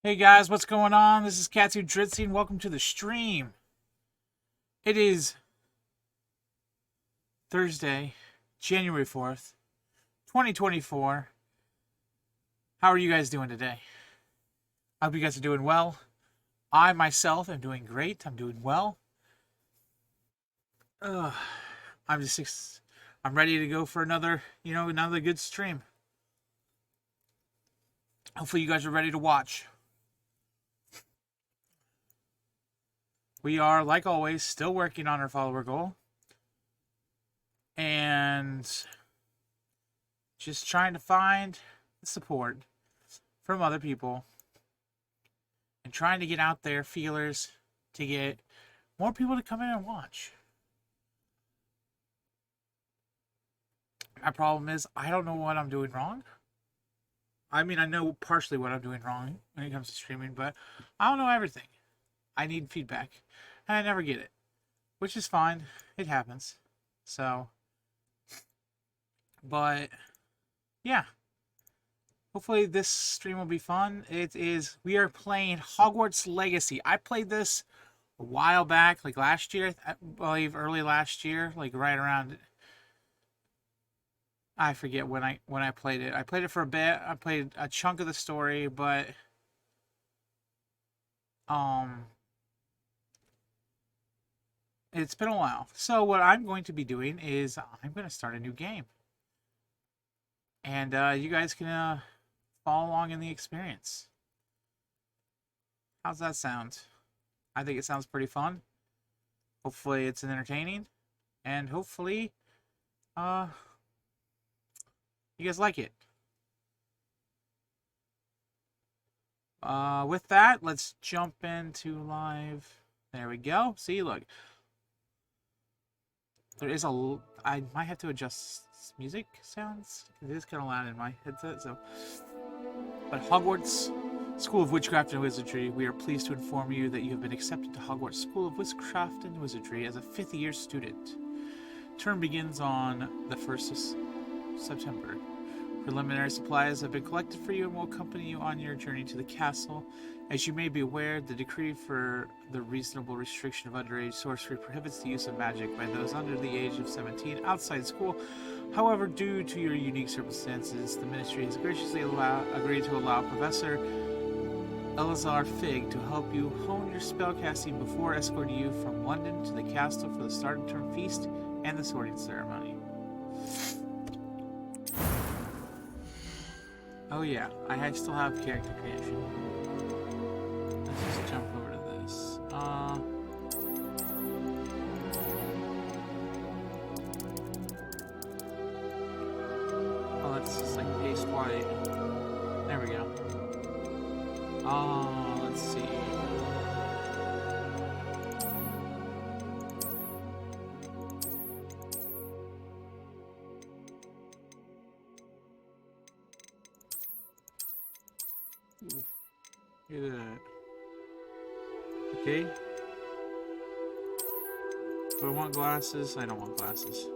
Hey guys, what's going on? This is Katsu Dritzy and welcome to the stream. It is Thursday, January 4th, 2024. How are you guys doing today? I hope you guys are doing well. I myself am doing great. I'm doing well. Uh, I'm ready to go for another good stream. Hopefully you guys are ready to watch. We are, like always, still working on our follower goal. And just trying to find the support from other people. And trying to get out there feelers to get more people to come in and watch. My problem is I don't know what I'm doing wrong. I mean, I know partially what I'm doing wrong when it comes to streaming, but I don't know everything. I need feedback, and I never get it, which is fine. It happens. So, but yeah, hopefully this stream will be fun. We are playing Hogwarts Legacy. I played this a while back, like last year, I believe early last year, like right around. I forget when I played it. I played it for a bit. I played a chunk of the story, but um it's been a while. So what I'm going to be doing is I'm going to start a new game. And you guys can follow along in the experience. How's that sound? I think it sounds pretty fun. Hopefully it's entertaining. And hopefully you guys like it. With that, let's jump into live. There we go. See, look. There is I might have to adjust music sounds. It is kind of loud in my headset, so. But Hogwarts School of Witchcraft and Wizardry, we are pleased to inform you that you have been accepted to Hogwarts School of Witchcraft and Wizardry as a 5th year student. Term begins on the 1st of September. Preliminary supplies have been collected for you and will accompany you on your journey to the castle. As you may be aware, the decree for the reasonable restriction of underage sorcery prohibits the use of magic by those under the age of 17 outside school. However, due to your unique circumstances, the Ministry has graciously agreed to allow Professor Elazar Fig to help you hone your spellcasting before escorting you from London to the castle for the start of term feast and the sorting ceremony. Oh yeah, I still have character creation. Let's just jump over to this. Oh, that's just like paste white. There we go. Let's see. Look at that. Okay. Do I want glasses? I don't want glasses.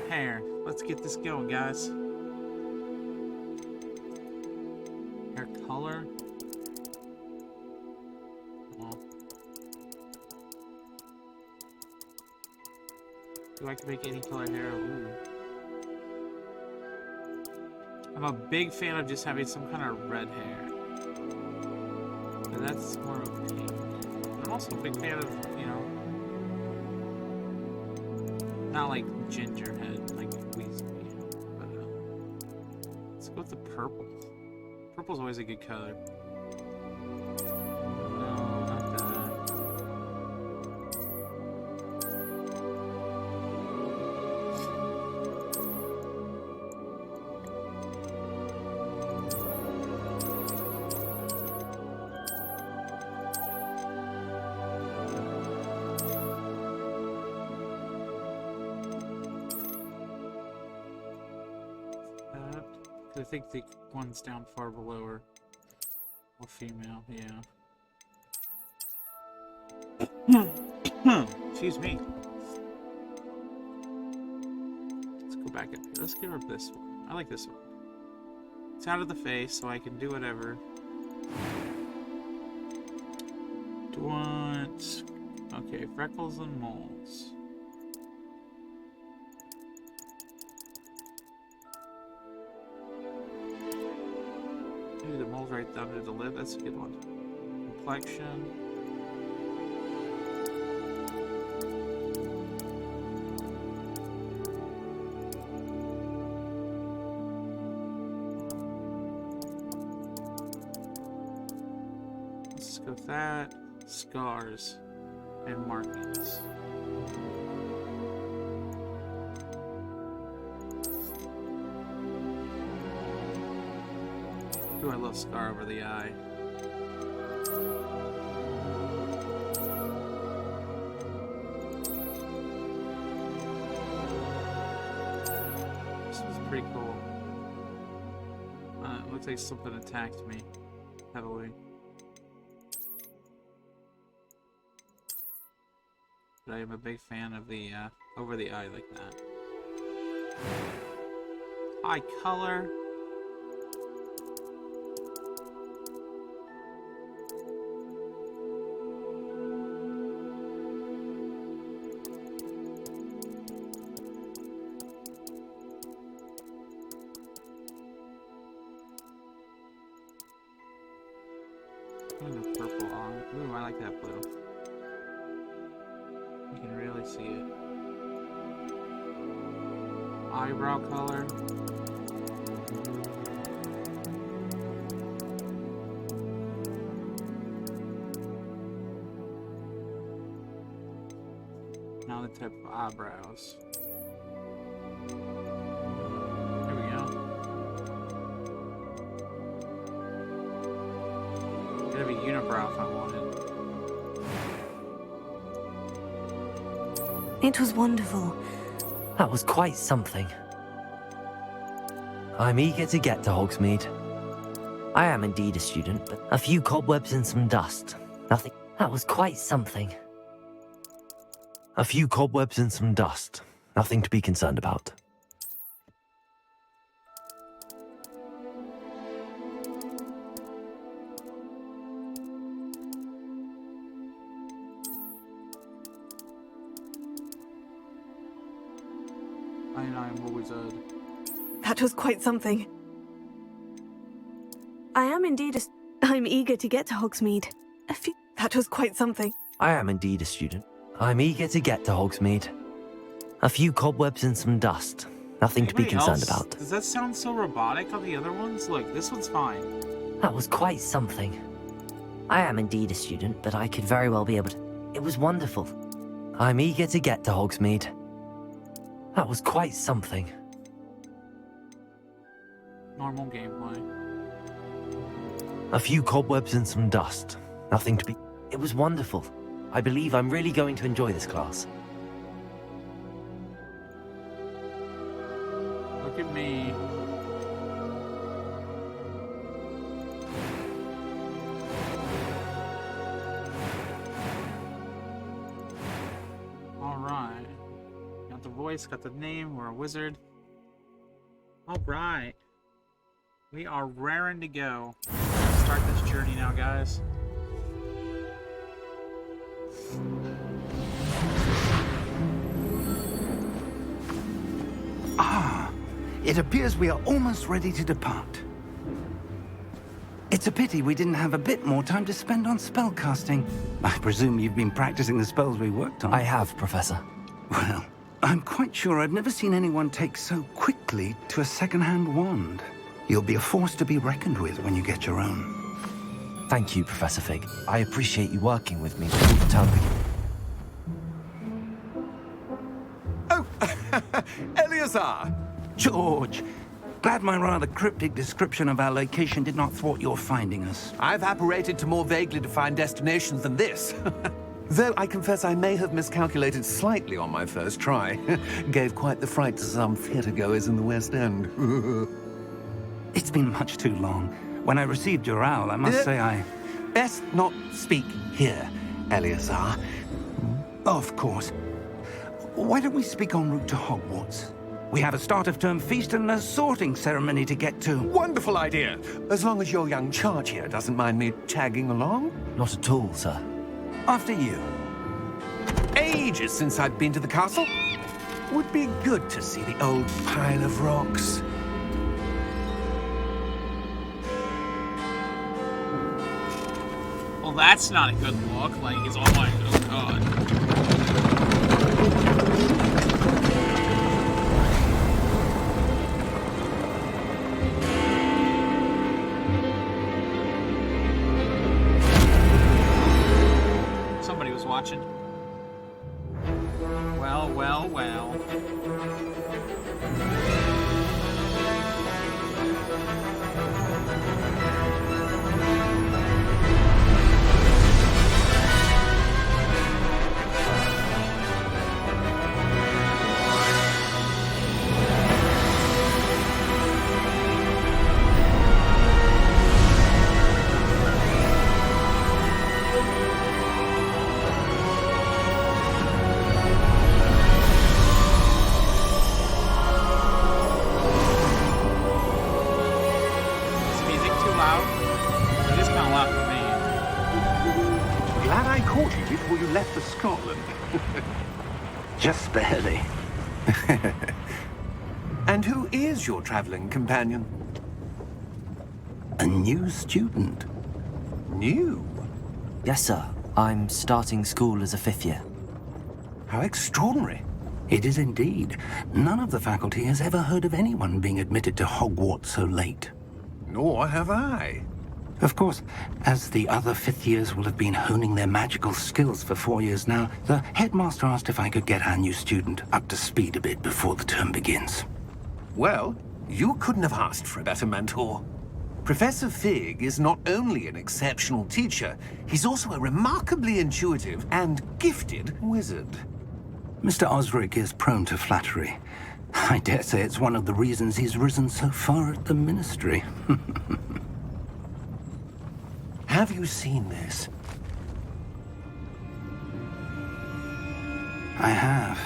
Hair. Let's get this going, guys. Hair color. Well. Do I can make any color hair? Ooh. I'm a big fan of just having some kind of red hair. But that's more of a pink. I'm also a big fan of, not like ginger head, like Weasley. But let's go with the purple. Purple's always a good color. No, not that. I think the ones down far below are all female, yeah. Excuse me. Let's go back up here. Let's give her this one. I like this one. It's out of the face, so I can do whatever. Do want... Okay, freckles and moles. Maybe the mole's right under the lip. That's a good one. Complexion. Let's go with that. Scars and markings. Ooh, I love scar over the eye. This was pretty cool. It looks like something attacked me heavily. But I am a big fan of the over the eye like that. Eye color. Ooh, purple eye. Ooh, I like that blue. You can really see it. Eyebrow color. Now the type of eyebrows. There we go. Could have a unibrow if I wanted. It was wonderful. That was quite something. I'm eager to get to Hogsmeade. I am indeed a student, but a few cobwebs and some dust. Nothing. That was quite something. A few cobwebs and some dust. Nothing to be concerned about. I'm a wizard. That was quite something. I am indeed a... I'm eager to get to Hogsmeade. That was quite something. I am indeed a student. I'm eager to get to Hogsmeade. A few cobwebs and some dust. Nothing to be concerned about. Does that sound so robotic on the other ones? Look, this one's fine. That was quite something. I am indeed a student, but I could very well be able to... It was wonderful. I'm eager to get to Hogsmeade. That was quite something. Normal gameplay. A few cobwebs and some dust. Nothing to be... It was wonderful. I believe I'm really going to enjoy this class. Look at me. Alright. Got the voice, got the name, we're a wizard. Alright. We are raring to go. Let's start this journey now, guys. Ah, it appears we are almost ready to depart. It's a pity we didn't have a bit more time to spend on spellcasting. I presume you've been practicing the spells we worked on. I have, Professor. Well, I'm quite sure I've never seen anyone take so quickly to a second-hand wand. You'll be a force to be reckoned with when you get your own. Thank you, Professor Fig. I appreciate you working with me before the term begins. Oh, Eleazar! George, glad my rather cryptic description of our location did not thwart your finding us. I've apparated to more vaguely defined destinations than this. Though I confess I may have miscalculated slightly on my first try. Gave quite the fright to some theatre-goers in the West End. It's been much too long. When I received your owl, I must say I... Best not speak here, Eleazar. Of course. Why don't we speak en route to Hogwarts? We have a start-of-term feast and a sorting ceremony to get to. Wonderful idea. As long as your young charge here doesn't mind me tagging along. Not at all, sir. After you. Ages since I've been to the castle. Would be good to see the old pile of rocks. Well, that's not a good look. Like, it's oh my god. Somebody was watching. Well, well, well. Glad I caught you before you left for Scotland. Just barely. And who is your traveling companion? A new student. New? Yes, sir. I'm starting school as a 5th year. How extraordinary. It is indeed. None of the faculty has ever heard of anyone being admitted to Hogwarts so late. Nor have I. Of course, as the other 5th years will have been honing their magical skills for 4 years now, the headmaster asked if I could get our new student up to speed a bit before the term begins. Well, you couldn't have asked for a better mentor. Professor Fig is not only an exceptional teacher, he's also a remarkably intuitive and gifted wizard. Mr. Osric is prone to flattery. I dare say it's one of the reasons he's risen so far at the Ministry. Have you seen this? I have.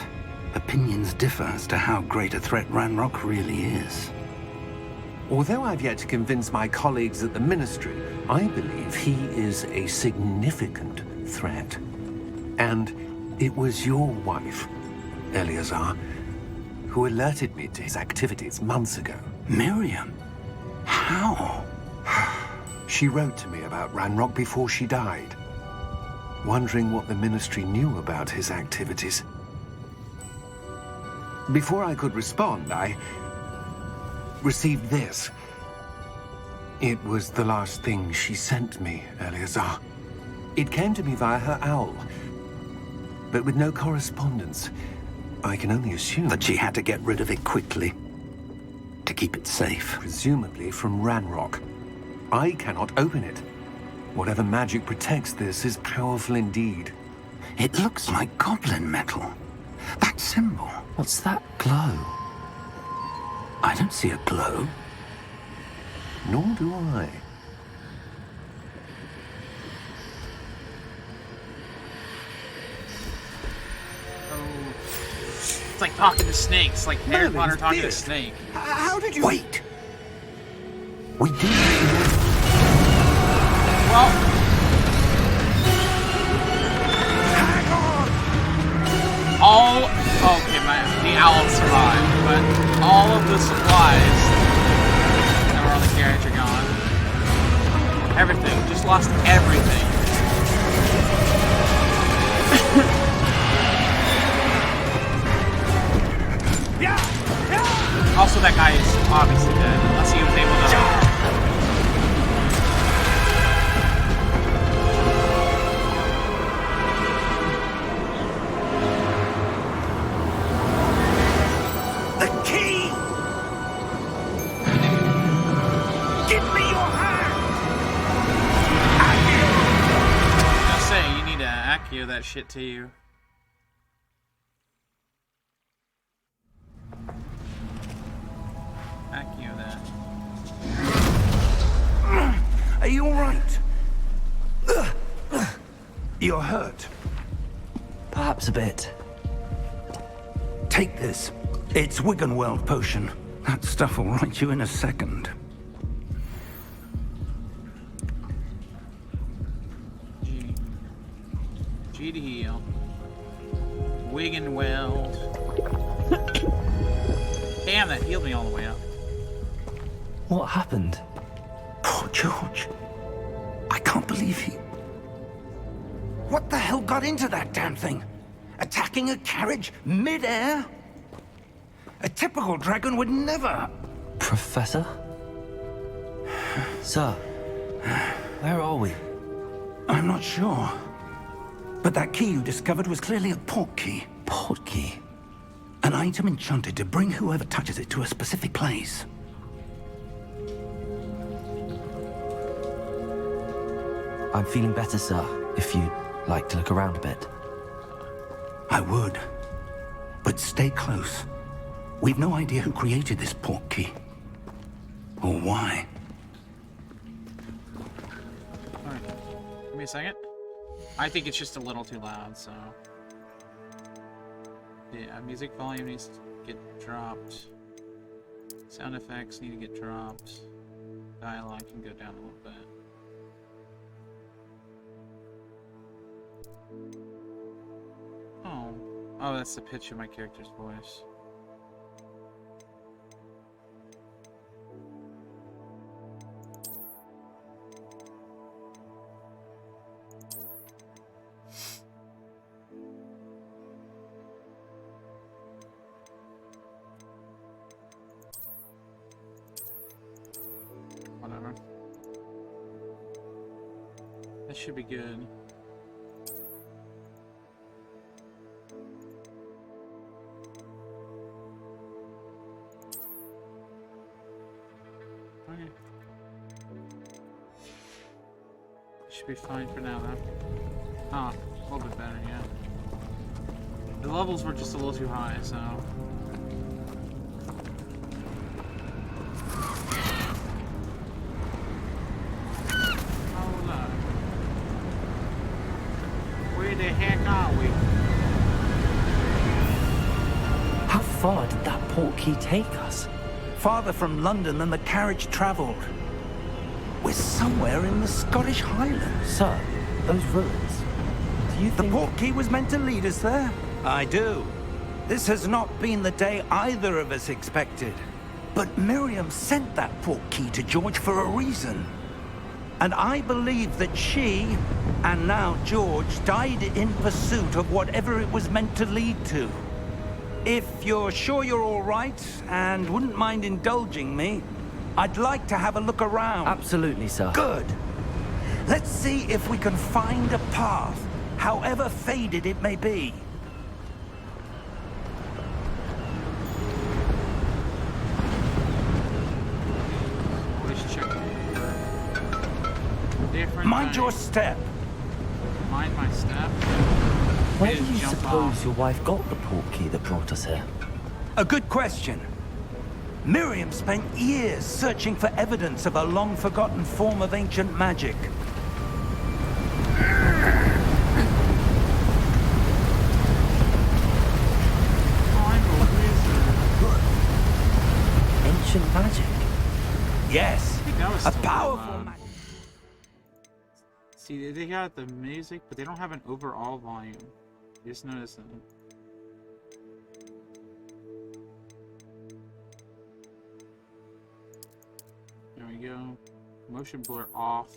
Opinions differ as to how great a threat Ranrock really is. Although I've yet to convince my colleagues at the Ministry, I believe he is a significant threat. And it was your wife, Eleazar, who alerted me to his activities months ago. Miriam? How? She wrote to me about Ranrock before she died, wondering what the Ministry knew about his activities. Before I could respond, I received this. It was the last thing she sent me, Eleazar. It came to me via her owl, but with no correspondence. I can only assume That she had to get rid of it quickly. To keep it safe. presumably from Ranrock. I cannot open it. Whatever magic protects this is powerful indeed. It looks like goblin metal. That symbol. What's that glow? I don't see a glow. Nor do I. It's like talking to snakes, like Harry Merlin's Potter talking to a beard. snake. How did you... Wait! We do. Well, all the owl survived, but all of the supplies that were on the carriage are gone. Everything, just lost everything. Also, that guy is obviously dead, unless he was able to. The key! Give me your hand! Just say, you need to Accio that shit to you. Accio that. Are you all right? You're hurt. Perhaps a bit. Take this. It's Wiggenweld potion. That stuff will right you in a second. G. G to heal. Wiggenweld. Damn, that healed me all the way up. What happened? Poor George. I can't believe he... What the hell got into that damn thing? Attacking a carriage mid-air? A typical dragon would never... Professor? Sir, where are we? I'm not sure. But that key you discovered was clearly a port key. Port key? An item enchanted to bring whoever touches it to a specific place. I'm feeling better, sir, if you'd like to look around a bit. I would. But stay close. We've no idea who created this port key. Or why. Alright. Give me a second. I think it's just a little too loud, so... Yeah, music volume needs to get dropped. Sound effects need to get dropped. Dialogue can go down a little bit. Oh. Oh, that's the pitch of my character's voice. Whatever. That should be good. Okay. Should be fine for now, though. Ah, a little bit better, yeah. The levels were just a little too high, so... Hold up. Where the heck are we? How far did that port key take us? Farther from London than the carriage travelled. We're somewhere in the Scottish Highlands. Sir, those ruins. Do you The think... port key was meant to lead us there? I do. This has not been the day either of us expected. But Miriam sent that port key to George for a reason. And I believe that she, and now George, died in pursuit of whatever it was meant to lead to. If you're sure you're all right, and wouldn't mind indulging me, I'd like to have a look around. Absolutely, sir. Good. Let's see if we can find a path, however faded it may be. Always check different Mind things. your step. Mind my step. Where do Just you jump suppose off. your wife got the port key that brought us here? A good question. Miriam spent years searching for evidence of a long-forgotten form of ancient magic. I'm a wizard. Ancient magic? Yes, I think that was a still powerful loud. magic. See, they got the music, but they don't have an overall volume. Just notice that. There we go. Motion blur off.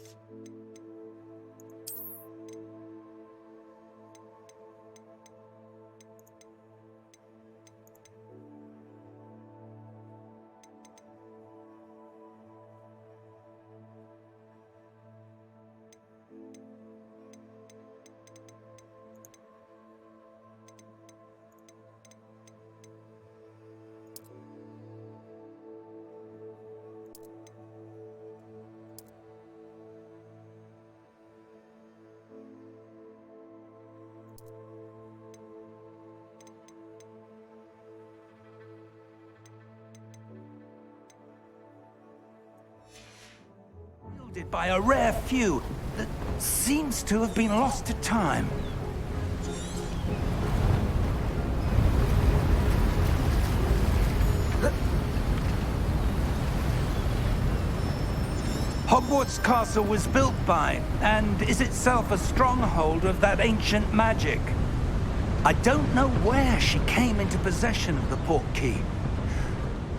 Wielded by a rare few that seems to have been lost to time. Hogwarts Castle was built by, and is itself a stronghold of that ancient magic. I don't know where she came into possession of the portkey,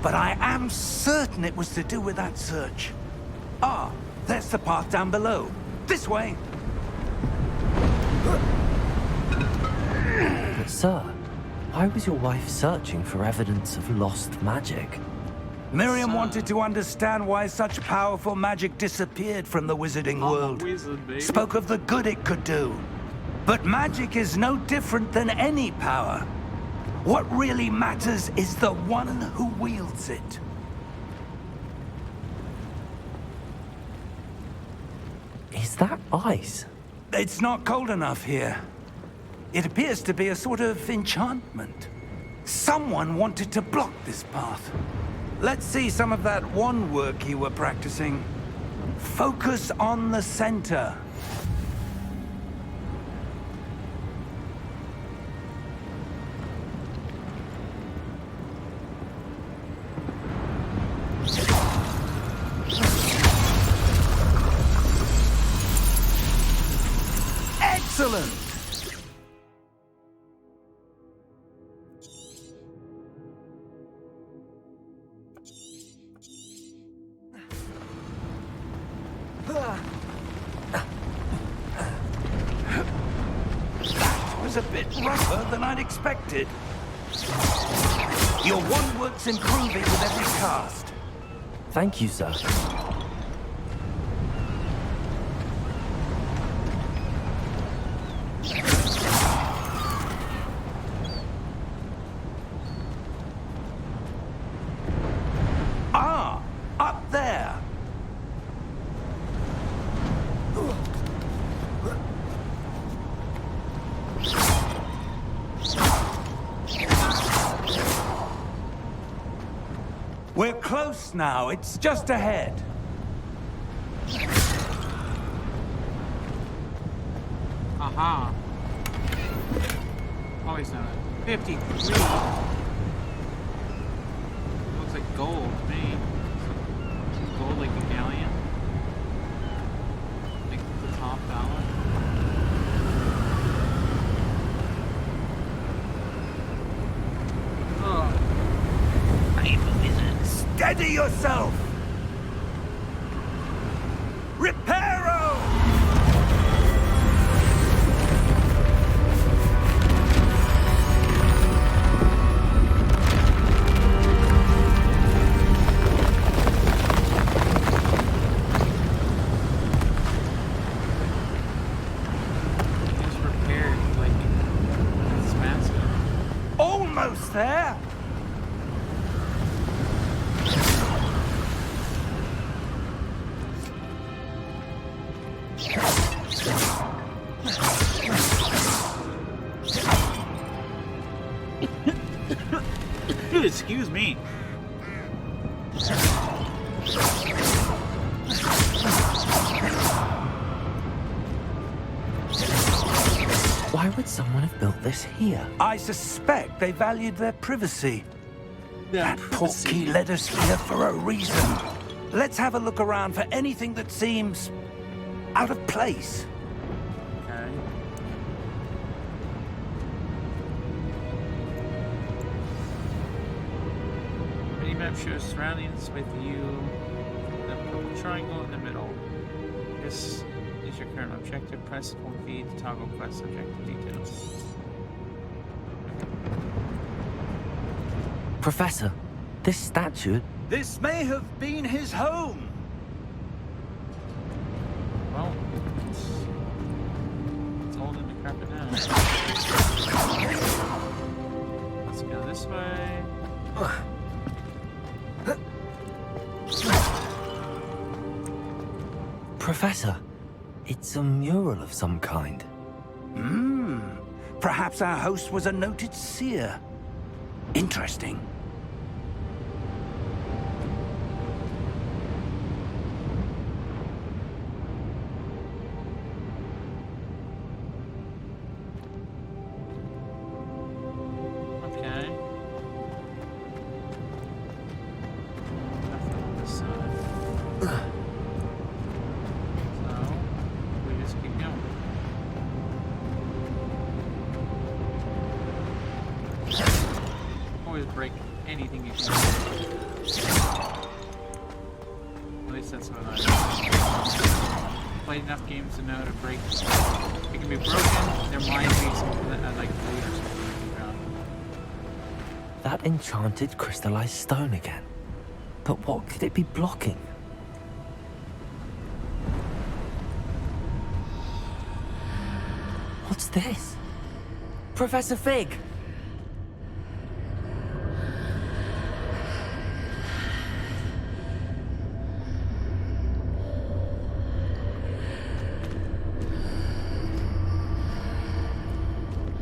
but I am certain it was to do with that search. Ah, there's the path down below. This way. But sir, why was your wife searching for evidence of lost magic? Miriam wanted to understand why such powerful magic disappeared from the wizarding world. Wizard, baby. Spoke of the good it could do. But magic is no different than any power. What really matters is the one who wields it. Is that ice? It's not cold enough here. It appears to be a sort of enchantment. Someone wanted to block this path. Let's see some of that wand work you were practicing. Focus on the center. Excellent! It was a bit rougher than I'd expected. Your wand work's improving with every cast. Thank you, sir. Ah, up there. We're close now. It's just ahead. Aha. Always done it. 53. It looks like gold to me. Gold like a galleon. Like the top dollar. Oh. Steady yourself! Reparo! Just repaired, like, it's massive. Almost there! Excuse me. Why would someone have built this here? I suspect they valued their privacy. That portkey led us here for a reason. Let's have a look around for anything that seems out of place. Okay. Minimap shows surroundings with you. The purple triangle in the middle. This is your current objective. Press Hold V to toggle quest objective details. Professor, this statue... This may have been his home. Well, it's old and decrepit now. Let's go this way. Professor, it's a mural of some kind. Perhaps our host was a noted seer. Interesting. Okay. Nothing on this side. always break anything you can. At least that's what I played enough games to know to break. It can be broken. There might be something that like food or something around. That enchanted crystallized stone again. But what could it be blocking? What's this? Professor Fig!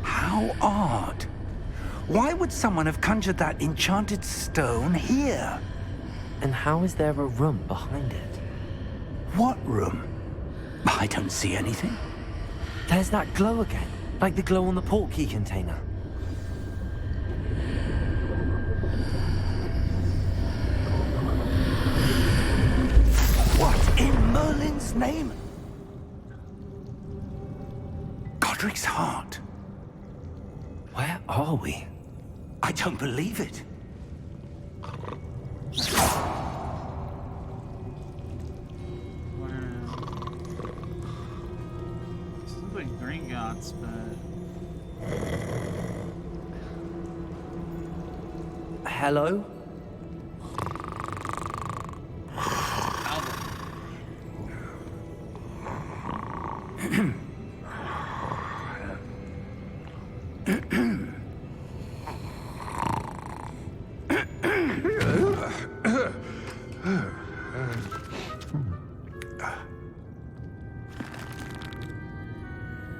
How odd. Why would someone have conjured that enchanted stone here? And how is there a room behind it? What room? I don't see anything. There's that glow again, like the glow on the portkey container. What in Merlin's name? Godric's heart. Where are we? I don't believe it. This is like Gringotts, but Hello?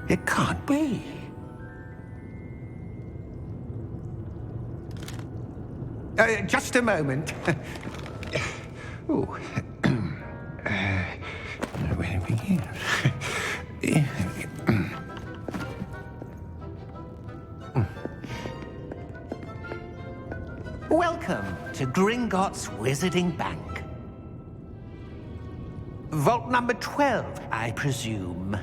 It can't be. Just a moment. Oh. Where to begin? Welcome to Gringotts Wizarding Bank. Vault number 12, I presume.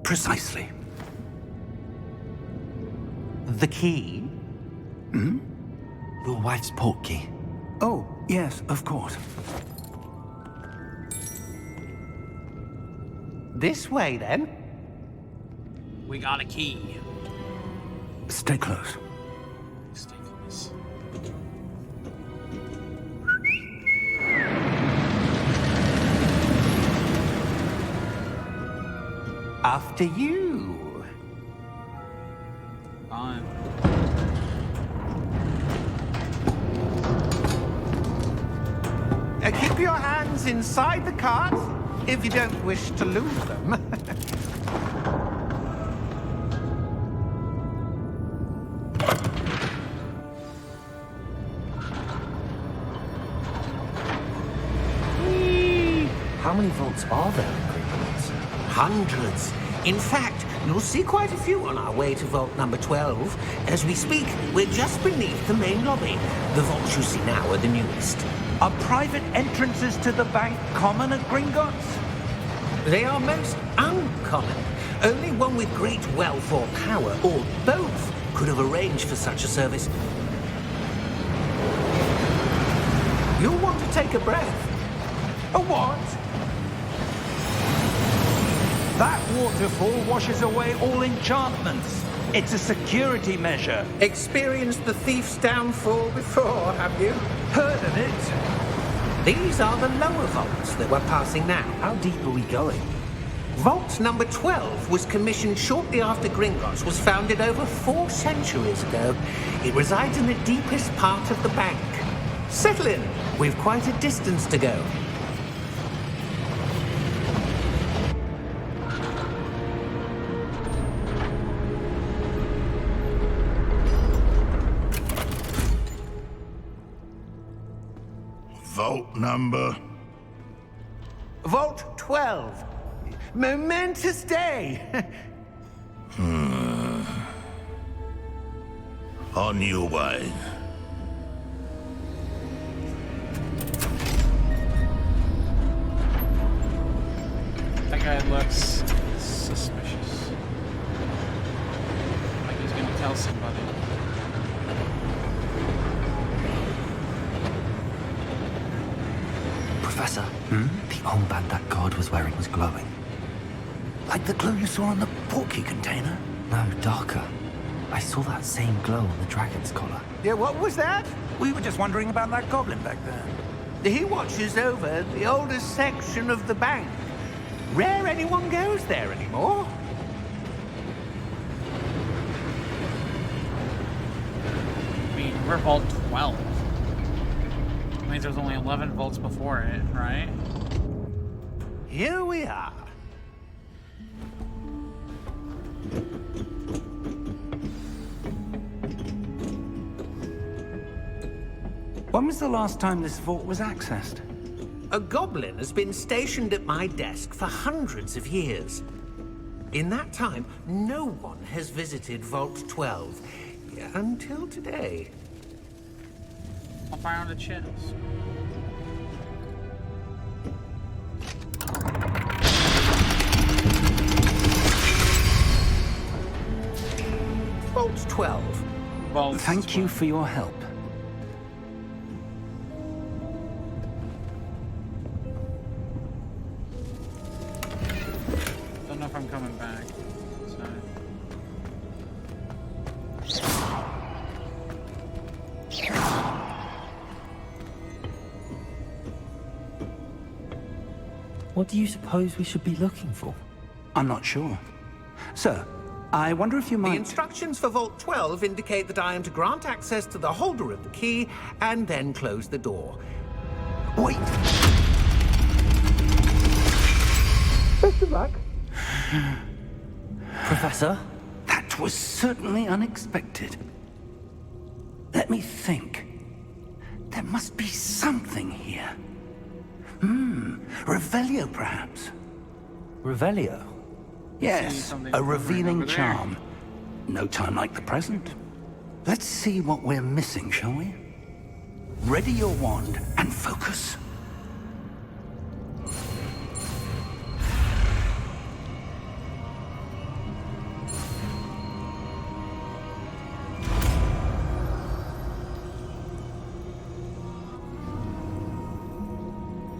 Precisely. The key? Your wife's portkey. Oh, yes, of course. This way, then. we got a key. Stay close. Stay close. After you. On. Keep your hands inside the cart if you don't wish to lose them. How many vaults are there in Gringotts? Hundreds. In fact, you'll see quite a few on our way to vault number 12. As we speak, we're just beneath the main lobby. The vaults you see now are the newest. Are private entrances to the bank common at Gringotts? They are most uncommon. Only one with great wealth or power, or both, could have arranged for such a service. You'll want to take a breath. A what? That waterfall washes away all enchantments. It's a security measure. Experienced the thief's downfall before, have you? Heard of it? These are the lower vaults that we're passing now. How deep are we going? Vault number 12 was commissioned shortly after Gringotts was founded over 4 centuries ago. It resides in the deepest part of the bank. Settle in. We've quite a distance to go. Vault number? Vault 12. Momentous day. On your way. That guy looks suspicious. Like he's gonna tell somebody. armband that guard was wearing was glowing. Like the glow you saw on the porky container? No, darker. I saw that same glow on the dragon's collar. Yeah, what was that? We were just wondering about that goblin back there. He watches over the oldest section of the bank. Rare anyone goes there anymore. I mean, we're Vault 12. That means there's only 11 vaults before it, right? Here we are. When was the last time this vault was accessed? A goblin has been stationed at my desk for hundreds of years. In that time, no one has visited Vault 12 until today. I'll fire on the chest. Vault 12. Vault Thank you for your help. Don't know if I'm coming back. So. What do you suppose we should be looking for? I'm not sure. Sir, I wonder if you The might... instructions for Vault 12 indicate that I am to grant access to the holder of the key and then close the door. Wait! Best of luck. Professor? That was certainly unexpected. Let me think. There must be something here. Revelio, perhaps? Revelio? Yes, something a hovering revealing over there. charm. No time like the present. Let's see what we're missing, shall we? Ready your wand and focus.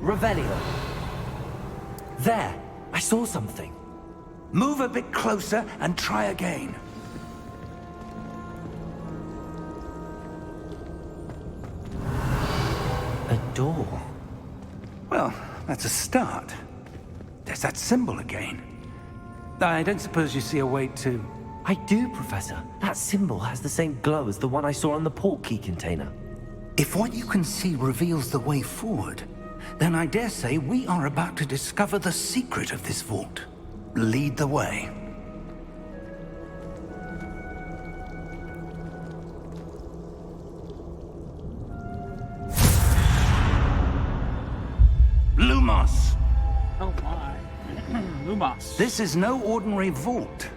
Revelio. There! I saw something. Move a bit closer and try again. A door. Well, that's a start. There's that symbol again. I don't suppose you see a way to... I do, Professor. That symbol has the same glow as the one I saw on the port key container. If what you can see reveals the way forward, then I dare say we are about to discover the secret of this vault. Lead the way. Lumos! Oh my. Lumos. This is no ordinary vault.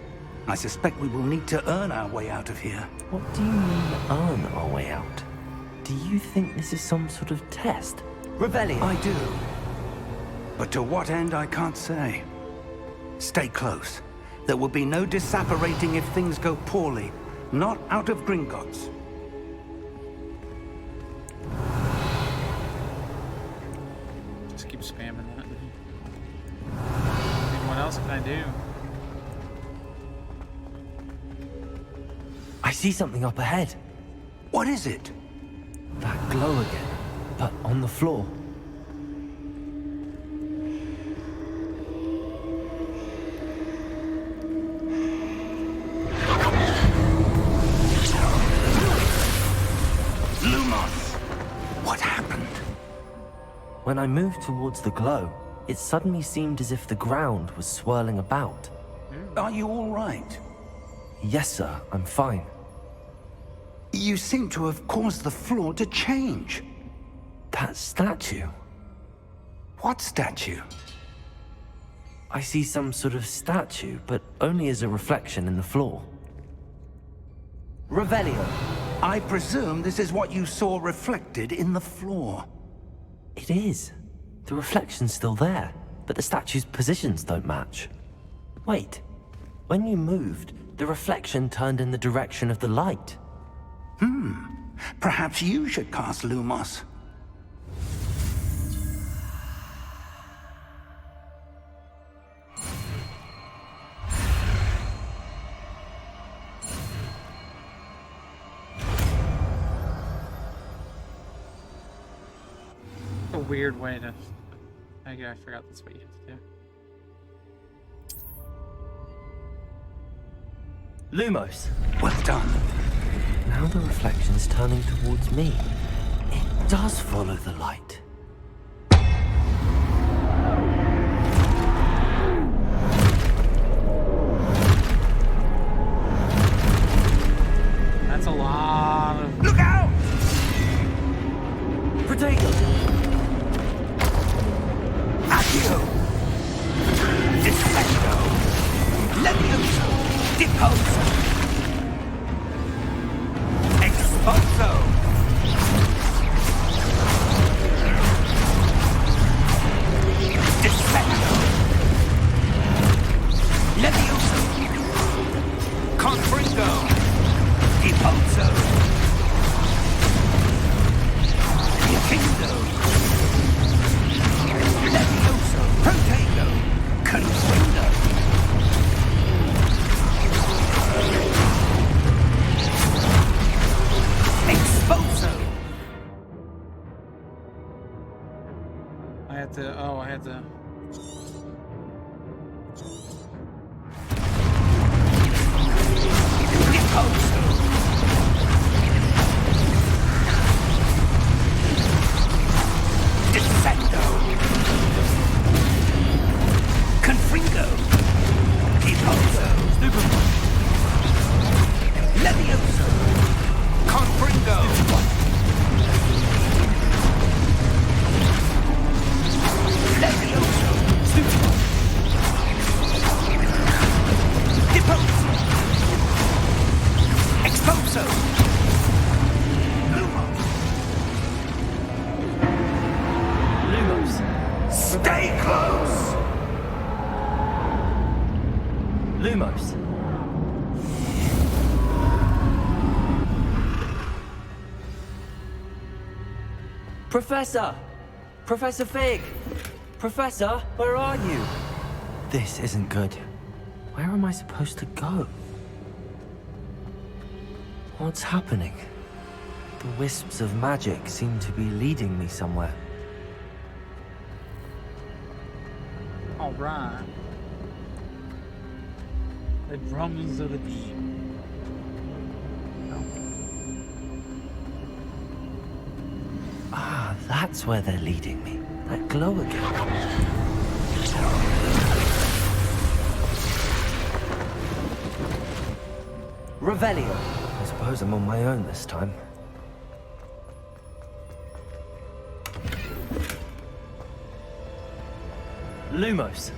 I suspect we will need to earn our way out of here. What do you mean, earn our way out? Do you think this is some sort of test? Revelio! I do. But to what end, I can't say. Stay close. There will be no disapparating if things go poorly. Not out of Gringotts. Just keep spamming that. I mean, what else can I do? I see something up ahead. What is it? That glow again, but on the floor. Lumos! What happened? When I moved towards the glow, it suddenly seemed as if the ground was swirling about. Are you all right? Yes, sir, I'm fine. You seem to have caused the floor to change. That statue. What statue? I see some sort of statue, but only as a reflection in the floor. Revelio. I presume this is what you saw reflected in the floor. It is. The reflection's still there, but the statue's positions don't match. Wait. When you moved, the reflection turned in the direction of the light. Perhaps you should cast Lumos. weird way to... I forgot that's what you have to do. Lumos. Well done. Now the reflection's turning towards me. It does follow the light. That's a lot of... Look out! Protego! Accio! Defendo! Levioso! Deposo! Exposo! Defendo! Levioso! Confringo! Deposo! Defendo! Levioso! Protego! Confringo! Exposo! I had to... Oh, I had to... Deposo! Defendo! Confringo! Deposo! Levioso! Confringo! Levioso! Deposo! Exposo! Lumos. Stay close! Lumos. Professor! Professor Fig! Professor, where are you? This isn't good. Where am I supposed to go? What's happening? The wisps of magic seem to be leading me somewhere. Alright. The drums of the deep. Ah, that's where they're leading me. That glow again. Revelio. I suppose I'm on my own this time. Lumos.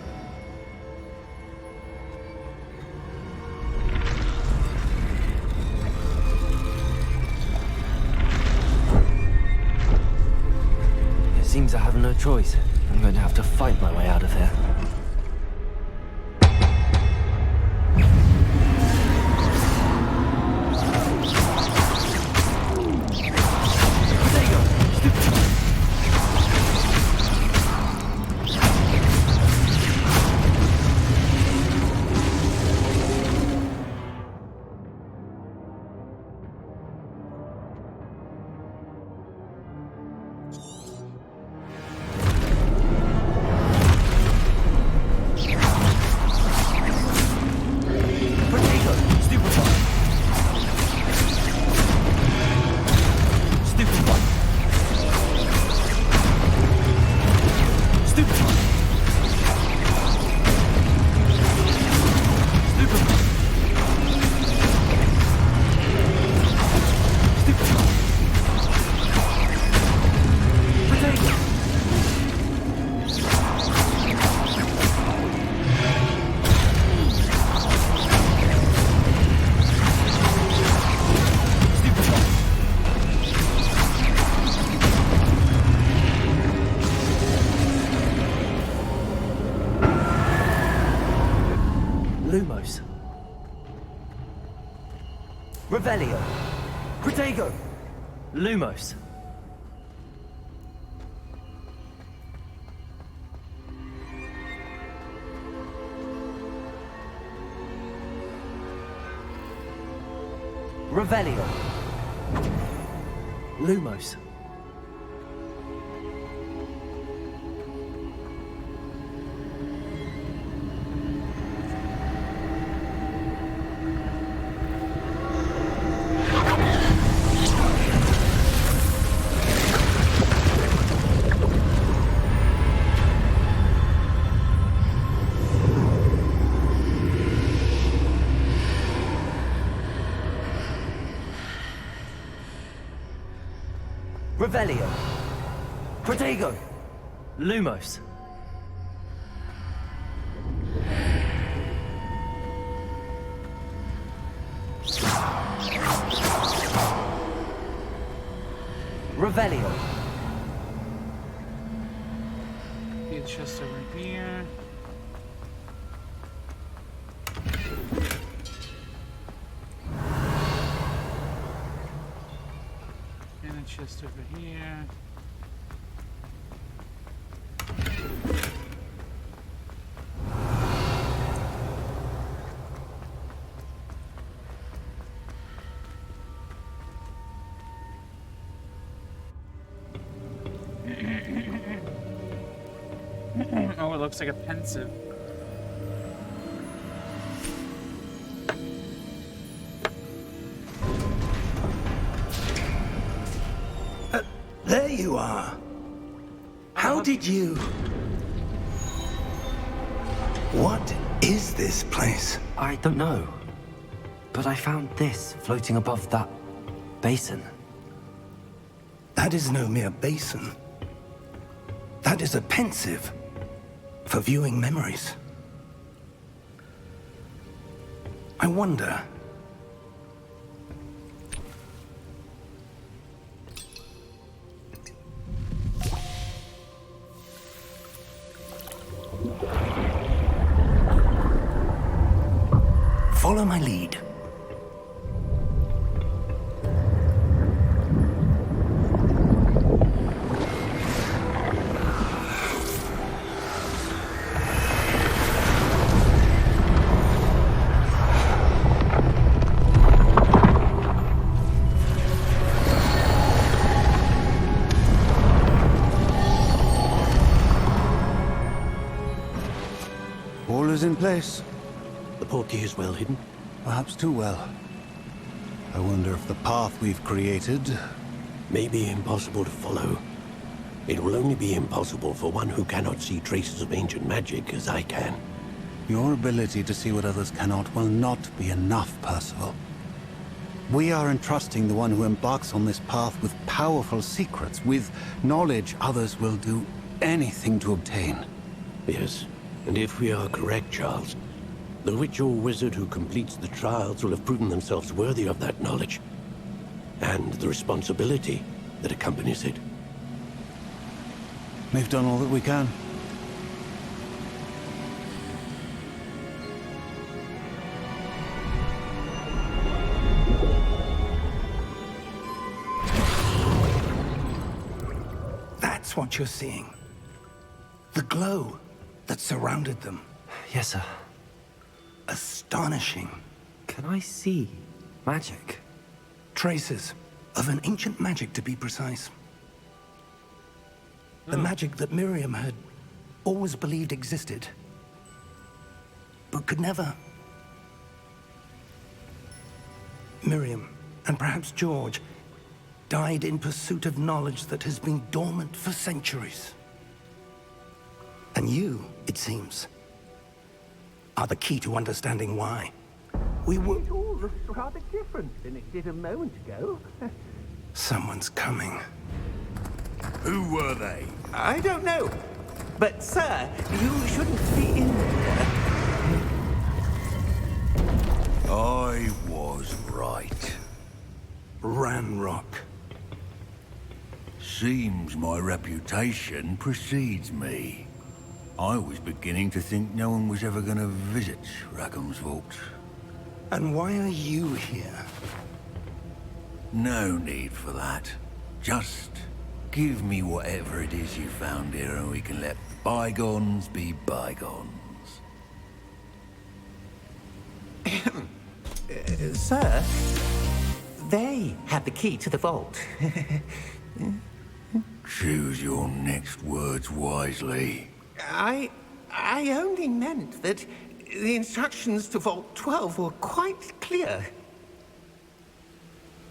It seems I have no choice. I'm going to have to fight my way out of here. Lumos. Revelio. Protego. Lumos. Revelio. Lumos. Revelio. Protego. Lumos. Revelio. The chest over here. And a chest over here. Oh, it looks like a pensive. There you are. How did you... What is this place? I don't know. But I found this floating above that basin. That is no mere basin. That is a pensive for viewing memories. I wonder... Follow my lead. All is in place. The portkey is well hidden. Perhaps too well. I wonder if the path we've created... May be impossible to follow. It will only be impossible for one who cannot see traces of ancient magic as I can. Your ability to see what others cannot will not be enough, Percival. We are entrusting the one who embarks on this path with powerful secrets, with knowledge others will do anything to obtain. Yes, and if we are correct, Charles, the witch or wizard who completes the trials will have proven themselves worthy of that knowledge, and the responsibility that accompanies it. We've done all that we can. That's what you're seeing. The glow that surrounded them. Yes, sir. Astonishing. Can I see magic? Traces of an ancient magic, to be precise. The magic that Miriam had always believed existed, but could never. Miriam, and perhaps George, died in pursuit of knowledge that has been dormant for centuries. And you, it seems, are the key to understanding why. We were... It all looks rather different than it did a moment ago. Someone's coming. Who were they? I don't know. But, sir, you shouldn't be in there. I was right. Ranrock. Seems my reputation precedes me. I was beginning to think no one was ever going to visit Rackham's vault. And why are you here? No need for that. Just give me whatever it is you found here and we can let bygones be bygones. Sir, they had the key to the vault. Choose your next words wisely. I only meant that the instructions to Vault 12 were quite clear.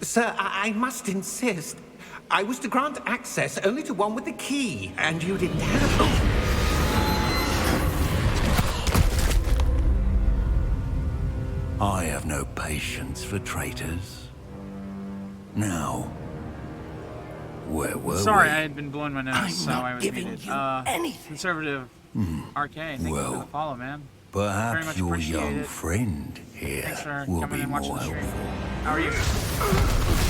Sir, I must insist. I was to grant access only to one with the key, and you didn't have... I have no patience for traitors. Now, Where were Sorry, we? I had been blowing my nose, I'm so not I was giving muted. you anything. Conservative RK, thank you for the follow, man. Very Perhaps much your appreciate young it. friend here Thanks for will coming be and watching more the stream. helpful. How are you?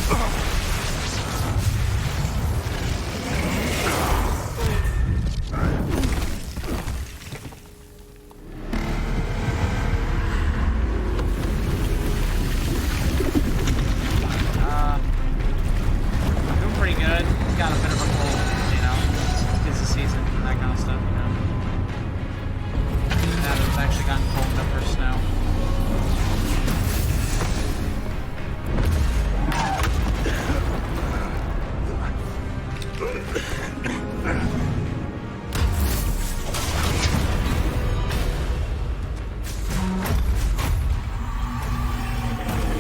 Doing pretty good. Got a bit of a cold, you know. It's the season, that kind of stuff, you know. Now that it's actually gotten cold enough for snow.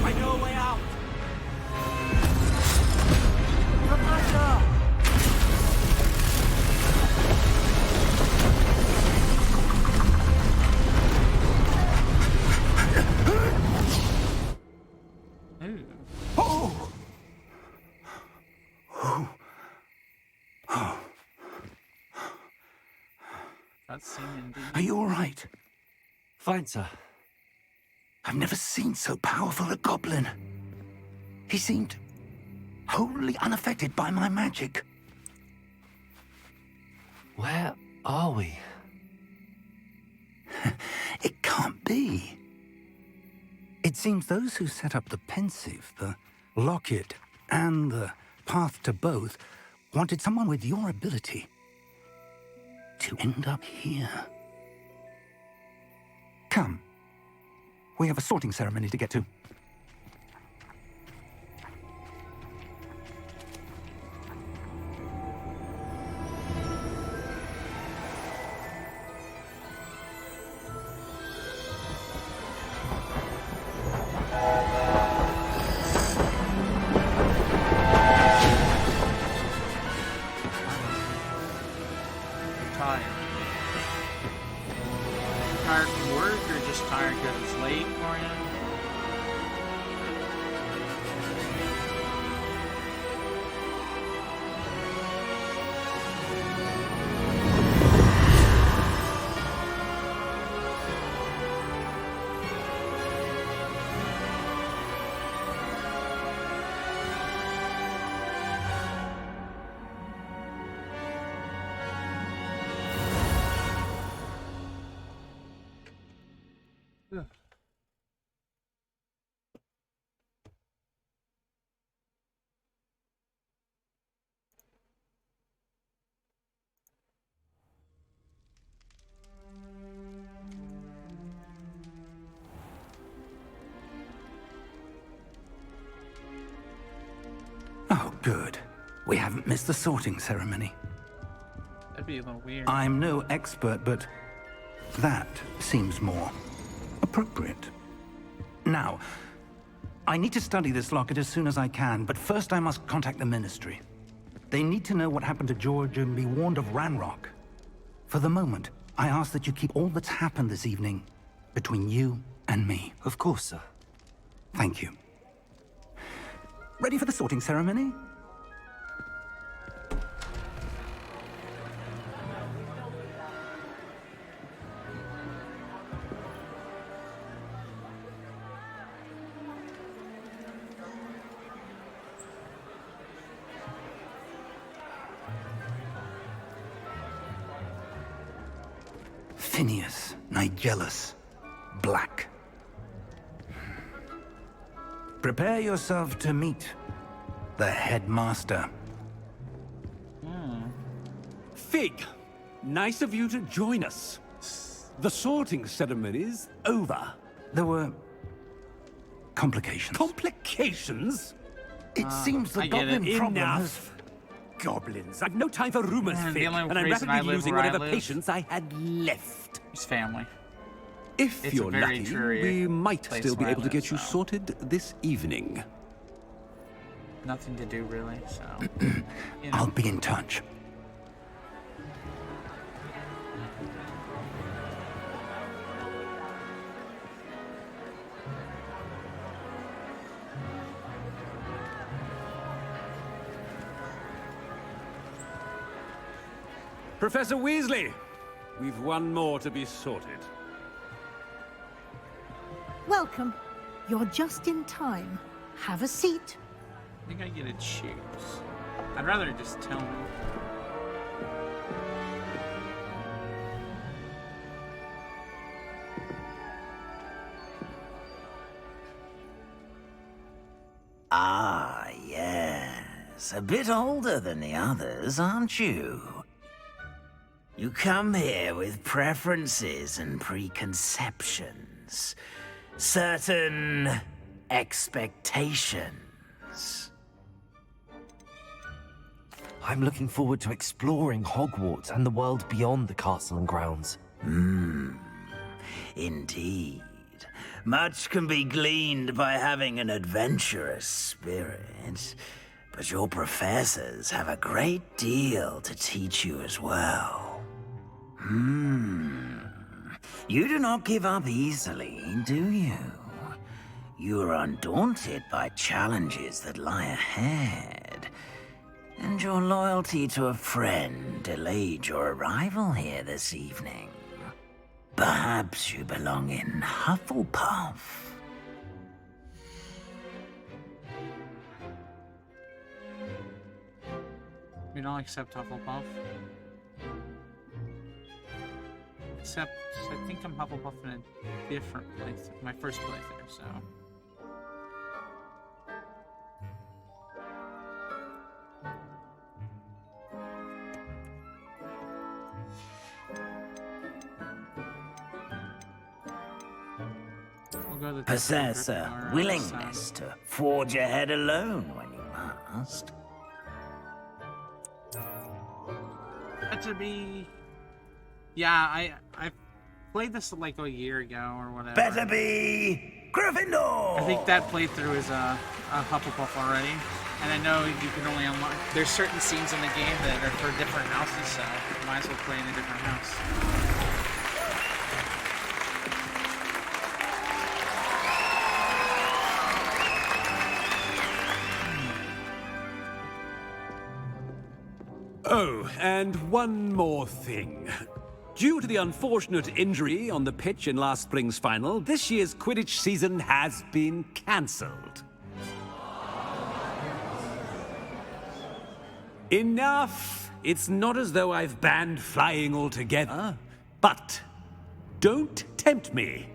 I know a way out. Ooh. Cutscene indeed. Are you all right? Fine, sir. I've never seen so powerful a goblin. He seemed wholly unaffected by my magic. Where are we? It can't be. It seems those who set up the pensive, the locket, and the path to both wanted someone with your ability to end up here. Come. We have a sorting ceremony to get to. Tired. Tired from work or just tired because it's late for you? Ugh. Oh, good. We haven't missed the sorting ceremony. That'd be a little weird. I'm no expert, but that seems more appropriate. Now, I need to study this locket as soon as I can, but first I must contact the Ministry. They need to know what happened to George and be warned of Ranrock. For the moment, I ask that you keep all that's happened this evening between you and me. Of course, sir. Thank you. Ready for the sorting ceremony? Phineas, Nigellus, Black. Prepare yourself to meet the headmaster. Fig, nice of you to join us. The sorting ceremony's over. There were complications. Complications? It seems the I get it. goblin problem has... Enough. Goblins. I've no time for rumors, Man, the Fig, only and I'm reason I rapidly live losing where I whatever live- patience I had left. His family. If It's a you're very lucky, dreary we might place still be where I able to live, get you so. sorted this evening. Nothing to do really, so you I'll know. be in touch. Professor Weasley, we've one more to be sorted. Welcome. You're just in time. Have a seat. I think I get to choose. I'd rather just tell me. Ah, yes. A bit older than the others, aren't you? You come here with preferences and preconceptions. Certain expectations. I'm looking forward to exploring Hogwarts and the world beyond the castle and grounds. Indeed. Much can be gleaned by having an adventurous spirit, but your professors have a great deal to teach you as well. You do not give up easily, do you? You are undaunted by challenges that lie ahead, and your loyalty to a friend delayed your arrival here this evening. Perhaps you belong in Hufflepuff. We don't accept Hufflepuff. Except, I think I'm Hufflepuff in a different place. My first playthrough, so. We'll go to the Possess a Gryffindor, willingness to forge ahead alone when you must. Better be. Yeah, I played this like a year ago or whatever. Better be Gryffindor! I think that playthrough is a Hufflepuff already, and I know you can only unlock. There's certain scenes in the game that are for different houses, so you might as well play in a different house. Oh, and one more thing. Due to the unfortunate injury on the pitch in last spring's final, this year's Quidditch season has been cancelled. Enough! It's not as though I've banned flying altogether. But don't tempt me.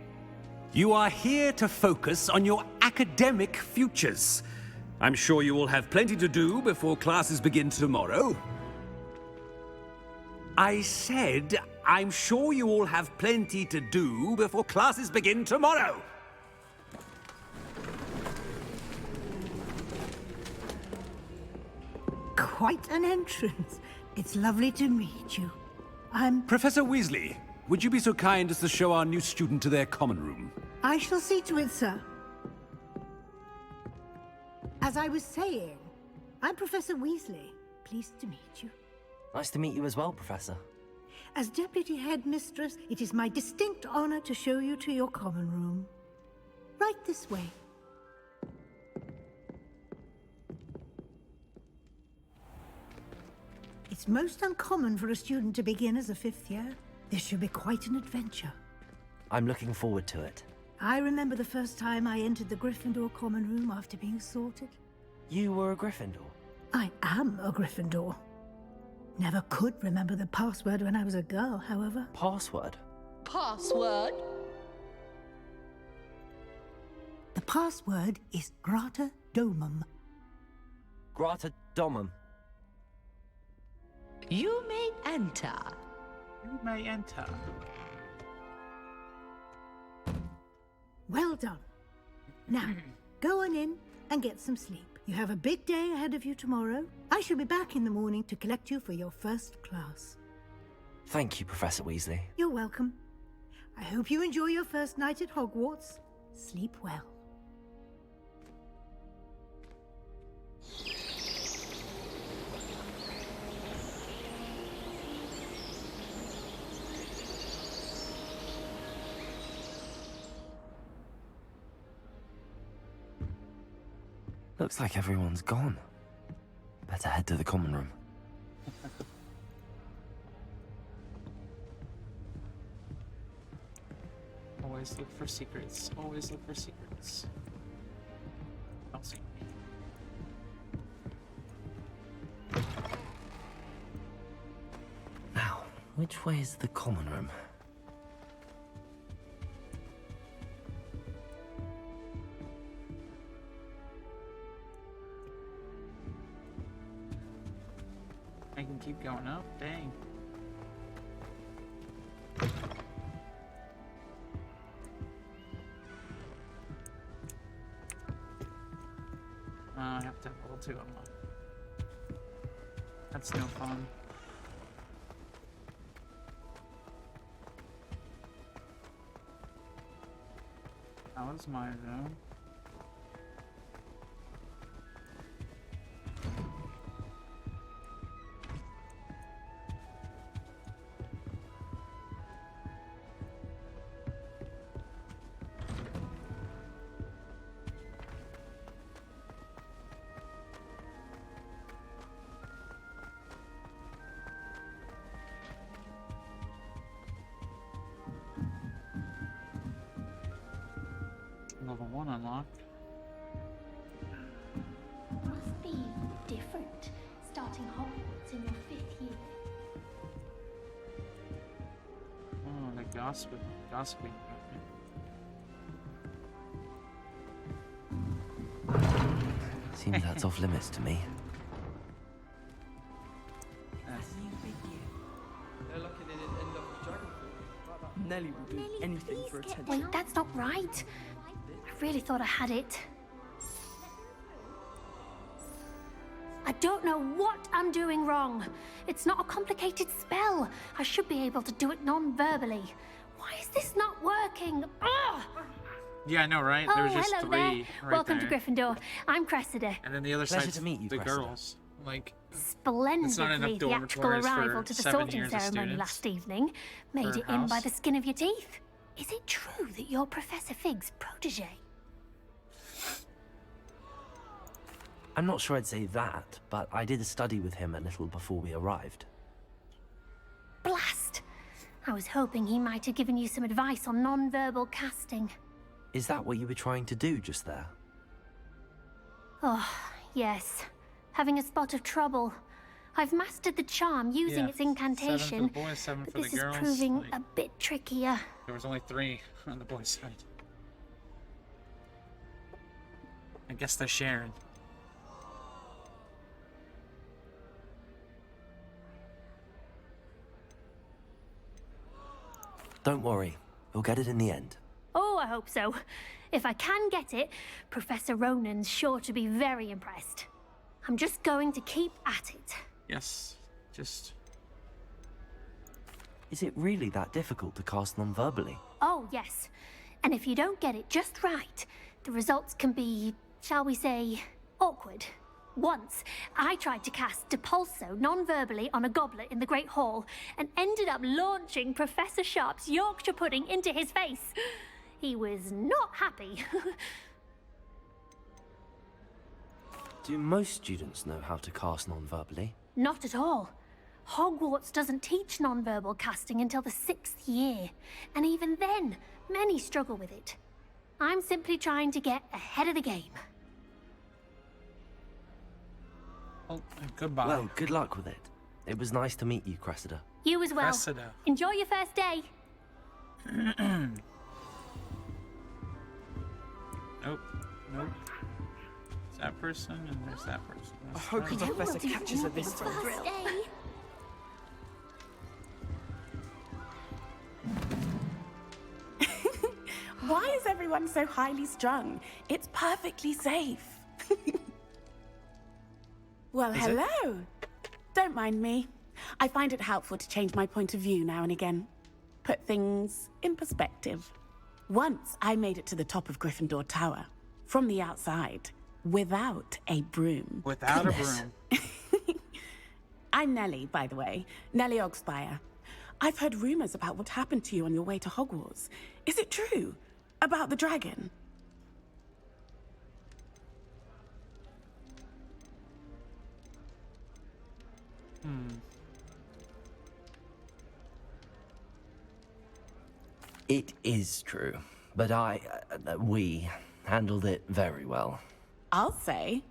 You are here to focus on your academic futures. I'm sure you will have plenty to do before classes begin tomorrow. I said, I'm sure you all have plenty to do before classes begin tomorrow. Quite an entrance. It's lovely to meet you. Professor Weasley, would you be so kind as to show our new student to their common room? I shall see to it, sir. As I was saying, I'm Professor Weasley. Pleased to meet you. Nice to meet you as well, Professor. As Deputy Headmistress, it is my distinct honor to show you to your common room. Right this way. It's most uncommon for a student to begin as a fifth year. This should be quite an adventure. I'm looking forward to it. I remember the first time I entered the Gryffindor common room after being sorted. You were a Gryffindor? I am a Gryffindor. Never could remember the password when I was a girl, however. Password? Password? The password is Grata Domum. Grata Domum. You may enter. You may enter. Well done. Now, go on in and get some sleep. You have a big day ahead of you tomorrow. I shall be back in the morning to collect you for your first class. Thank you, Professor Weasley. You're welcome. I hope you enjoy your first night at Hogwarts. Sleep well. Looks like everyone's gone. Better head to the common room. Always look for secrets. Always look for secrets. Don't see me. Now, which way is the common room? I can keep going up. Dang. I have to have level 2 unlocked. That's no fun. That was my room. Level 1 unlocked. Must be different starting Hogwarts in your 5th year. Oh, the gossiping. Seems that's off limits to me. Nelly will do anything for attention. Wait, that's not right. I really thought I had it. I don't know what I'm doing wrong. It's not a complicated spell. I should be able to do it non-verbally. Why is this not working? Ugh! Yeah, I know, right? There was just hello 3 there. right Welcome there. to Gryffindor. I'm Cressida. And then the other Pleasure side's to meet you, the Cressida. girls. Like, Splendidly theatrical dormitories arrival for to the 7 sorting years of ceremony students last evening. Made per it in by house. the skin of your teeth. Is it true that you're Professor Fig's protege? I'm not sure I'd say that, but I did study with him a little before we arrived. Blast! I was hoping he might have given you some advice on non-verbal casting. Is that what you were trying to do just there? Oh, yes. Having a spot of trouble. I've mastered the charm using Yeah, its 7 incantation, for the boys, 7 but for the this is girls. proving Like, a bit trickier. there was only 3 on the boys' side. I guess they're sharing. Don't worry, you'll get it in the end. Oh, I hope so. If I can get it, Professor Ronan's sure to be very impressed. I'm just going to keep at it. Yes, just... Is it really that difficult to cast non-verbally? Oh, yes. And if you don't get it just right, the results can be, shall we say, awkward. Once, I tried to cast Depulso non-verbally on a goblet in the Great Hall and ended up launching Professor Sharp's Yorkshire pudding into his face. He was not happy. Do most students know how to cast non-verbally? Not at all. Hogwarts doesn't teach non-verbal casting until the 6th year, and even then, many struggle with it. I'm simply trying to get ahead of the game. Oh, goodbye. Well, good luck with it. It was nice to meet you, Cressida. You as well. Cressida. Enjoy your first day. Nope. Nope. It's that person, and there's that person. I That's hope right. the professor catches her this time. First day. Why is everyone so highly strung? It's perfectly safe. Well, Is it? hello. Don't mind me. I find it helpful to change my point of view now and again. Put things in perspective. Once I made it to the top of Gryffindor Tower, from the outside, without a broom. Without Goodness. a broom. I'm Nellie, by the way. Nellie Ogspire. I've heard rumors about what happened to you on your way to Hogwarts. Is it true? About the dragon? It is true, but we handled it very well. I'll say.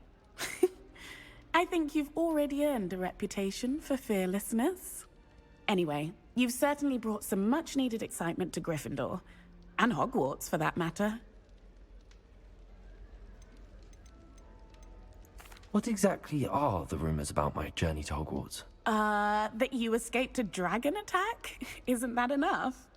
I think you've already earned a reputation for fearlessness. Anyway, you've certainly brought some much-needed excitement to Gryffindor. And Hogwarts, for that matter. What exactly are the rumors about my journey to Hogwarts? That you escaped a dragon attack? Isn't that enough?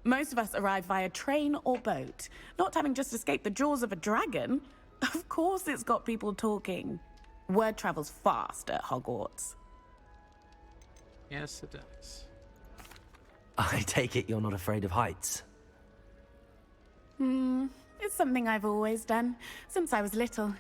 Most of us arrive via train or boat, not having just escaped the jaws of a dragon. Of course it's got people talking. Word travels fast at Hogwarts. Yes, it does. I take it you're not afraid of heights. It's something I've always done, since I was little.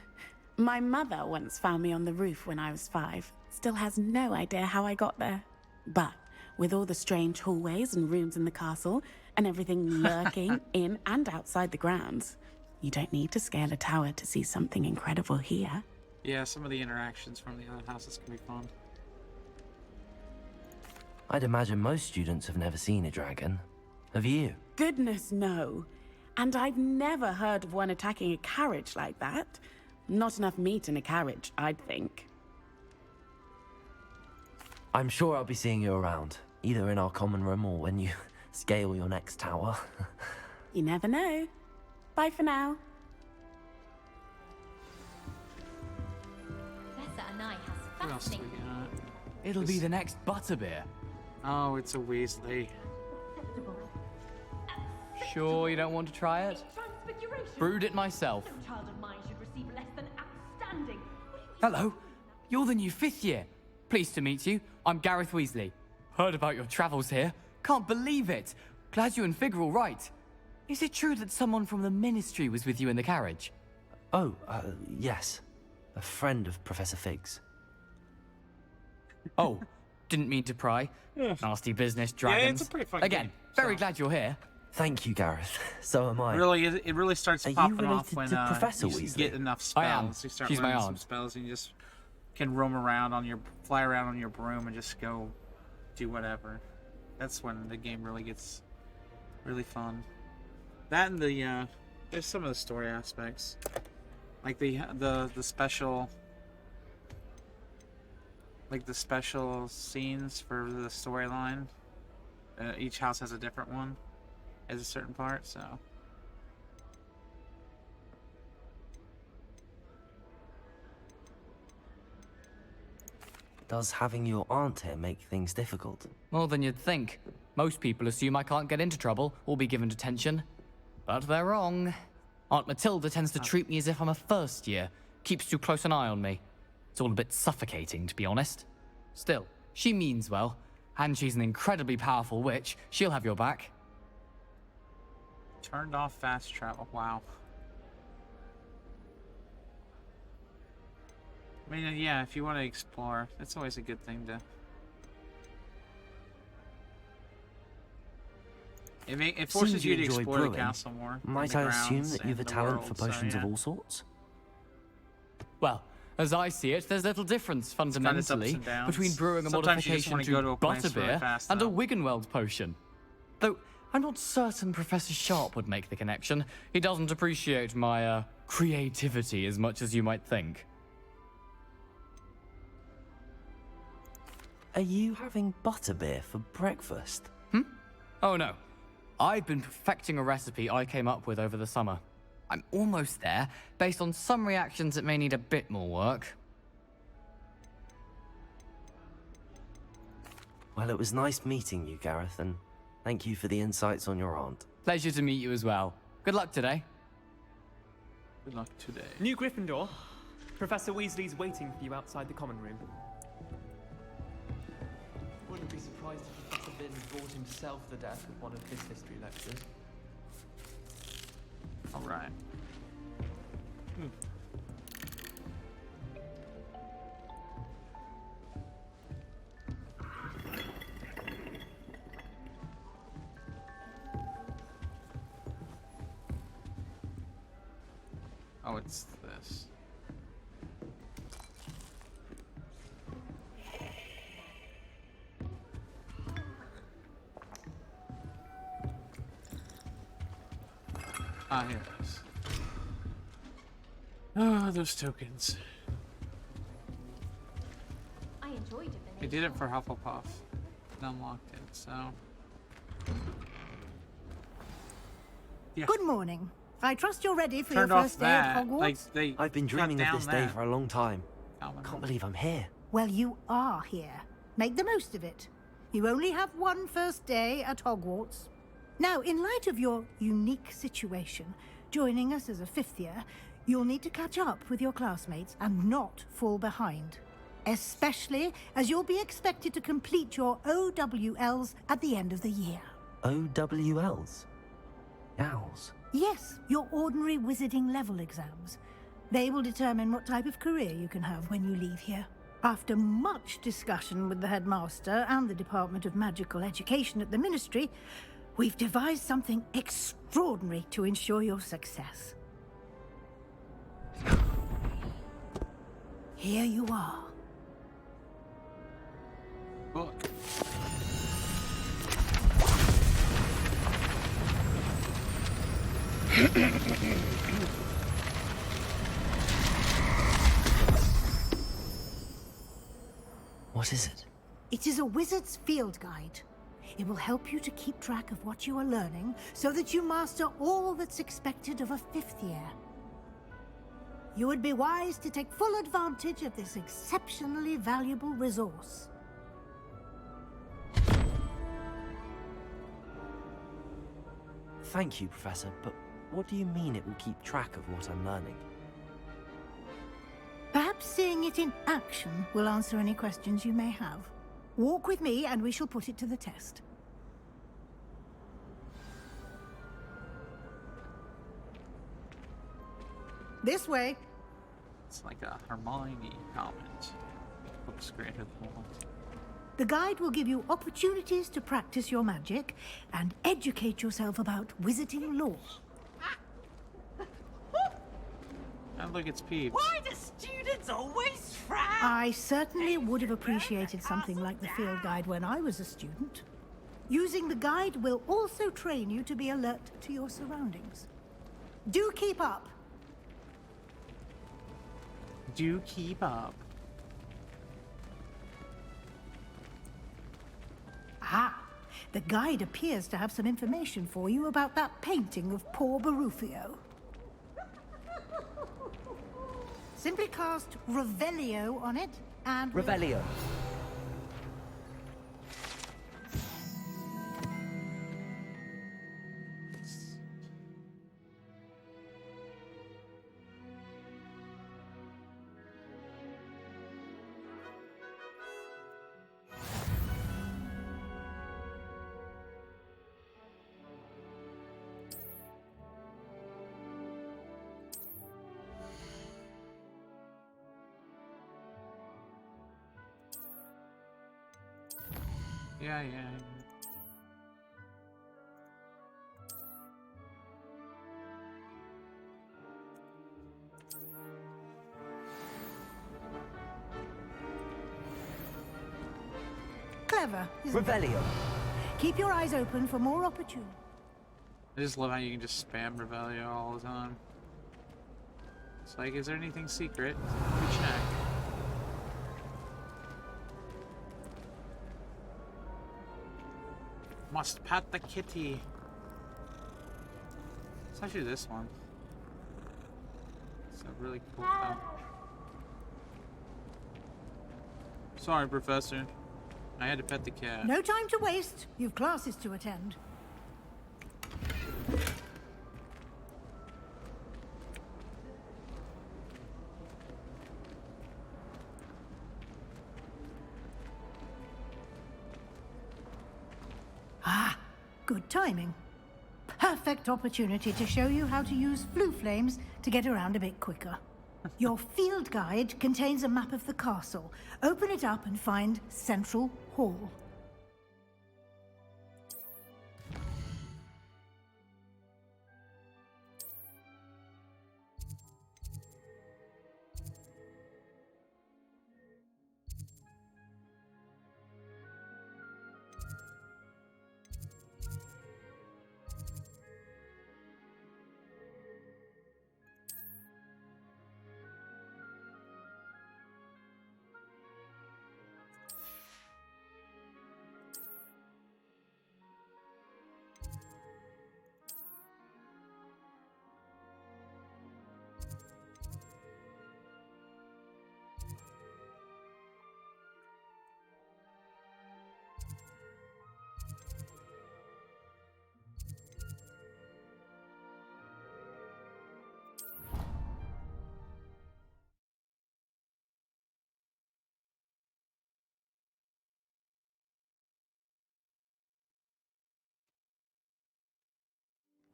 My mother once found me on the roof when I was 5. Still has no idea how I got there. But with all the strange hallways and rooms in the castle, and everything lurking in and outside the grounds, you don't need to scale a tower to see something incredible here. Yeah, some of the interactions from the other houses can be fun. I'd imagine most students have never seen a dragon. Have you? Goodness, no. And I've never heard of one attacking a carriage like that. Not enough meat in a carriage, I'd think. I'm sure I'll be seeing you around, either in our common room or when you scale your next tower. You never know. Bye for now. Professor and I has What else do we fascinating. got? It'll be the next Butterbeer. Oh, it's a Weasley. Sure you don't want to try it? Brewed it myself. Hello, you're the new 5th year. Pleased to meet you. I'm Gareth Weasley. Heard about your travels here. Can't believe it. Glad you and Fig are all right. Is it true that someone from the Ministry was with you in the carriage? Oh, yes. A friend of Professor Fig's. Oh, didn't mean to pry. Nasty business, dragons. it's a pretty fun Again, game, very so. glad you're here. Thank you, Gareth. So am I. Really, it really starts Are you popping related off when to Professor you Weasley? get enough spells. I am. You start She's my learning some aunt. spells, and you just can roam around on your, fly around on your broom, and just go do whatever. That's when the game really gets really fun. That and the there's some of the story aspects, like the special. Like the special scenes for the storyline. Each house has a different one as a certain part, so. Does having your aunt here make things difficult? More than you'd think. Most people assume I can't get into trouble or be given detention. But they're wrong. Aunt Matilda tends to treat me as if I'm a first year. Keeps too close an eye on me. It's all a bit suffocating, to be honest. Still, she means well. And she's an incredibly powerful witch. She'll have your back. Turned off fast travel. Wow. I mean, yeah, if you want to explore, it's always a good thing to. It forces Seems you to enjoy explore brewing. the castle more. Might and I the assume grounds that you've a and the talent world, for so, potions of yeah. all sorts? Well, as I see it, there's little difference got its ups fundamentally and downs. between brewing a Sometimes you just modification wanna to go to a place really Butterbeer fast, and a though. Wiggenweld potion. Though, I'm not certain Professor Sharp would make the connection. He doesn't appreciate my, creativity as much as you might think. Are you having butterbeer for breakfast? Oh no. I've been perfecting a recipe I came up with over the summer. I'm almost there. Based on some reactions, it may need a bit more work. Well, it was nice meeting you, Gareth, and thank you for the insights on your aunt. Pleasure to meet you as well. Good luck today. Good luck today. New Gryffindor. Professor Weasley's waiting for you outside the common room. Wouldn't be surprised if Professor Bin brought himself to death with one of his history lectures. All right. Oh, it's this. Ah, here it is. Oh, those tokens. I enjoyed it. I did it for Hufflepuff. And unlocked it, so. Yeah. Good morning. I trust you're ready for Turned your off first day at that. Hogwarts. I've been dreaming of this day that. for a long time. Can't believe I'm here. Well, you are here. Make the most of it. You only have one first day at Hogwarts. Now, in light of your unique situation, joining us as a fifth year, you'll need to catch up with your classmates and not fall behind. Especially as you'll be expected to complete your OWLs at the end of the year. OWLs? Owls? Yes, your ordinary wizarding level exams. They will determine what type of career you can have when you leave here. After much discussion with the headmaster and the Department of Magical Education at the Ministry, we've devised something extraordinary to ensure your success. Here you are. Book. What is it? It is a wizard's field guide. It will help you to keep track of what you are learning so that you master all that's expected of a fifth year. You would be wise to take full advantage of this exceptionally valuable resource. Thank you, Professor, but what do you mean it will keep track of what I'm learning? Perhaps seeing it in action will answer any questions you may have. Walk with me and we shall put it to the test. This way. It's like a Hermione comment. Books granted the wall. The guide will give you opportunities to practice your magic and educate yourself about wizarding lore. And look, it's Peeves. Why do students always frown? I certainly would have appreciated something like the field guide when I was a student. Using the guide will also train you to be alert to your surroundings. Do keep up. Do keep up. Ah, the guide appears to have some information for you about that painting of poor Barufio. Simply cast Revelio on it and... Revelio. Yeah. Clever, isn't it? Revelio. Keep your eyes open for more opportunities. I just love how you can just spam Revelio all the time. It's like, is there anything secret? We check. Must pat the kitty. It's actually this one. It's a really cool stuff. Sorry, Professor. I had to pet the cat. No time to waste. You've classes to attend. Ah, good timing. Perfect opportunity to show you how to use flue flames to get around a bit quicker. Your field guide contains a map of the castle. Open it up and find Central Hall.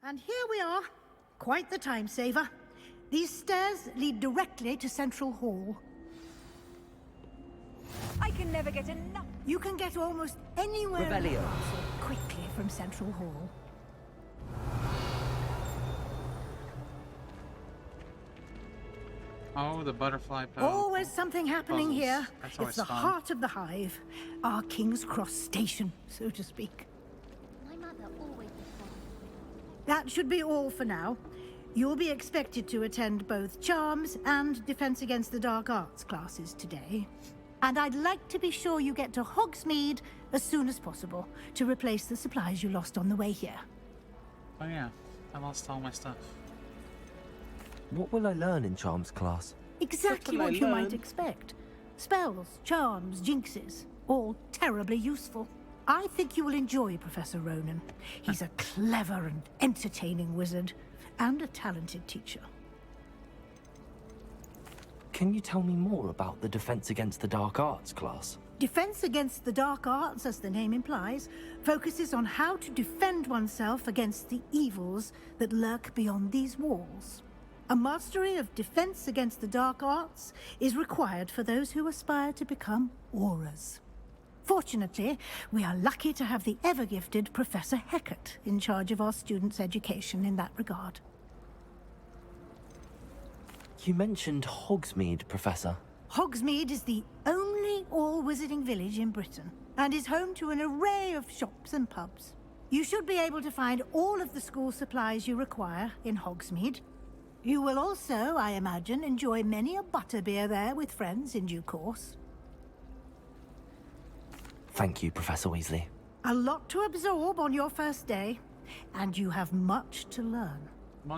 And here we are. Quite the time saver. These stairs lead directly to Central Hall. I can never get enough. You can get almost anywhere in the Revelio. castle quickly from Central Hall. Oh, the butterfly pose. Always something happening puzzles. here. That's always It's the fun. heart of the hive. Our King's Cross station, so to speak. My mother always said. That should be all for now. You'll be expected to attend both Charms and Defense Against the Dark Arts classes today. And I'd like to be sure you get to Hogsmeade as soon as possible to replace the supplies you lost on the way here. Oh yeah, I lost all my stuff. What will I learn in Charms class? Exactly What what will I you learn? might expect. Spells, charms, jinxes, all terribly useful. I think you will enjoy Professor Ronan. He's a clever and entertaining wizard, and a talented teacher. Can you tell me more about the Defense Against the Dark Arts class? Defense Against the Dark Arts, as the name implies, focuses on how to defend oneself against the evils that lurk beyond these walls. A mastery of Defense Against the Dark Arts is required for those who aspire to become auras. Fortunately, we are lucky to have the ever-gifted Professor Hecat in charge of our students' education in that regard. You mentioned Hogsmeade, Professor. Hogsmeade is the only all-wizarding village in Britain, and is home to an array of shops and pubs. You should be able to find all of the school supplies you require in Hogsmeade. You will also, I imagine, enjoy many a butterbeer there with friends in due course. Thank you, Professor Weasley. A lot to absorb on your first day, and you have much to learn.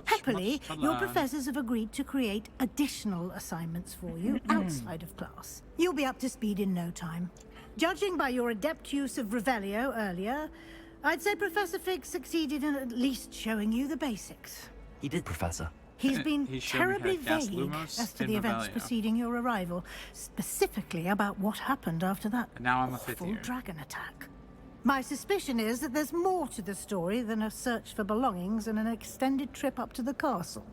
Happily, much to your learn. professors have agreed to create additional assignments for you outside of class. You'll be up to speed in no time. Judging by your adept use of Revelio earlier, I'd say Professor Fig succeeded in at least showing you the basics. He did, Professor. He's been He showed me how to terribly cast vague Lumos as to and the events Revelio. preceding your arrival, specifically about what happened after that And now I'm a awful fifth year. dragon attack. My suspicion is that there's more to the story than a search for belongings and an extended trip up to the castle.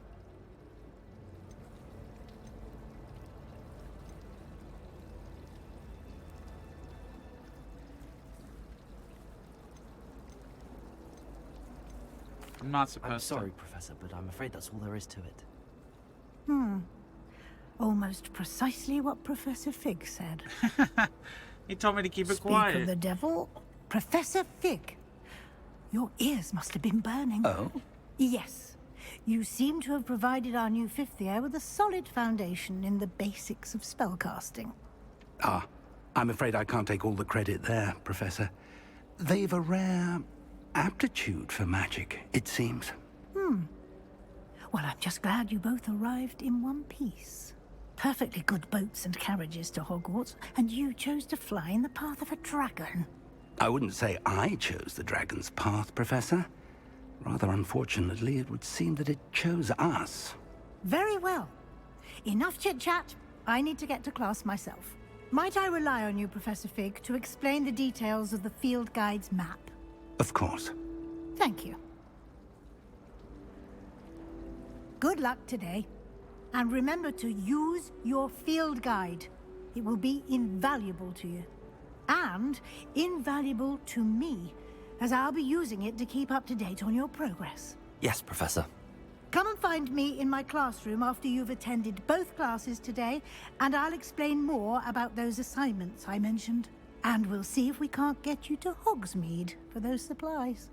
I'm not supposed I'm sorry, to. Professor, but I'm afraid that's all there is to it. Almost precisely what Professor Fig said. He told me to keep it Speak quiet. of the devil, Professor Fig. Your ears must have been burning. Oh? Yes. You seem to have provided our new fifth year with a solid foundation in the basics of spellcasting. Ah, I'm afraid I can't take all the credit there, Professor. They've a rare aptitude for magic, it seems. Well, I'm just glad you both arrived in one piece. Perfectly good boats and carriages to Hogwarts, and you chose to fly in the path of a dragon. I wouldn't say I chose the dragon's path, Professor. Rather unfortunately, it would seem that it chose us. Very well. Enough chit-chat. I need to get to class myself. Might I rely on you, Professor Fig, to explain the details of the field guide's map? Of course. Thank you. Good luck today. And remember to use your field guide. It will be invaluable to you. And invaluable to me, as I'll be using it to keep up to date on your progress. Yes, Professor. Come and find me in my classroom after you've attended both classes today, and I'll explain more about those assignments I mentioned. And we'll see if we can't get you to Hogsmeade for those supplies.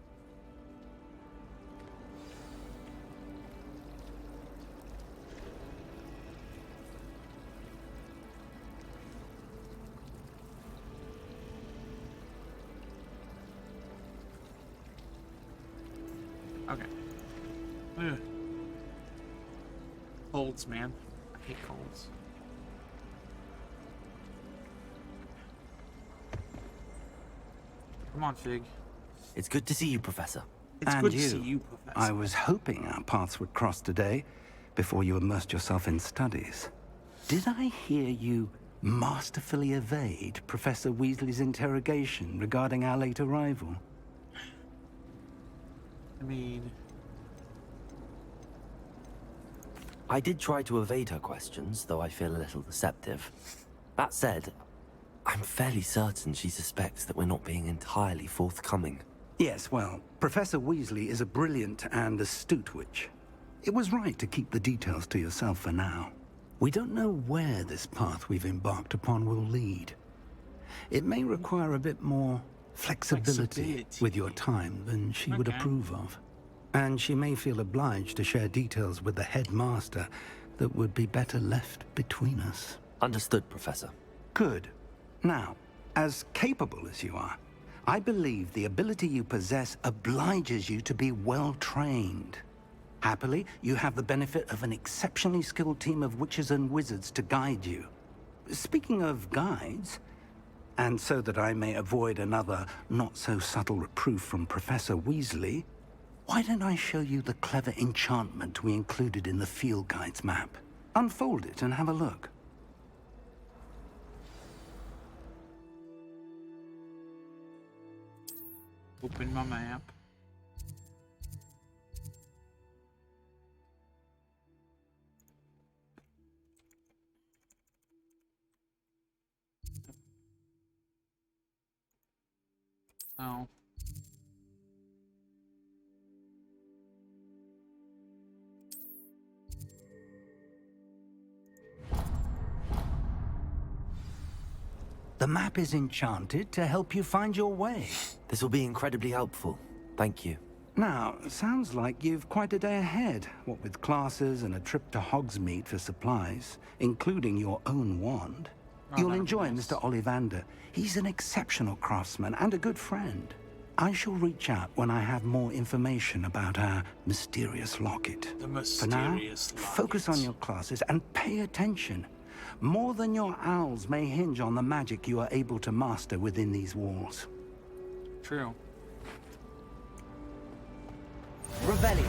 Okay. Ugh. Colds, man. I hate colds. Come on, Fig. It's good to see you, Professor. It's And good you. to see you, Professor. I was hoping our paths would cross today, before you immersed yourself in studies. Did I hear you masterfully evade Professor Weasley's interrogation regarding our late arrival? I mean, I did try to evade her questions, though I feel a little deceptive. That said, I'm fairly certain she suspects that we're not being entirely forthcoming. Yes, well, Professor Weasley is a brilliant and astute witch. It was right to keep the details to yourself for now. We don't know where this path we've embarked upon will lead. It may require a bit more flexibility with your time than she would approve of. And she may feel obliged to share details with the headmaster that would be better left between us. Understood, Professor. Good. Now, as capable as you are, I believe the ability you possess obliges you to be well trained. Happily, you have the benefit of an exceptionally skilled team of witches and wizards to guide you. Speaking of guides, and so that I may avoid another not-so-subtle reproof from Professor Weasley, why don't I show you the clever enchantment we included in the field guide's map? Unfold it and have a look. Open my map. Oh. The map is enchanted to help you find your way. This will be incredibly helpful. Thank you. Now, sounds like you've quite a day ahead, what with classes and a trip to Hogsmeade for supplies, including your own wand. You'll enjoy Mr. Ollivander. He's an exceptional craftsman and a good friend. I shall reach out when I have more information about our mysterious locket. The mysterious For now, locket. focus on your classes and pay attention. More than your owls may hinge on the magic you are able to master within these walls. True. Revelio.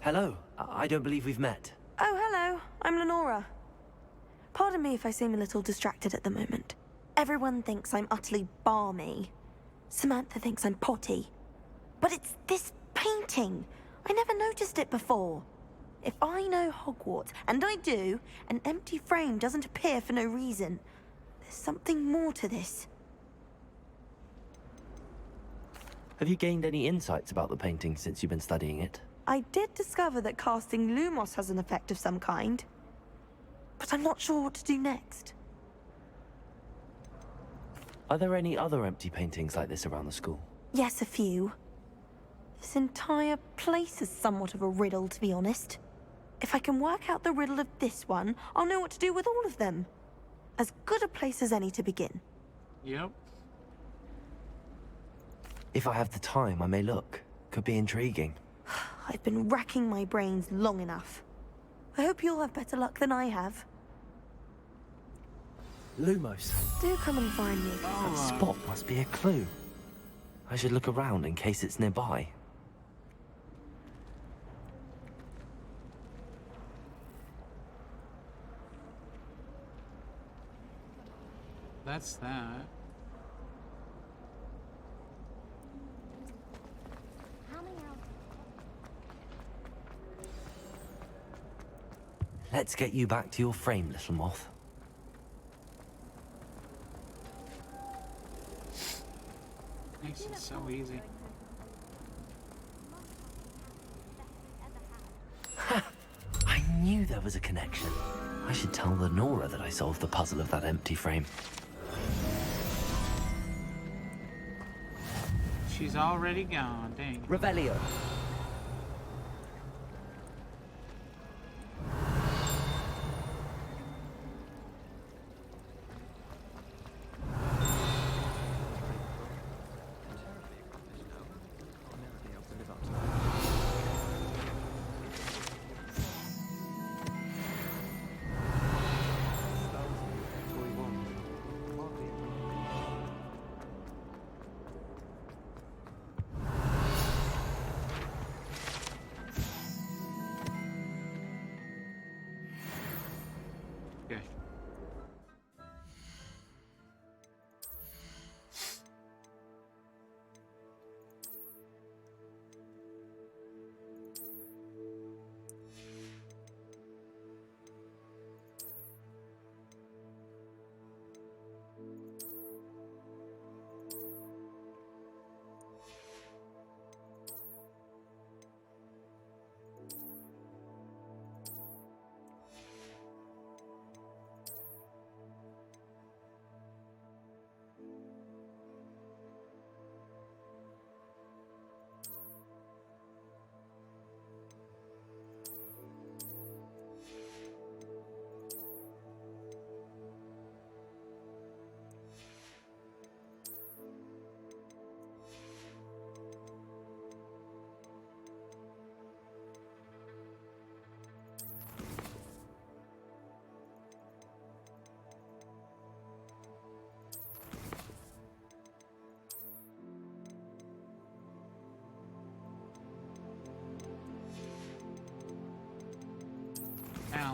Hello. I don't believe we've met. Oh, hello. I'm Lenora. Pardon me if I seem a little distracted at the moment. Everyone thinks I'm utterly balmy. Samantha thinks I'm potty. But it's this painting. I never noticed it before. If I know Hogwarts, and I do, an empty frame doesn't appear for no reason. There's something more to this. Have you gained any insights about the painting since you've been studying it? I did discover that casting Lumos has an effect of some kind. But I'm not sure what to do next. Are there any other empty paintings like this around the school? Yes, a few. This entire place is somewhat of a riddle, to be honest. If I can work out the riddle of this one, I'll know what to do with all of them. As good a place as any to begin. Yep. If I have the time, I may look. Could be intriguing. I've been racking my brains long enough. I hope you'll have better luck than I have. Lumos. Do come and find me. That spot must be a clue. I should look around in case it's nearby. That's that. Let's get you back to your frame, little moth. Makes it so easy. I knew there was a connection. I should tell Lenora that I solved the puzzle of that empty frame. She's already gone, dang. Revelio.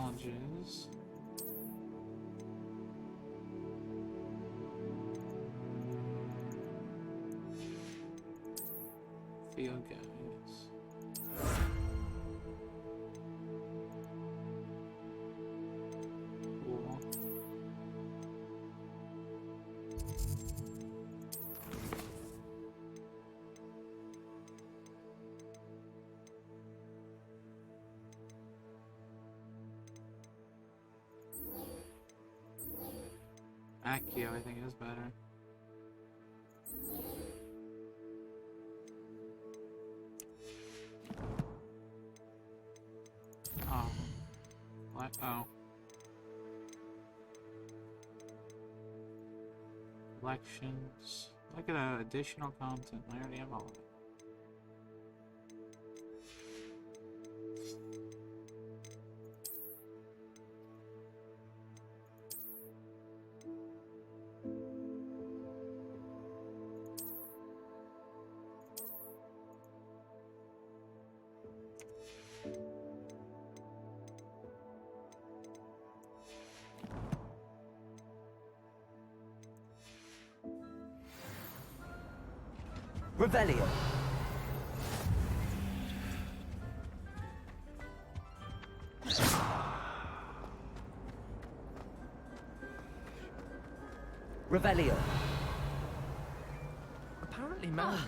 challenges. Field guides. Cool. Accio, I think, is better. Oh. What? Oh. Elections. Look at additional content. I already have all of it. Revelio. Revelio. Apparently Melanie.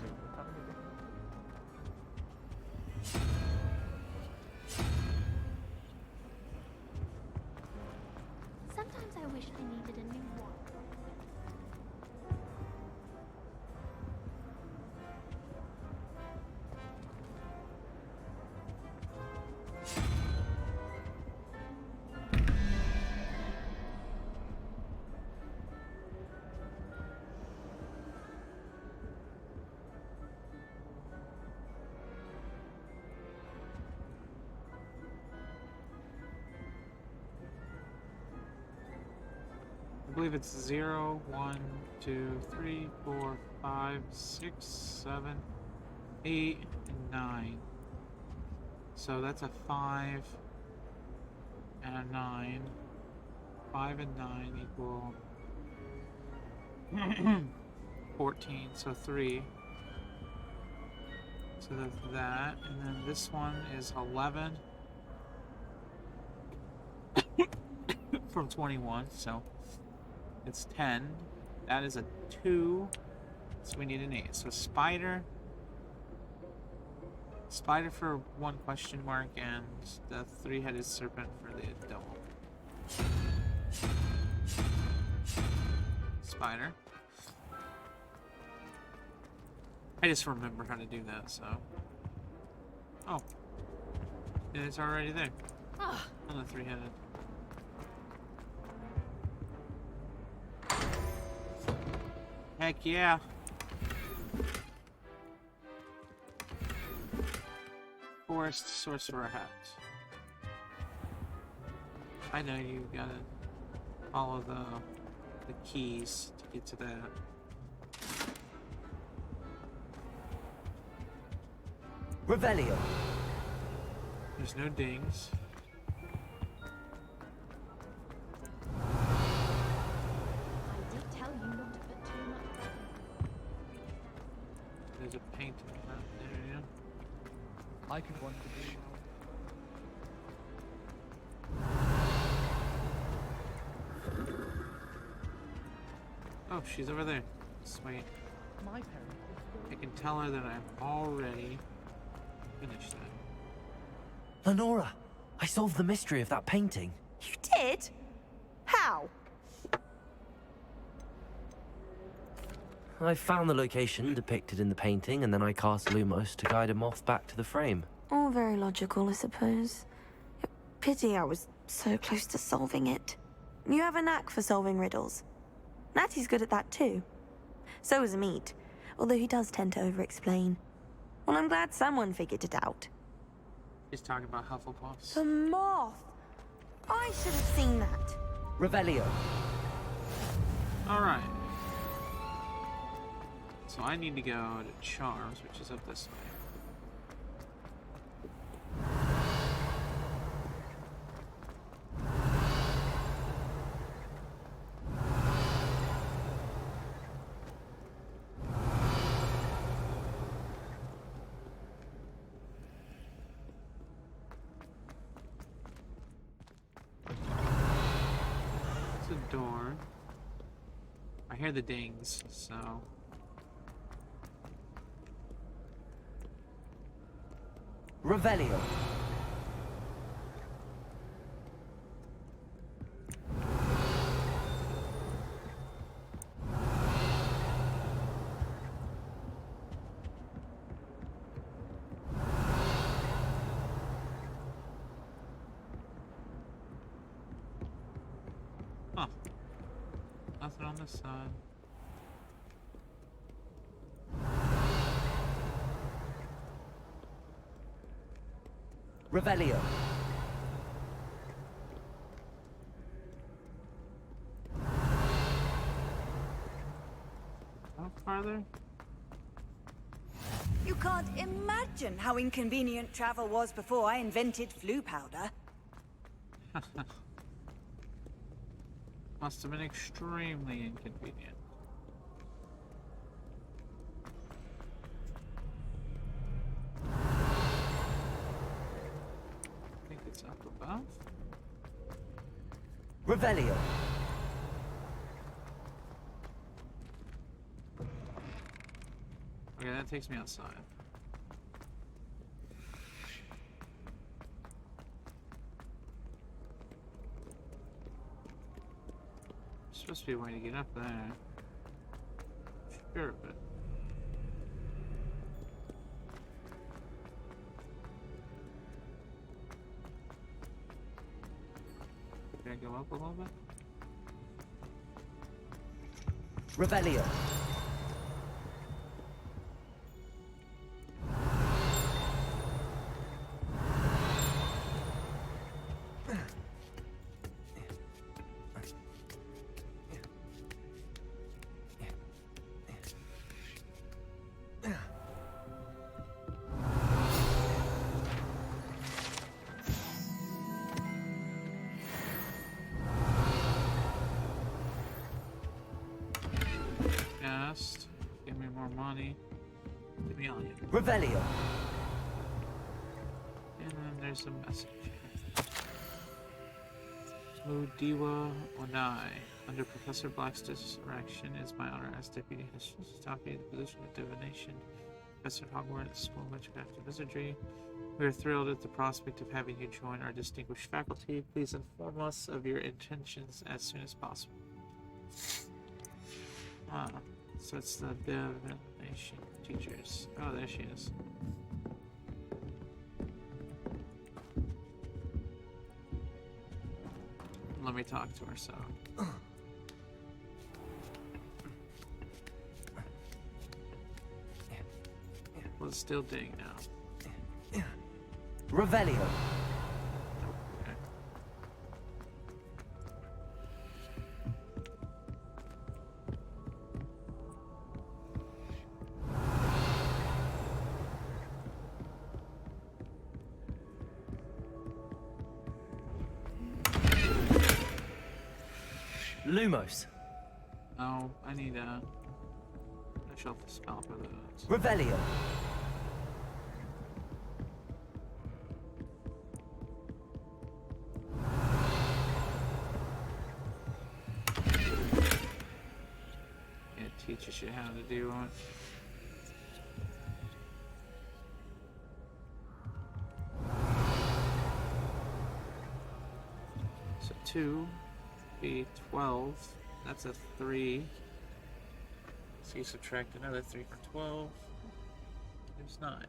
Sometimes I wish I needed a new one. I believe it's 0, 1, 2, 3, 4, 5, 6, 7, 8, and 9. So that's a 5 and a 9. 5 and 9 equal 14, so 3. So that's that. And then this one is 11 from 21, so it's 10. That is a 2. So we need an 8. So spider for 1 question mark, and the 3-headed serpent for the double. Spider. I just remember how to do that, so. Oh. And it's already there. On the 3-headed. Heck yeah. Forest Sorcerer Hat. I know you gotta follow the keys to get to that. Revelio. There's no dings. I did tell you not to put too much. There's a painting in that area. I could want to be. Oh, she's over there. Sweet. My parents. I can tell her that I've already finished that. Lenora, I solved the mystery of that painting. You did? How? I found the location depicted in the painting, and then I cast Lumos to guide him off back to the frame. All very logical, I suppose. Pity I was so close to solving it. You have a knack for solving riddles. Natty's good at that too. So is Meat, although he does tend to over-explain. Well, I'm glad someone figured it out. He's talking about Hufflepuffs. The moth! I should have seen that. Revelio. Alright. So I need to go to Charms, which is up this way. door. I hear the dings, so... Revelio. Huh. Nothing on this side. Revelio. How farther? You can't imagine how inconvenient travel was before I invented flu powder. Must have been extremely inconvenient. I think it's up above. Revelio. Okay, that takes me outside. Supposed to be a way to get up there. Sure, but... Can I go up a little bit? Revelio. Give me more money. Give me all you. Revelio. And then there's a message. Smooth Diwa Onai. Under Professor Black's direction, it is my honor as Deputy History to top you in the position of divination. Professor Hogwarts School of Witchcraft and Wizardry. We are thrilled at the prospect of having you join our distinguished faculty. Please inform us of your intentions as soon as possible. Ah, so it's the divination teachers. Oh, there she is. Let me talk to her, so. Well, it's still ding now. Revelio. Okay. Lumos. Oh, I need a shelf the spell for those. Revelio. It teaches you how to do it. So 2 be 12. That's a 3. So you subtract another 3 from 12. There's 9.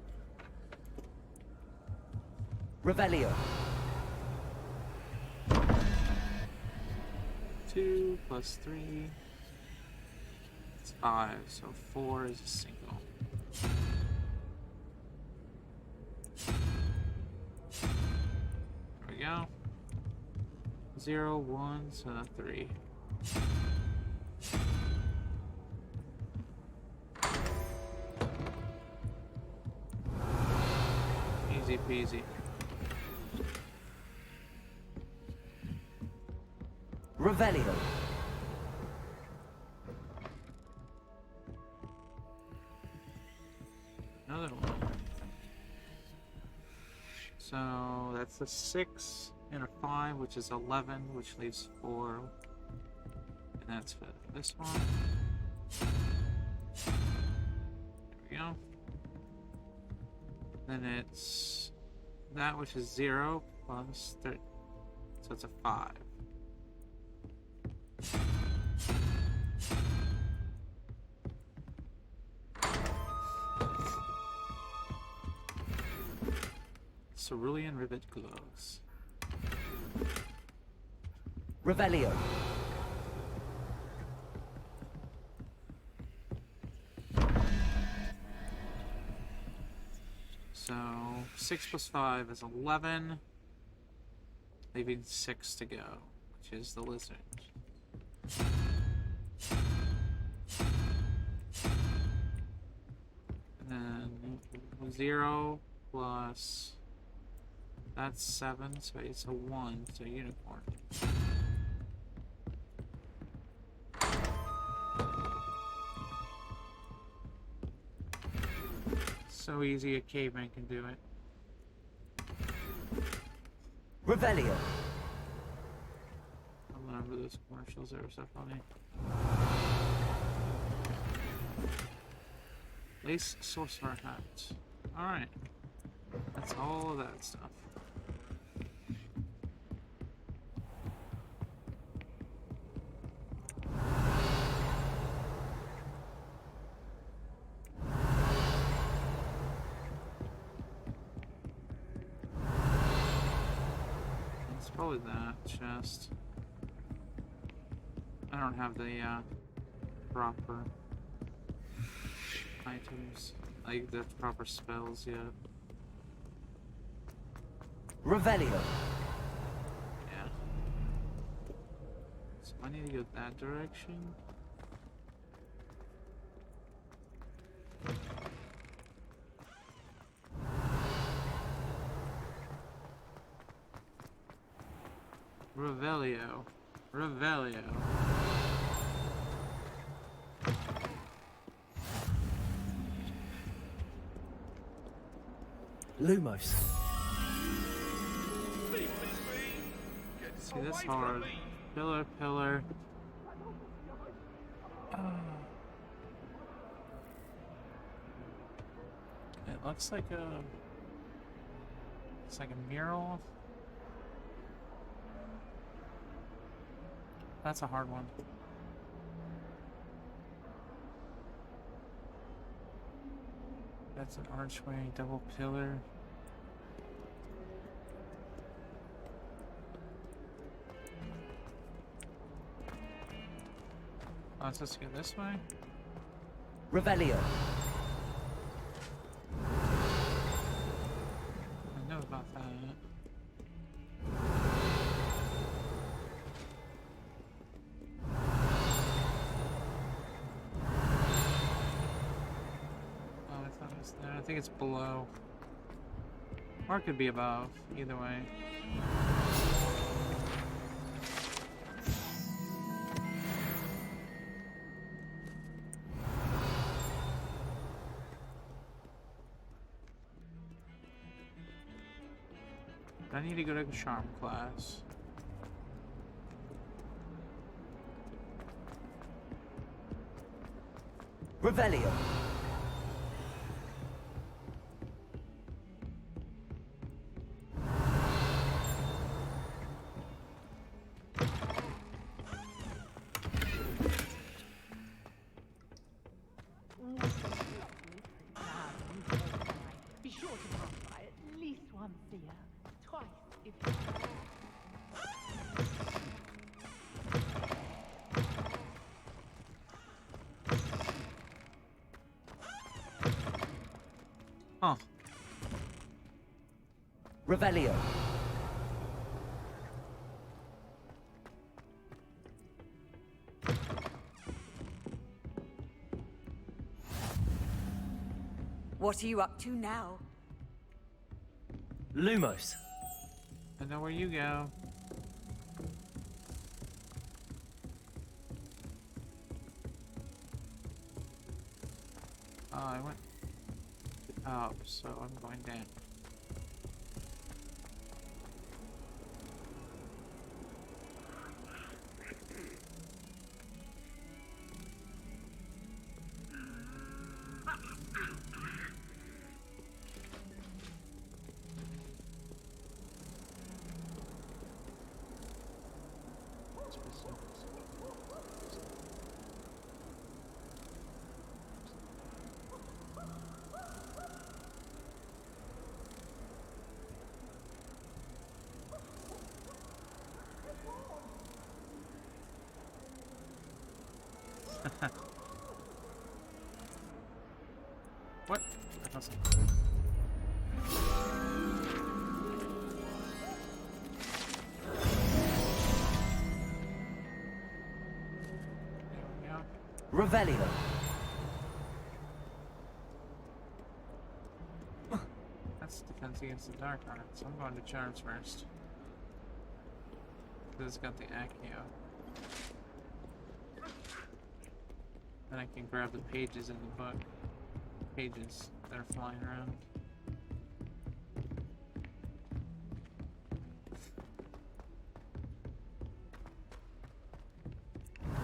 Revelio. 2 plus 3. It's 5. So 4 is a single. There we go. 0, 1, so 3. Easy peasy. Revelio. Another one. So that's a 6 and a 5, which is 11, which leaves 4. That's for this one. There we go. Then it's that which is 0 plus 30. So it's a 5. Cerulean rivet gloves. Revelio. So 6 plus 5 is 11, leaving 6 to go, which is the lizard. And then 0 plus, that's 7, so it's a 1, so unicorn. So easy a caveman can do it. Revelio. I remember those commercials, they were so funny. Lace sorcerer hat. Alright. That's all of that stuff. It's probably that chest. I don't have the proper items, like the proper spells yet. Revelio. Yeah. So I need to go that direction. Revelio. Revelio. Lumos. See, that's hard. Pillar, pillar. It looks like a... It's like a mural. That's a hard one. That's an archway, double pillar. Oh, it's supposed to go this way? Revelio. I know about that. Oh, I thought it was there. I think it's below. Or it could be above. Either way. I need to go to the charm class. Revelio. Be sure to pass by at least once a year. Twice if Huh. Revelio. What are you up to now? Lumos. I know where you go. Oh, I went up, so I'm going down. What? I thought so. Revelio. That's defense against the dark art, so I'm going to charms first. This has got the Accio. Then I can grab the pages in the book. Pages that are flying around.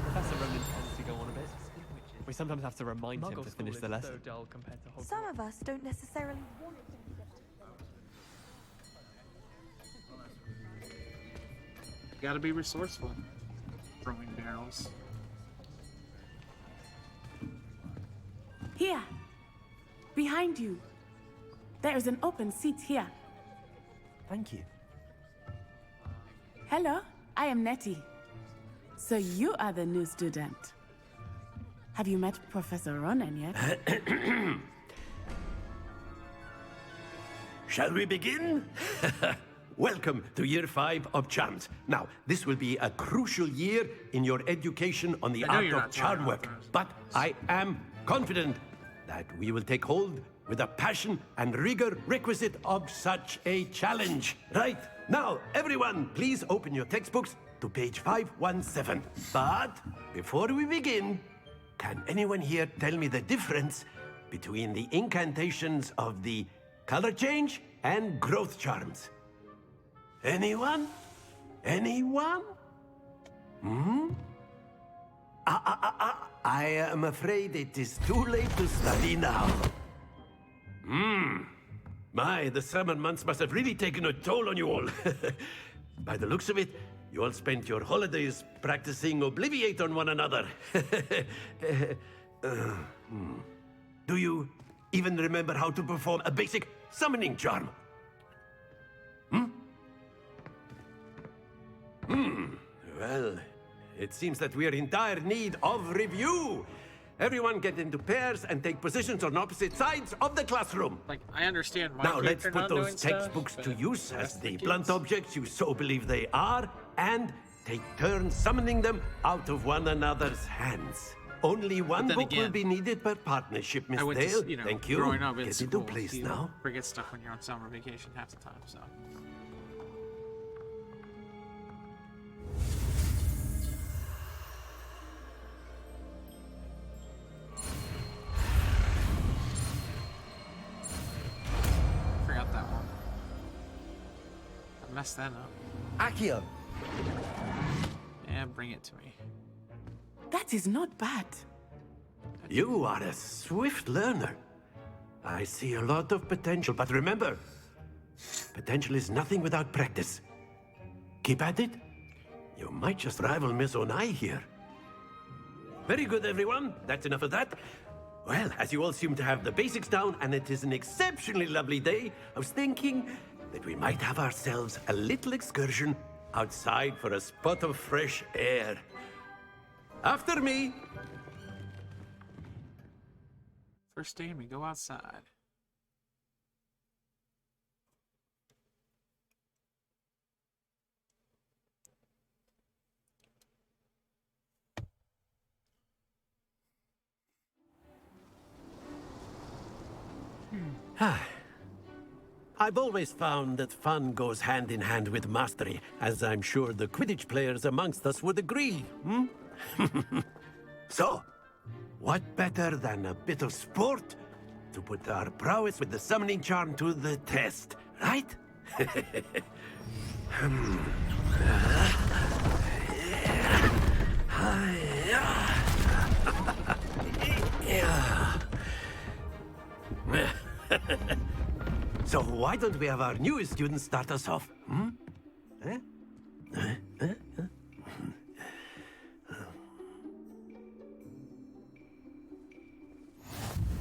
Professor Roman tends to go on a bit. We sometimes have to remind him to finish the lesson. So dull compared to Hogwarts. Some of us don't necessarily want it to be Gotta be resourceful. Throwing barrels. Here. Behind you. There is an open seat here. Thank you. Hello, I am Nettie. So you are the new student. Have you met Professor Ronan yet? Shall we begin? Welcome to Year 5 of Charms. Now, this will be a crucial year in your education on the art of charm work. But I am confident that we will take hold with the passion and rigor requisite of such a challenge. Right, now, everyone, please open your textbooks to page 517. But before we begin, can anyone here tell me the difference between the incantations of the color change and growth charms? Anyone? Anyone? Hmm? I am afraid it is too late to study now. My, the summer months must have really taken a toll on you all. By the looks of it, you all spent your holidays practicing Obliviate on one another. Do you even remember how to perform a basic summoning charm? Well, it seems that we are in dire need of review. Everyone get into pairs and take positions on opposite sides of the classroom. Like, I understand my Now let's character put not those doing stuff, textbooks to but use the as rest of the the blunt kids- objects you so believe they are, and take turns summoning them out of one another's hands. Only one then book will again, be needed per partnership, Miss I went Dale. to, you know, Thank you. growing up in Get school, into place you now. forget stuff when you're on summer vacation half the time, so. Forgot that one. I messed that up. Accio. Yeah, bring it to me. That is not bad. You are a swift learner. I see a lot of potential, but remember, potential is nothing without practice. Keep at it. You might just rival Miss Onai here. Very good, everyone. That's enough of that. Well, as you all seem to have the basics down, and it is an exceptionally lovely day, I was thinking that we might have ourselves a little excursion outside for a spot of fresh air. After me. First day, we go outside. I've always found that fun goes hand in hand with mastery, as I'm sure the Quidditch players amongst us would agree, So, what better than a bit of sport to put our prowess with the summoning charm to the test, right? So why don't we have our newest student start us off?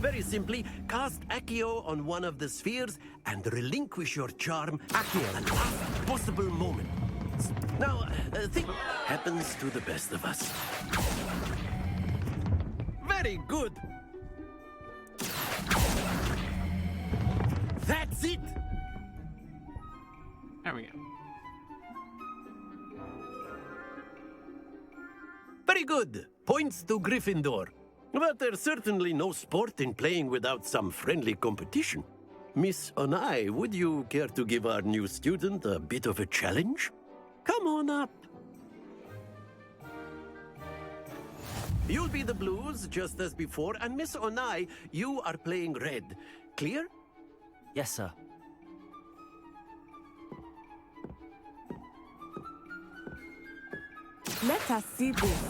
Very simply, cast Accio on one of the spheres and relinquish your charm at the last possible moment. Now, think happens to the best of us. Very good. That's it. There we go. Very good. Points to Gryffindor. But there's certainly no sport in playing without some friendly competition. Miss Onai, would you care to give our new student a bit of a challenge? Come on up. You'll be the blues, just as before, and Miss Onai, you are playing red. Clear? Yes, sir. Let us see this.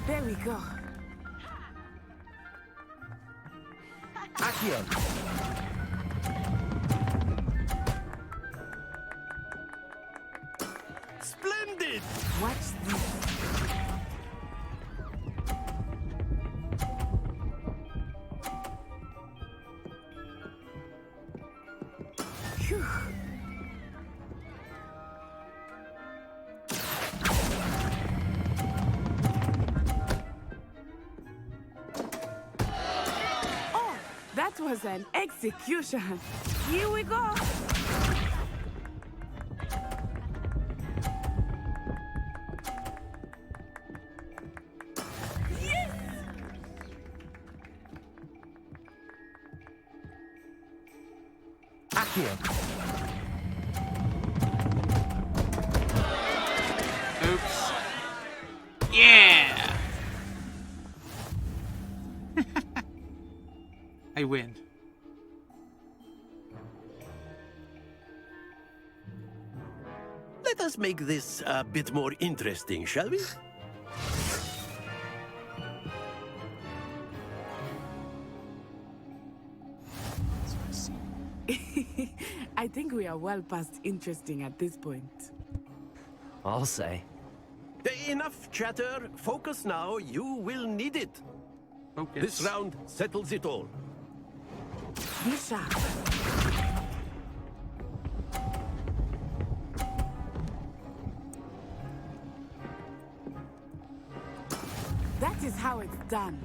There we go. Accio. Splendid! Watch this. Phew. Oh, that was an execution. Here we go. Accio. Oops. Yeah! I win. Let us make this a bit more interesting, shall we? I think we are well past interesting at this point. I'll say. Enough chatter. Focus now. You will need it. Focus. This round settles it all. Be sharp. That is how it's done.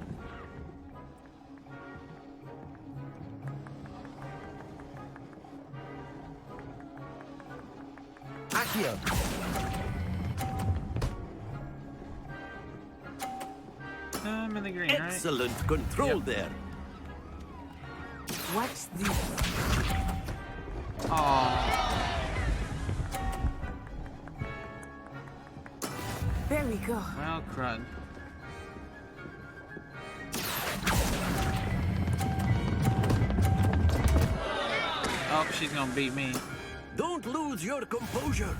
Accio. I'm in the green, right? Excellent control there. Watch this. Aww. There we go. Well, crud. Oh, she's gonna beat me. Don't lose your composure.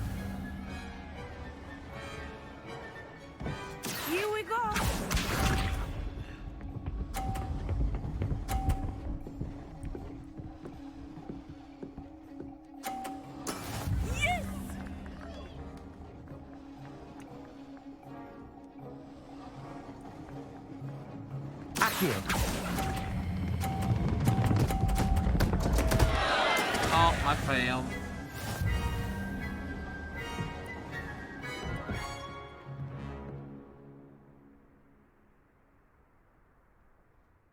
Here we go. Yes! Accio. Oh, I failed.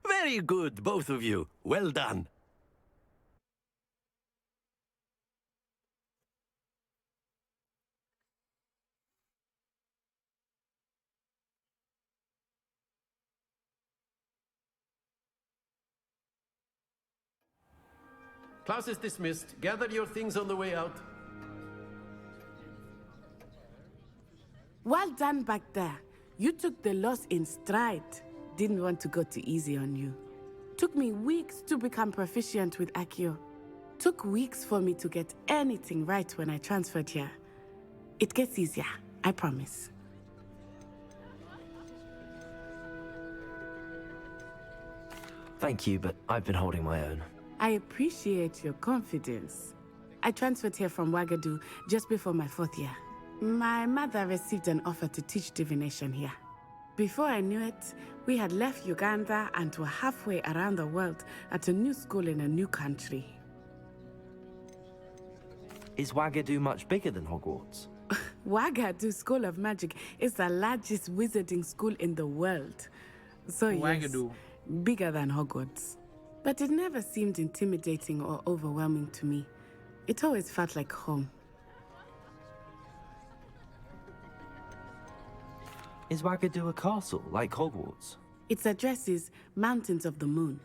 Very good, both of you. Well done. Class is dismissed. Gather your things on the way out. Well done back there. You took the loss in stride. Didn't want to go too easy on you. Took me weeks to become proficient with Accio. Took weeks for me to get anything right when I transferred here. It gets easier, I promise. Thank you, but I've been holding my own. I appreciate your confidence. I transferred here from Wagadu just before my 4th year. My mother received an offer to teach divination here. Before I knew it, we had left Uganda and were halfway around the world at a new school in a new country. Is Wagadu much bigger than Hogwarts? Wagadu School of Magic is the largest wizarding school in the world. So Wagadu. Yes, bigger than Hogwarts. But it never seemed intimidating or overwhelming to me. It always felt like home. Is Wagadu a castle, like Hogwarts? Its address is Mountains of the Moon.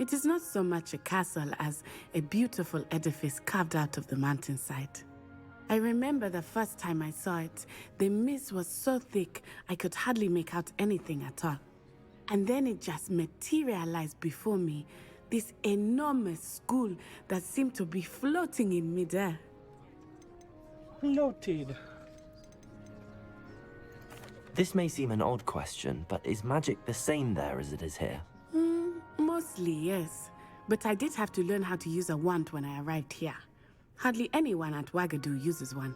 It is not so much a castle as a beautiful edifice carved out of the mountainside. I remember the first time I saw it, the mist was so thick I could hardly make out anything at all. And then it just materialized before me, this enormous school that seemed to be floating in midair. Floated. This may seem an odd question, but is magic the same there as it is here? Mostly, yes. But I did have to learn how to use a wand when I arrived here. Hardly anyone at Wagadu uses one.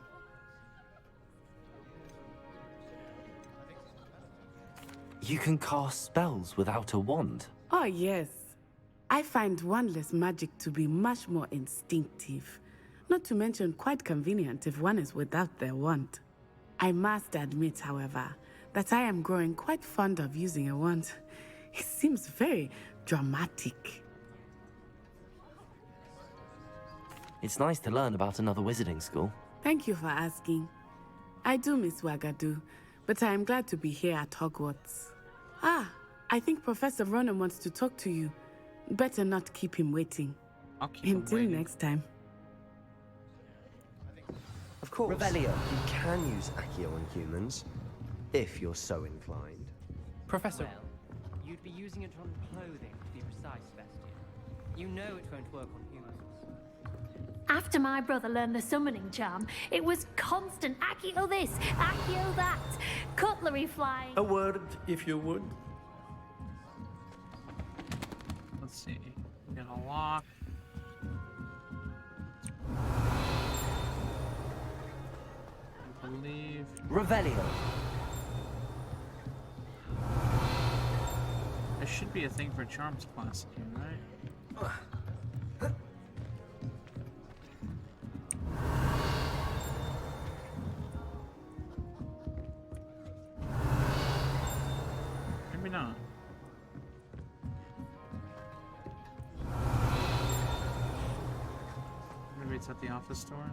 You can cast spells without a wand? Oh, yes. I find wandless magic to be much more instinctive. Not to mention quite convenient if one is without their wand. I must admit, however, that I am growing quite fond of using a wand. It seems very dramatic. It's nice to learn about another wizarding school. Thank you for asking. I do miss Wagadu, but I am glad to be here at Hogwarts. Ah, I think Professor Ronan wants to talk to you. Better not keep him waiting. I'll keep him Until waiting. next time. Of course, Revelio. you can use Accio on humans, if you're so inclined. Professor. Well, you'd be using it on clothing, to be precise, Sebastian. You know it won't work on humans. After my brother learned the summoning charm, it was constant Accio this, Accio that, cutlery flying. A word, if you would. Let's see. Get a lock. I believe. Revelio. There should be a thing for charms class here, right? Maybe not. Maybe it's at the office store.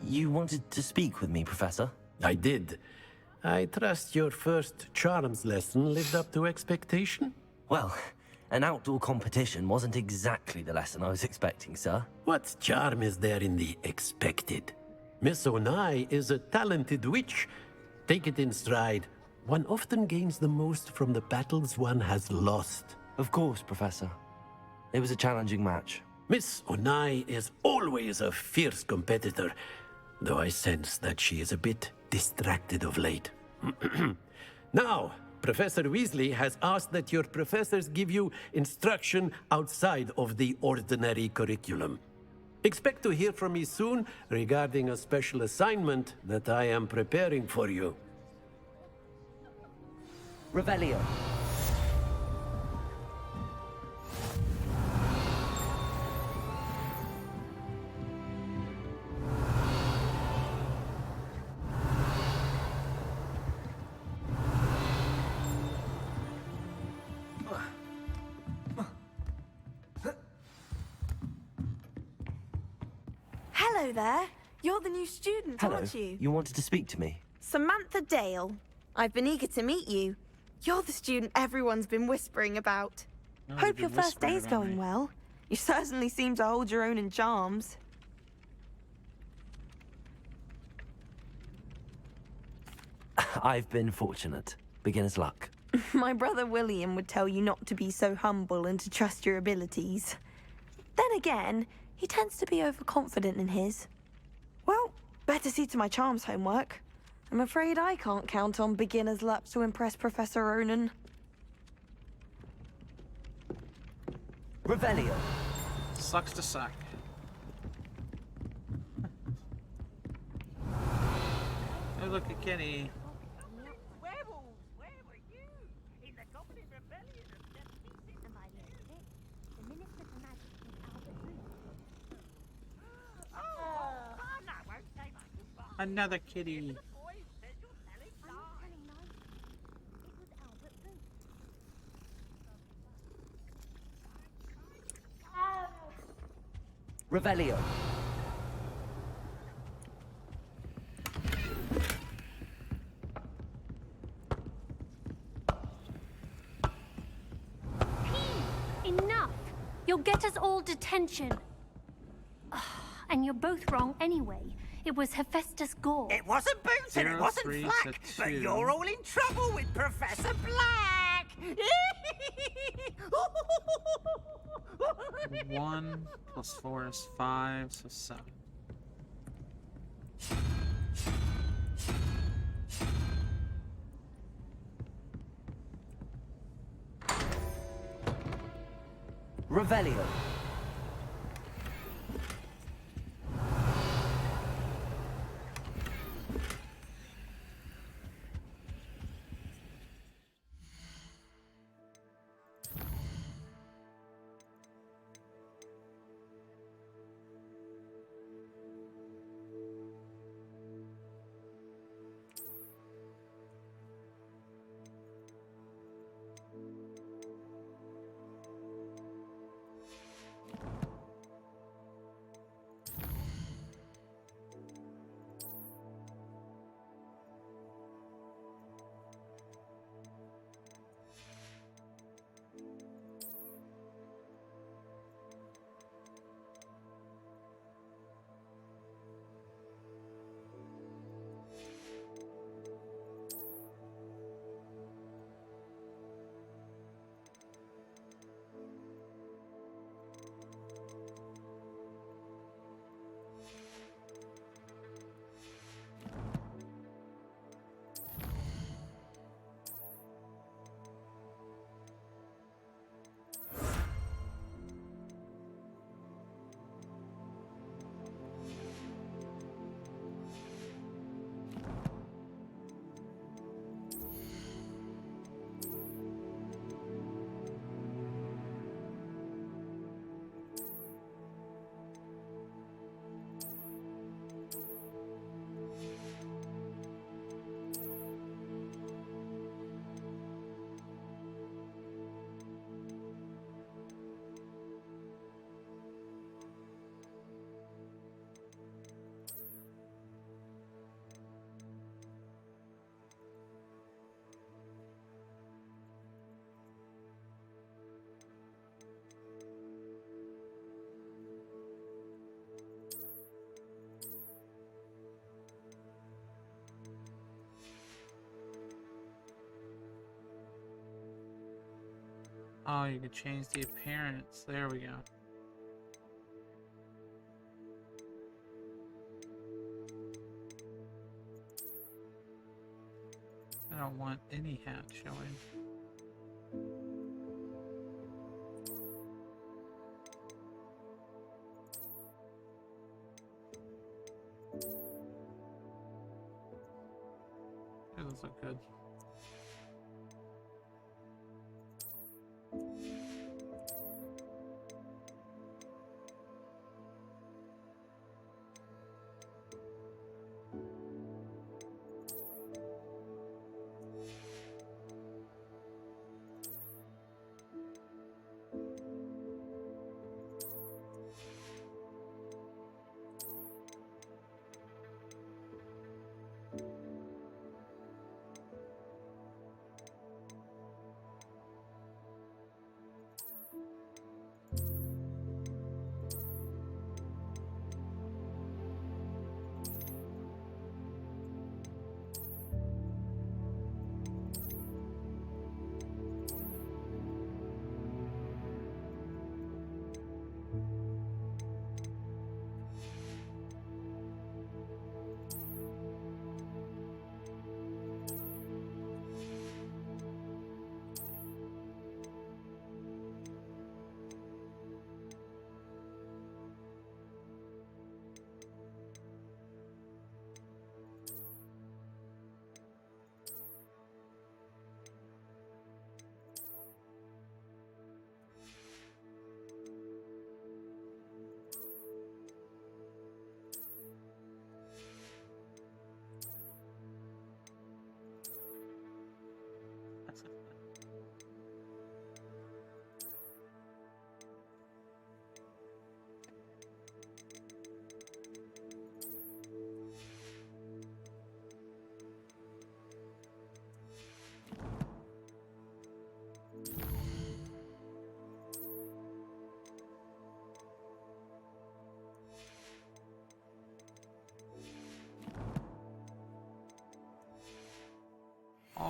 You wanted to speak with me, Professor? I did. I trust your first charms lesson lived up to expectation? Well, an outdoor competition wasn't exactly the lesson I was expecting, sir. What charm is there in the expected? Miss Onai is a talented witch. Take it in stride. One often gains the most from the battles one has lost. Of course, Professor. It was a challenging match. Miss Onai is always a fierce competitor, though I sense that she is a bit distracted of late. Now, Professor Weasley has asked that your professors give you instruction outside of the ordinary curriculum. Expect to hear from me soon regarding a special assignment that I am preparing for you. Revelio. Hello there. You're the new student, Hello. aren't you? You wanted to speak to me? Samantha Dale. I've been eager to meet you. You're the student everyone's been whispering about. No, Hope they've your been first whispering day's about going me. well. You certainly seem to hold your own in charms. I've been fortunate. Beginner's luck. My brother William would tell you not to be so humble and to trust your abilities. Then again, he tends to be overconfident in his. Well, better see to my charms homework. I'm afraid I can't count on beginner's luck to impress Professor Ronan. Revelio. Sucks to suck. Oh, look at Kenny. Werewolves, where were you? Another kitty. Revelio. Enough! You'll get us all detention. And you're both wrong anyway. It was Hephaestus Gore. It wasn't Boots and it wasn't 03 Flack, to but 2. you're all in trouble with Professor Black! 1 plus 4 is 5, so 7. Revelio. Oh, you can change the appearance. There we go. I don't want any hat showing. That does look good.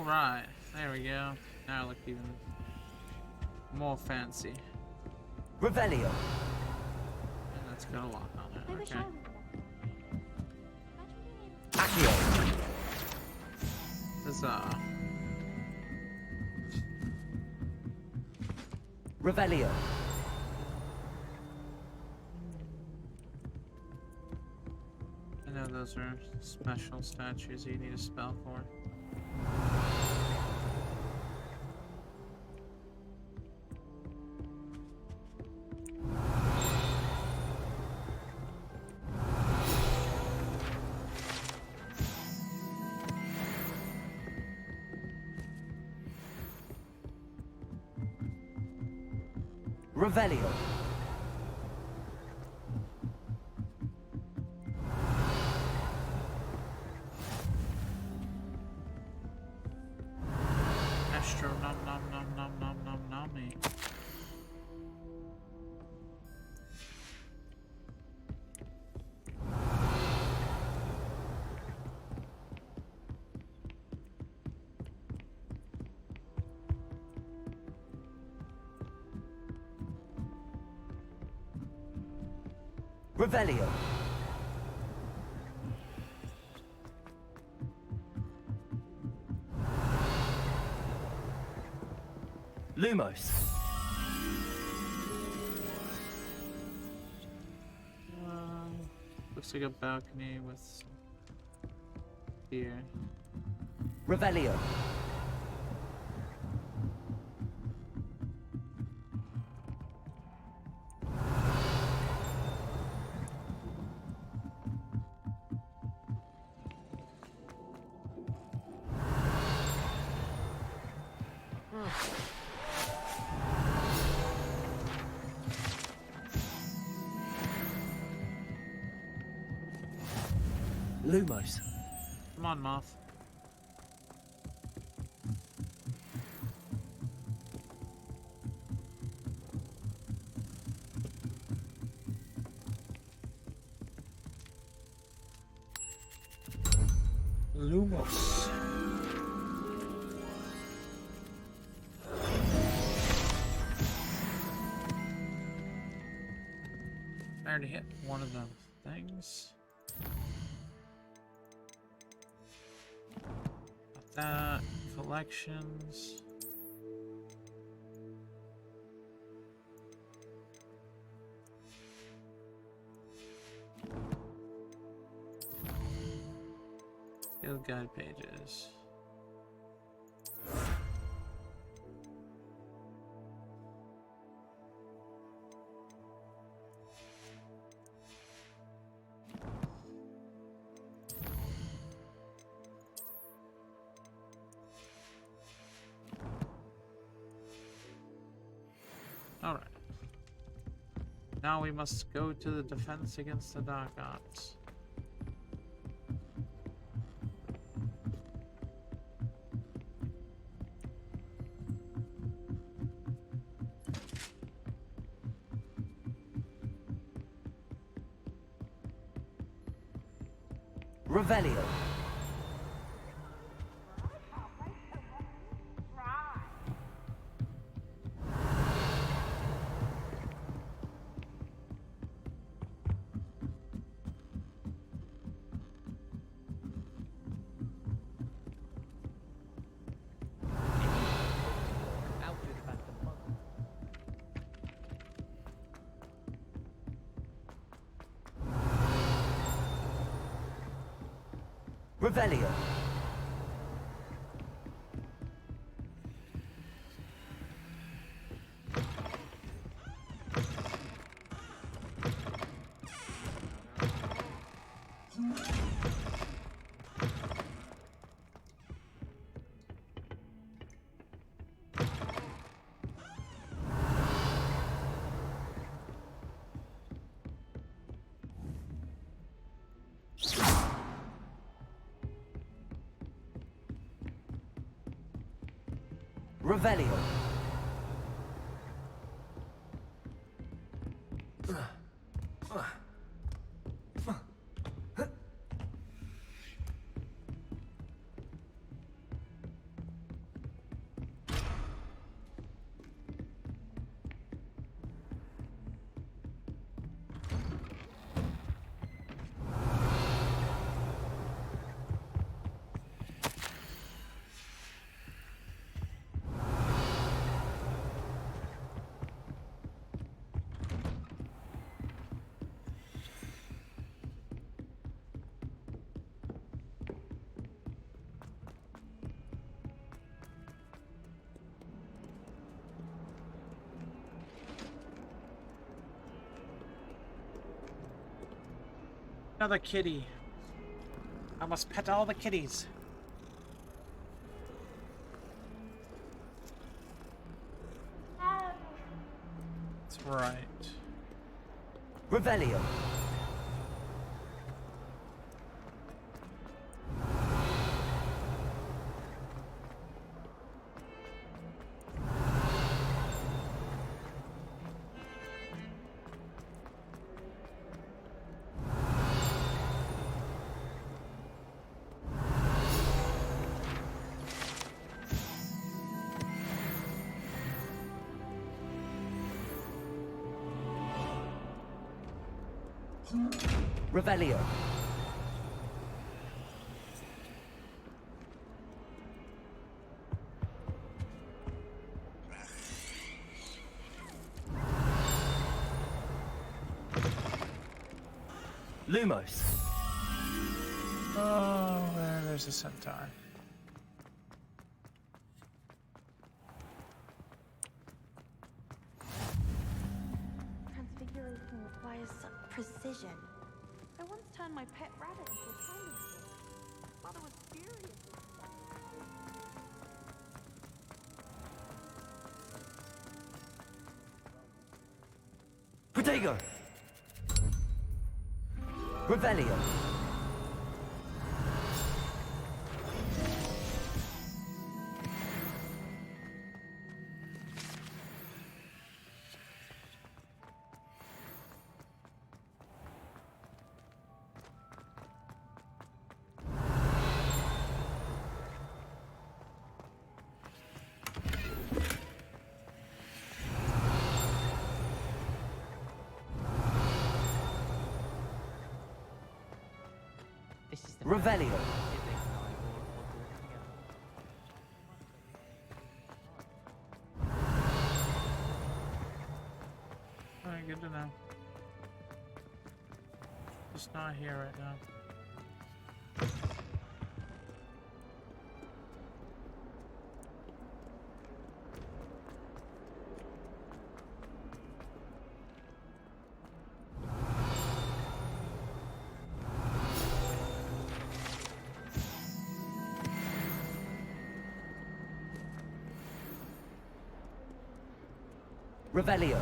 Alright, there we go. Now I look even more fancy. Revelio. And that's got a lock on it. Okay. Accio. Huzzah. Revelio. I know those are special statues you need a spell for. Revelio. Astro nom nom nom nom nom nom nommy. Revelio. Lumos. Looks like a balcony with some beer. Revelio. Lumos. Come on, Moth. Lumos. I already hit one of those things. Got that. Collections. Guild guide pages. Alright. Now we must go to the defense against the Dark Arts. Revelio. Revelio. Revelio. Another kitty. I must pet all the kitties. That's right. Revelio. Revelio. Lumos. Oh, there's a centaur. Transfiguration requires such precision. I once turned my pet rabbit into a tiny one. Mother was furious. Protego. Revelio. This is the Revelio. Alright, good to know. Just not here right now. Revelio.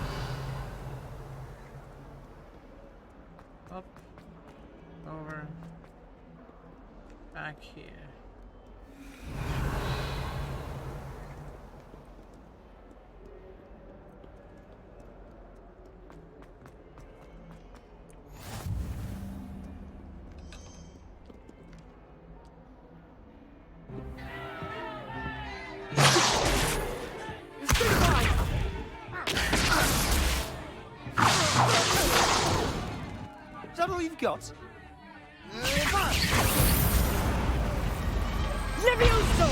Up, over, back here. Is that all you've got? Levioso!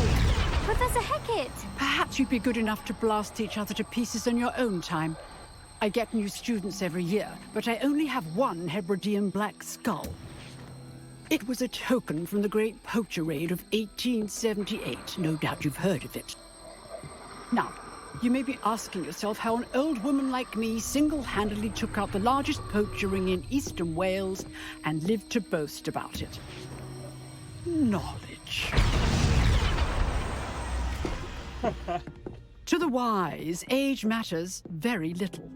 Professor Hecat! Perhaps you'd be good enough to blast each other to pieces in your own time. I get new students every year, but I only have one Hebridean black skull. It was a token from the Great Poacher Raid of 1878. No doubt you've heard of it. Now, you may be asking yourself how an old woman like me single-handedly took out the largest poacher ring in eastern Wales and lived to boast about it. Knowledge. To the wise, age matters very little.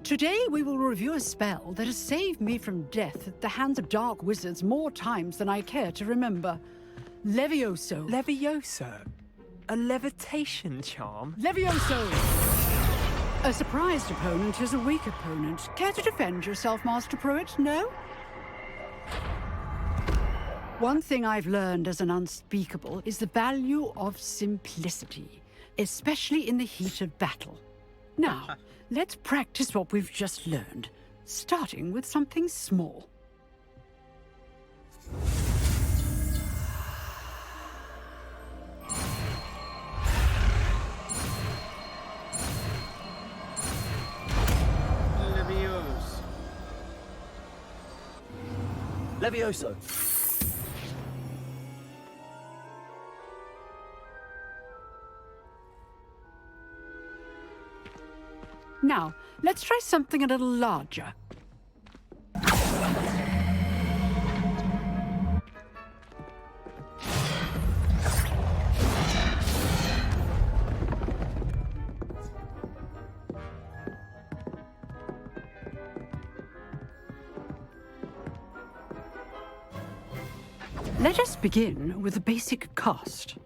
Today we will review a spell that has saved me from death at the hands of dark wizards more times than I care to remember. Levioso. Levioso? A levitation charm? Levioso! A surprised opponent is a weak opponent. Care to defend yourself, Master Pruitt? No? One thing I've learned as an unspeakable is the value of simplicity, especially in the heat of battle. Now, let's practice what we've just learned, starting with something small. Levioso. Now, let's try something a little larger. Let us begin with the basic cast.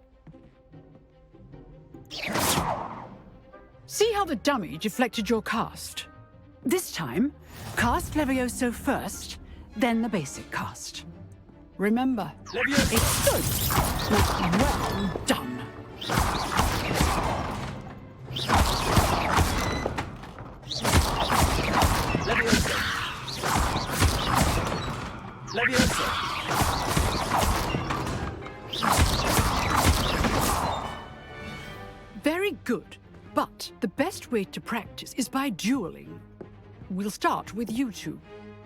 See how the dummy deflected your cast? This time, cast Levioso first, then the basic cast. Remember, it's good, not well done. Levioso! Very good, but the best way to practice is by dueling. We'll start with you two.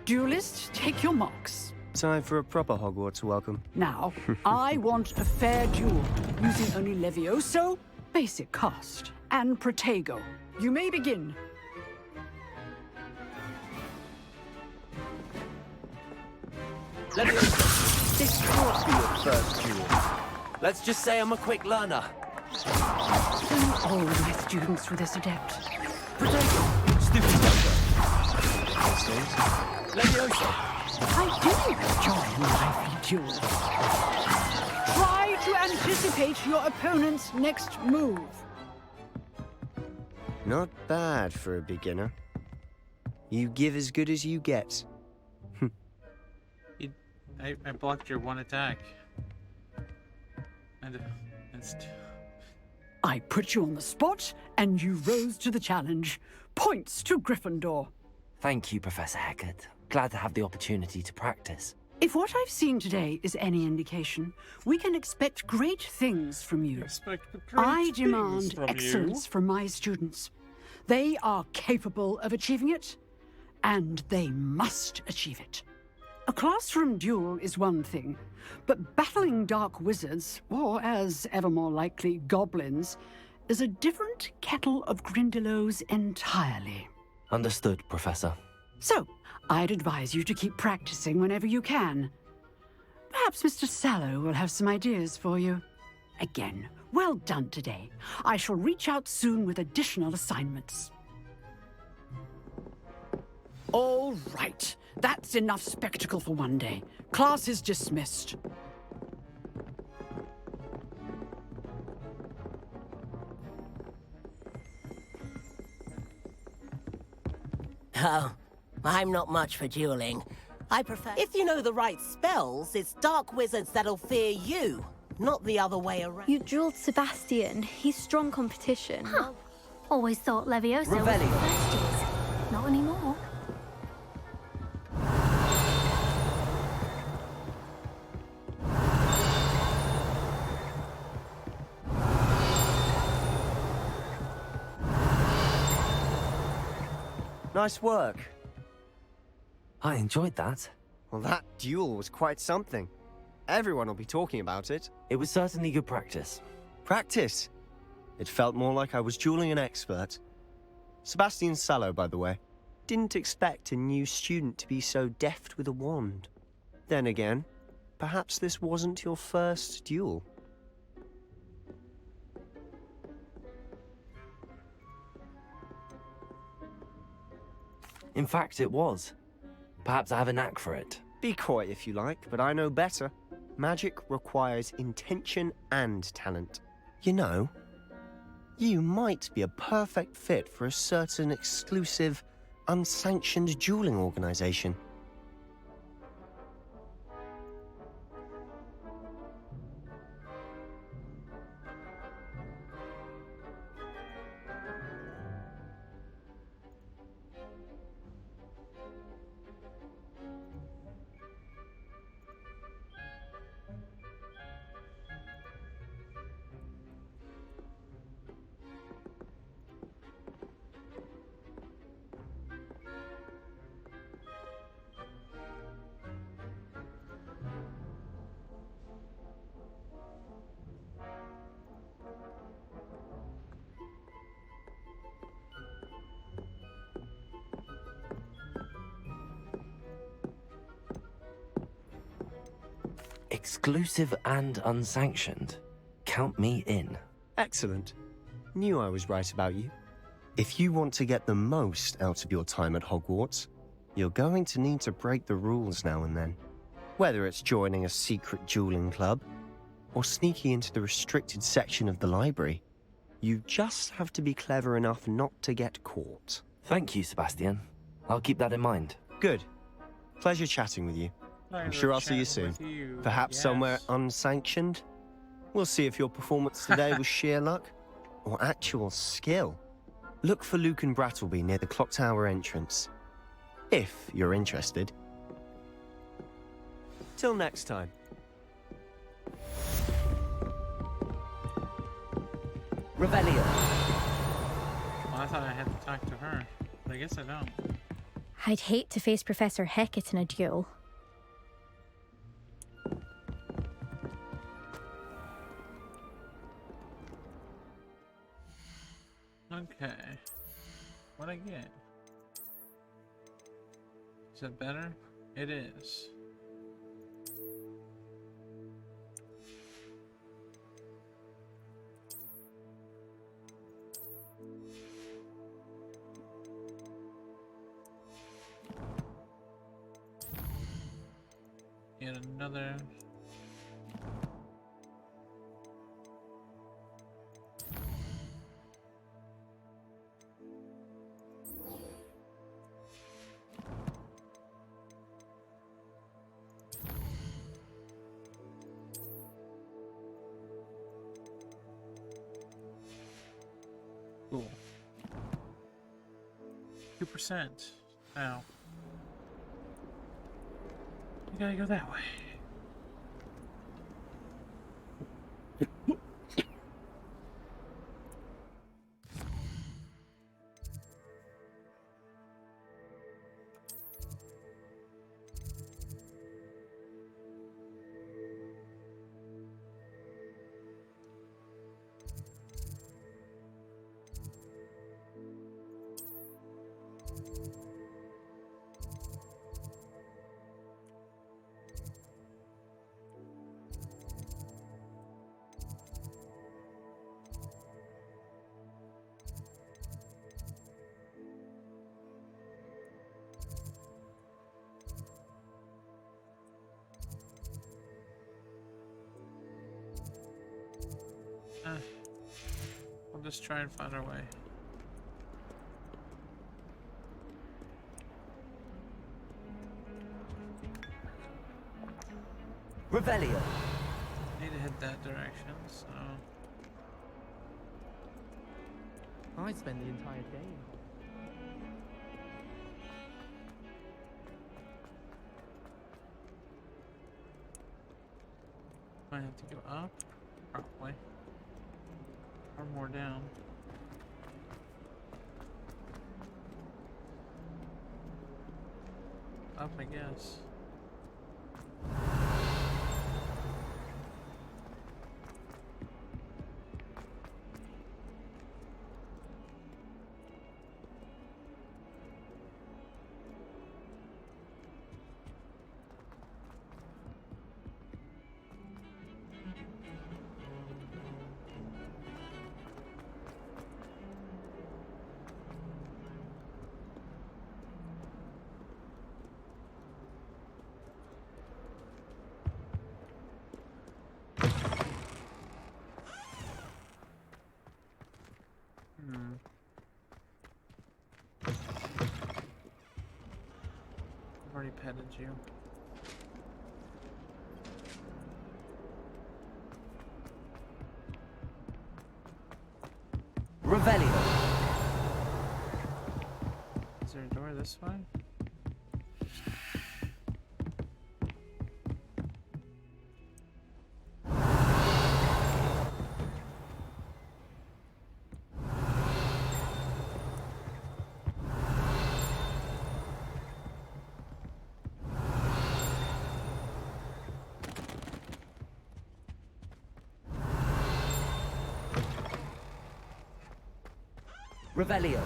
Duelists, take your marks. Time for a proper Hogwarts welcome. Now, I want a fair duel, using only Levioso, basic cast, and Protego. You may begin. Levioso, this can't be your first duel. Let's just say I'm a quick learner. All my students were this adept. Protego, stupid joker. Levioso. I do enjoy lively duels. Try to anticipate your opponent's next move. Not bad for a beginner. You give as good as you get. I blocked your one attack. And I put you on the spot, and you rose to the challenge. Points to Gryffindor. Thank you, Professor Hecat. Glad to have the opportunity to practice. If what I've seen today is any indication, we can expect great things from you. I demand excellence from my students. They are capable of achieving it, and they must achieve it. A classroom duel is one thing, but battling dark wizards, or as ever more likely, goblins, is a different kettle of Grindylows entirely. Understood, Professor. So, I'd advise you to keep practicing whenever you can. Perhaps Mr. Sallow will have some ideas for you. Again, well done today. I shall reach out soon with additional assignments. All right. That's enough spectacle for one day. Class is dismissed. Oh, I'm not much for dueling. I prefer... If you know the right spells, it's dark wizards that'll fear you, not the other way around. You dueled Sebastian. He's strong competition. Huh. Always thought Levioso was the firsties. Not anymore. Nice work. I enjoyed that. Well, that duel was quite something. Everyone will be talking about it. It was certainly good practice. Practice? It felt more like I was dueling an expert. Sebastian Sallow, by the way. Didn't expect a new student to be so deft with a wand. Then again, perhaps this wasn't your first duel. In fact, it was. Perhaps I have a knack for it. Be coy if you like, but I know better. Magic requires intention and talent. You know, you might be a perfect fit for a certain exclusive, unsanctioned dueling organization. Exclusive and unsanctioned. Count me in. Excellent. Knew I was right about you. If you want to get the most out of your time at Hogwarts, you're going to need to break the rules now and then. Whether it's joining a secret dueling club or sneaking into the restricted section of the library, you just have to be clever enough not to get caught. Thank you, Sebastian. I'll keep that in mind. Good. Pleasure chatting with you. I'm sure I'll see you soon. Perhaps somewhere unsanctioned? We'll see if your performance today was sheer luck or actual skill. Look for Luke and Brattleby near the clock tower entrance, if you're interested. Till next time. Revelio. Well, I thought I had to talk to her, but I guess I don't. I'd hate to face Professor Hecat in a duel. Okay. What'd I get? Is that better? It is. Yet another. Cool. 2% now. You gotta go that way. We'll just try and find our way. Revelio. Need to head that direction, so. I'd spend the entire day. Might have to go up, probably. Or more down. Up, I guess. I've already petted you. Revelio. Is there a door this way? Revelio.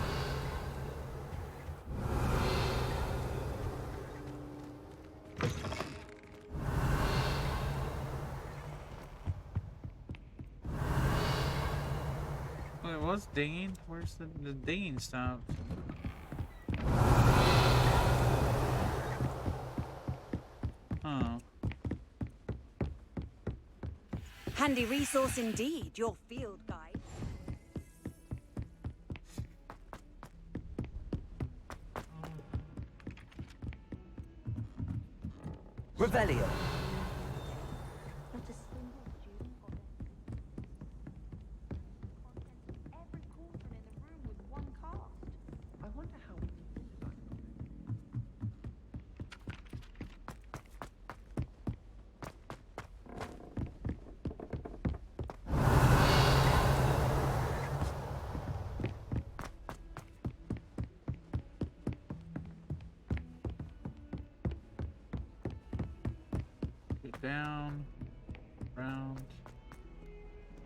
Well, it was dinging. Where's the dinging stop? Oh. Handy resource indeed, your field guide. Revelio. I wonder how we can do that. Get down, round,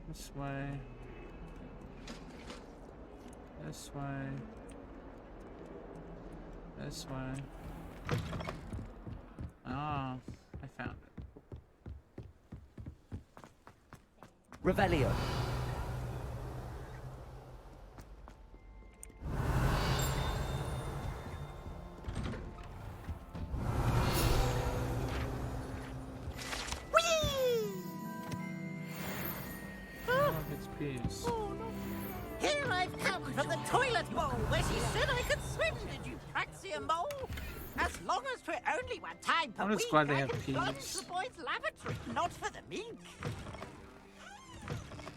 this way, this way, this way. Ah, I found it. Revelio. Peace. Here I've come from the toilet bowl where she said I could swim. Did you praxia mole? As long as for only one time per I'm just week, glad they I have can plunge peas. the boy's lavatory, not for the mink.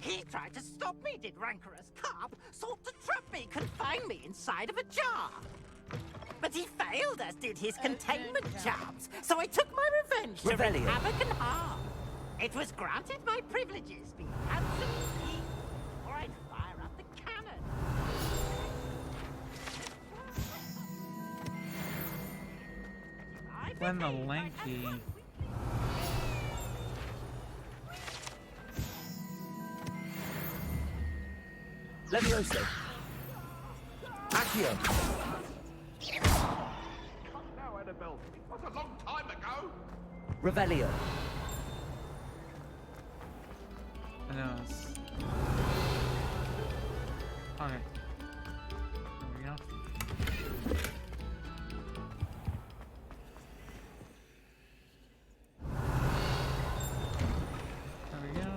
He tried to stop me, did rancorous carp, sought to trap me, confine me inside of a jar. But he failed, as did his containment charms, so I took my revenge to wreak Revelio. havoc and harm. It was granted my privileges, be handsome he, or I'd fire up the cannon. When the lanky. Levioso. Accio. Now, Annabelle, it was a long time ago. Revelio. I know. Okay. There we go. There we go.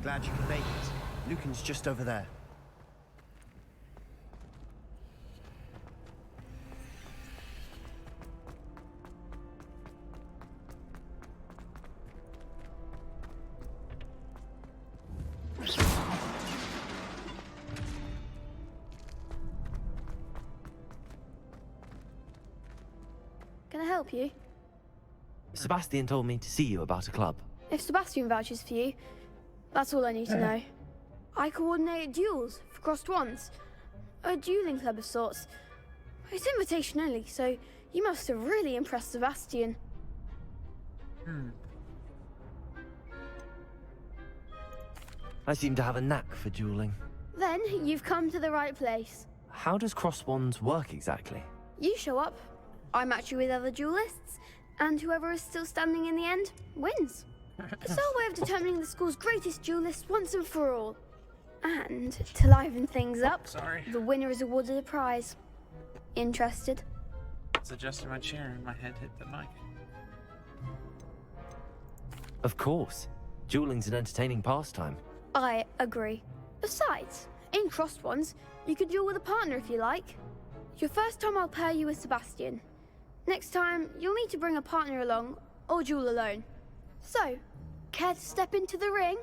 Glad you could make it. Lucan's just over there. Can I help you? Sebastian told me to see you about a club. If Sebastian vouches for you, that's all I need to know. I coordinate duels for crossed wands. A dueling club of sorts. It's invitation only, so you must have really impressed Sebastian. I seem to have a knack for dueling. Then you've come to the right place. How does cross wands work exactly? You show up, I match you with other duelists, and whoever is still standing in the end wins. It's our way of determining the school's greatest duelist once and for all. And to liven things up, the winner is awarded a prize. Interested? It's adjusting my chair and my head hit the mic. Of course. Dueling's an entertaining pastime. I agree. Besides, in crossed ones, you could duel with a partner if you like. Your first time I'll pair you with Sebastian. Next time, you'll need to bring a partner along, or duel alone. So, care to step into the ring?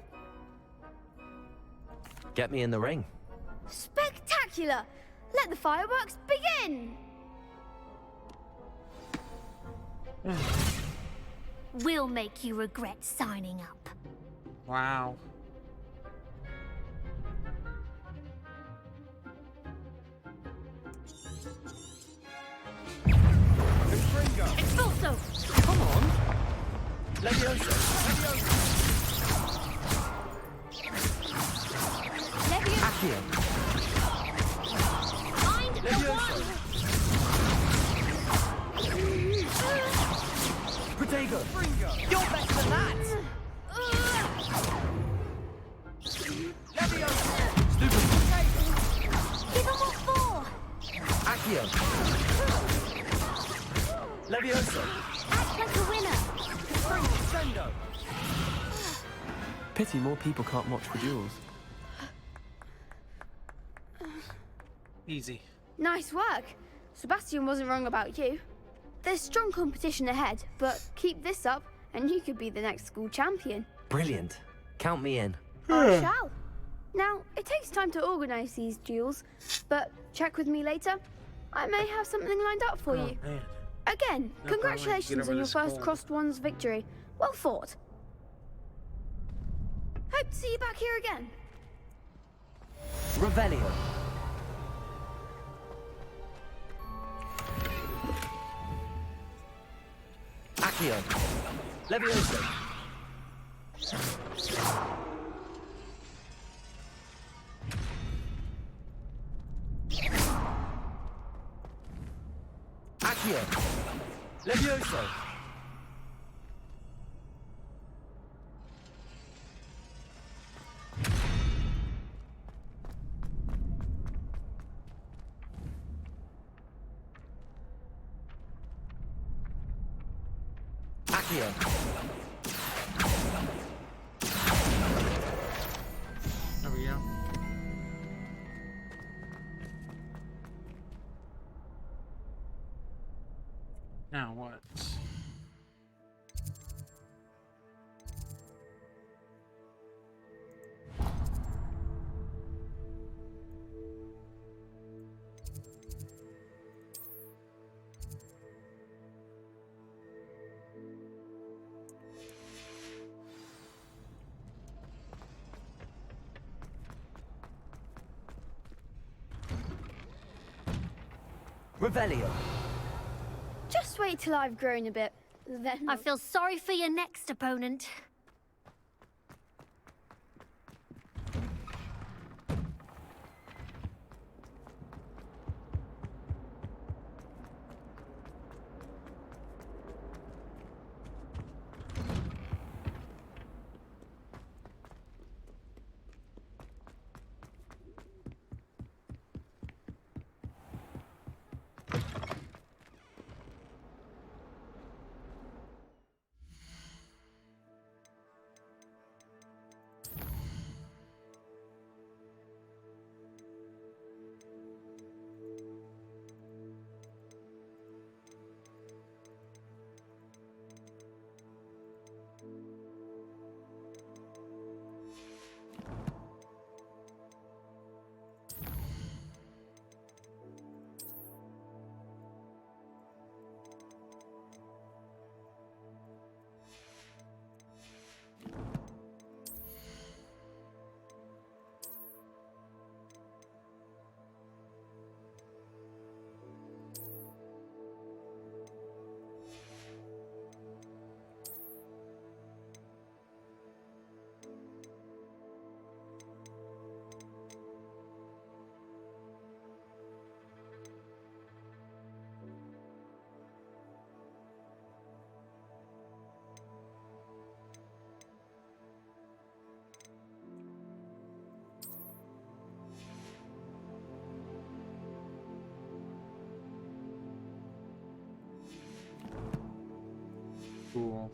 Get me in the ring. Spectacular! Let the fireworks begin! We'll make you regret signing up. Wow. Expulso! Come on! Levioso! Levioso! Accio! Find the one! Protego! You're better than that! Levioso! Stupid! Give him what for! Accio! Levioso! Crescendo! Pity more people can't watch the duels. Easy. Nice work. Sebastian wasn't wrong about you. There's strong competition ahead, but keep this up and you could be the next school champion. Brilliant. Count me in. I shall. Now, it takes time to organise these duels, but check with me later. I may have something lined up for you. Man. Again, No problem. congratulations Get over on your this first cold. Crossed Ones victory. Well fought. Hope to see you back here again. Revelio. Accio. Levioso. Accio. Levioso. Accio. There we go. Now what? Revelio. Just wait till I've grown a bit. Then I feel sorry for your next opponent. Cool.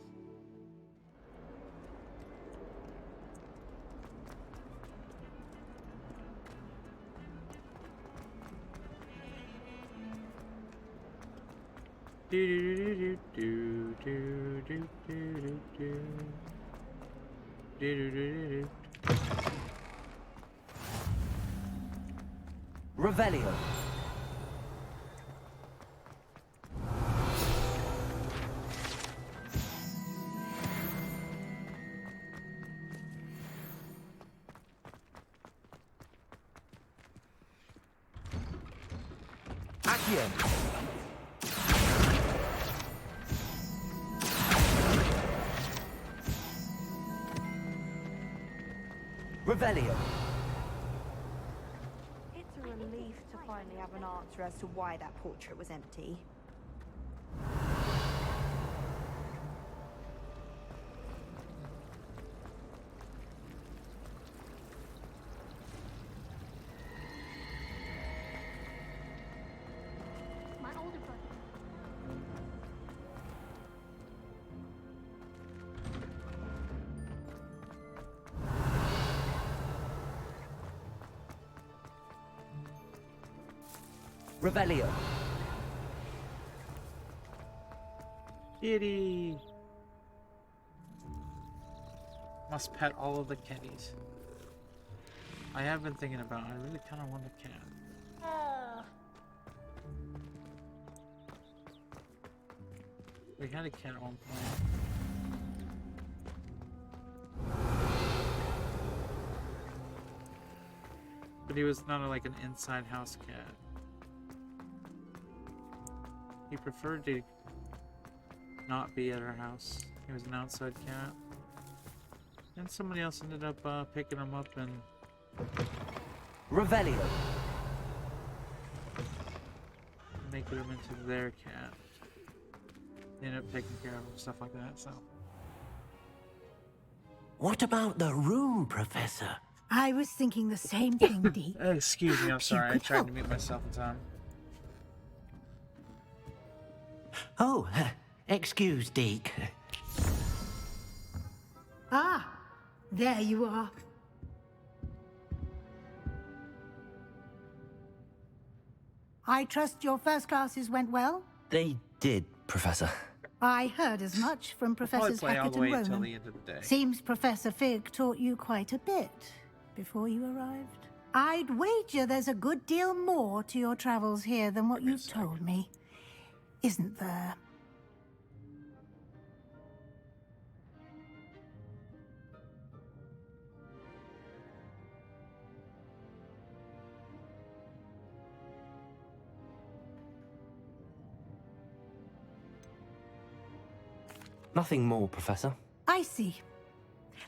Do do do do do do do do do do do. Revelio. Accio. Revelio. It's a relief to finally have an answer as to why that portrait was empty. My older brother. Revelio. Kitty. Must pet all of the kitties. I have been thinking about. I really kind of want a cat. We had a cat at one point. But he was not like an inside house cat. He preferred to not be at our house. He was an outside cat. And somebody else ended up picking him up and... Revelio. Making him into their cat. They ended up taking care of him, stuff like that, so... What about the room, Professor? I was thinking the same thing, Deke. Excuse me, I'm sorry. I tried to mute myself in time. Oh, excuse, Deke. Ah, there you are. I trust your first classes went well? They did, Professor. I heard as much from Professors play all Hackett the and way until Ronan. the end of the day. Seems Professor Fig taught you quite a bit before you arrived. I'd wager there's a good deal more to your travels here than what you've told me. Isn't there? Nothing more, Professor. I see.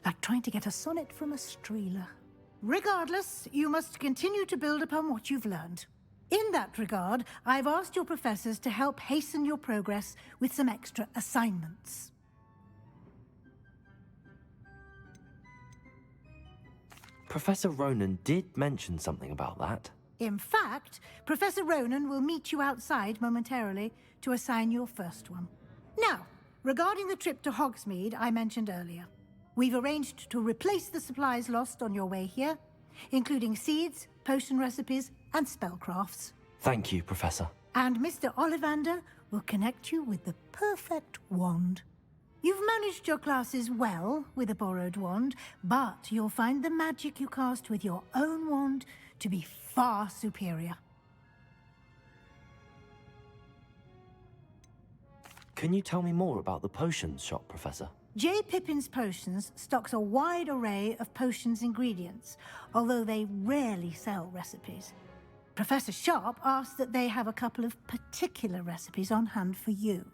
Like trying to get a sonnet from a streeler. Regardless, you must continue to build upon what you've learned. In that regard, I've asked your professors to help hasten your progress with some extra assignments. Professor Ronan did mention something about that. In fact, Professor Ronan will meet you outside momentarily to assign your first one. Now, regarding the trip to Hogsmeade I mentioned earlier, we've arranged to replace the supplies lost on your way here, including seeds, potion recipes, and spellcrafts. Thank you, Professor. And Mr. Ollivander will connect you with the perfect wand. You've managed your classes well with a borrowed wand, but you'll find the magic you cast with your own wand to be far superior. Can you tell me more about the potions shop, Professor? J. Pippin's Potions stocks a wide array of potions ingredients, although they rarely sell recipes. Professor Sharp asked that they have a couple of particular recipes on hand for you.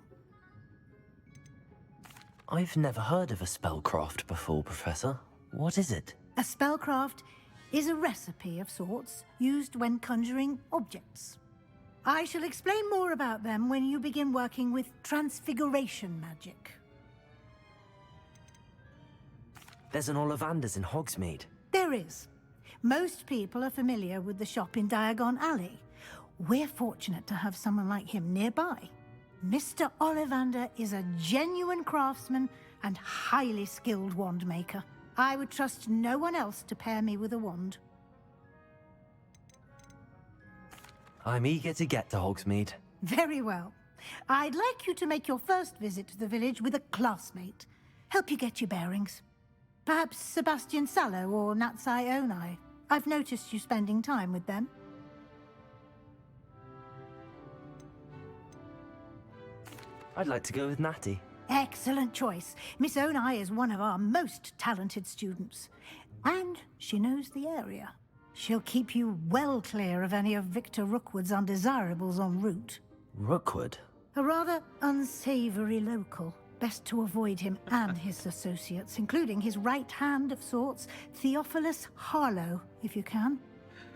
I've never heard of a spellcraft before, Professor. What is it? A spellcraft is a recipe of sorts used when conjuring objects. I shall explain more about them when you begin working with transfiguration magic. There's an Ollivander's in Hogsmeade. There is. Most people are familiar with the shop in Diagon Alley. We're fortunate to have someone like him nearby. Mr. Ollivander is a genuine craftsman and highly skilled wand maker. I would trust no one else to pair me with a wand. I'm eager to get to Hogsmeade. Very well. I'd like you to make your first visit to the village with a classmate. Help you get your bearings. Perhaps Sebastian Sallow or Natsai Onai. I've noticed you spending time with them. I'd like to go with Natty. Excellent choice. Miss Onai is one of our most talented students. And she knows the area. She'll keep you well clear of any of Victor Rookwood's undesirables en route. Rookwood? A rather unsavory local. Best to avoid him and his associates, including his right hand of sorts, Theophilus Harlow, if you can.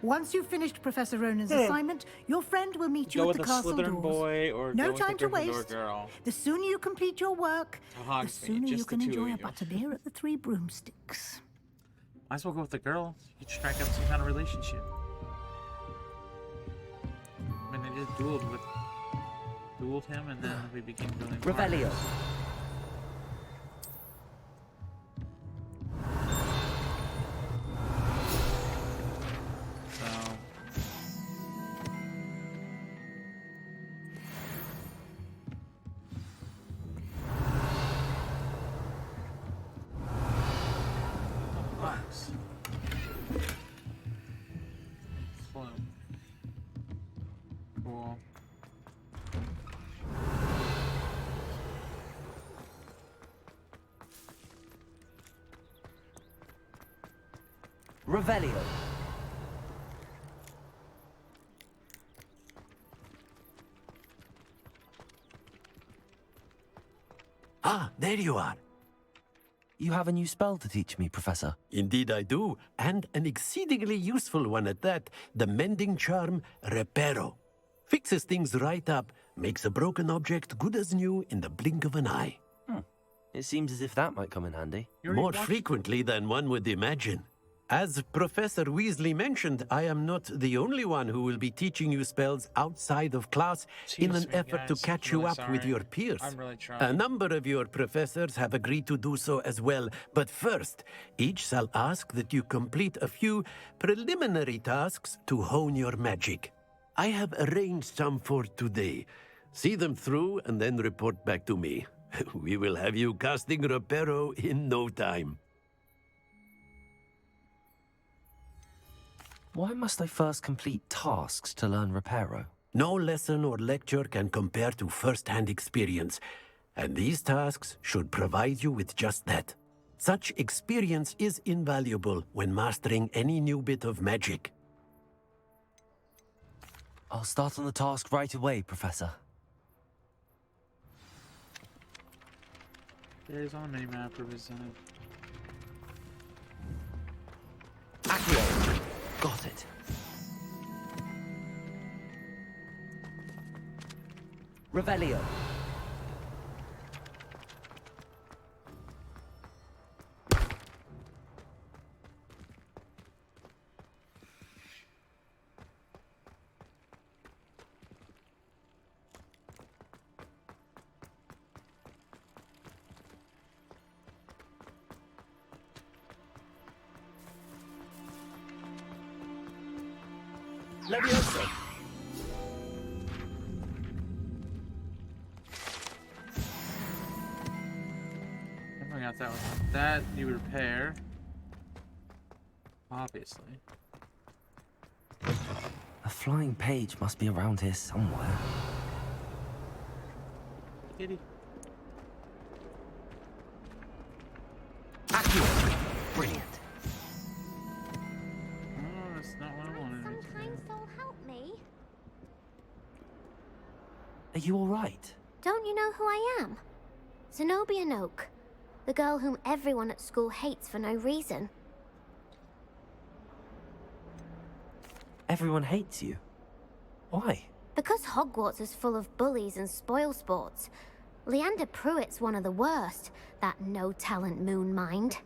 Once you've finished Professor Ronan's assignment, your friend will meet you at the castle doors. Slytherin boy or no go with time the to Gryffindor waste. girl. The sooner you complete your work, Hogsmeade, the sooner you just can the two enjoy of a you. butterbeer at the Three Broomsticks. Might as well go with the girl. You could strike up some kind of relationship. I mean, they just dueled him, and then we became really Revelio. Cool. Revelio. Ah, there you are. You have a new spell to teach me, Professor. Indeed I do, and an exceedingly useful one at that. The mending charm, Reparo. Fixes things right up, makes a broken object good as new in the blink of an eye. It seems as if that might come in handy. More frequently than one would imagine. As Professor Weasley mentioned, I am not the only one who will be teaching you spells outside of class in an effort to catch you up with your peers. I'm really trying. A number of your professors have agreed to do so as well, but first, each shall ask that you complete a few preliminary tasks to hone your magic. I have arranged some for today. See them through and then report back to me. We will have you casting Reparo in no time. Why must I first complete tasks to learn Reparo? No lesson or lecture can compare to first-hand experience, and these tasks should provide you with just that. Such experience is invaluable when mastering any new bit of magic. I'll start on the task right away, Professor. There's on the mini-map represented. Accio! Got it. Revelio. Leviosa. I got that one. That you repair. Obviously. A flying page must be around here somewhere. Kitty. Accio! Brilliant. Oh, that's not what I wanted. Sometimes they'll help me. Are you all right? Don't you know who I am? Zenobia Noak, the girl whom everyone at school hates for no reason. Everyone hates you. Why? Because Hogwarts is full of bullies and spoilsports. Leander Pruitt's one of the worst, that no-talent moon mind.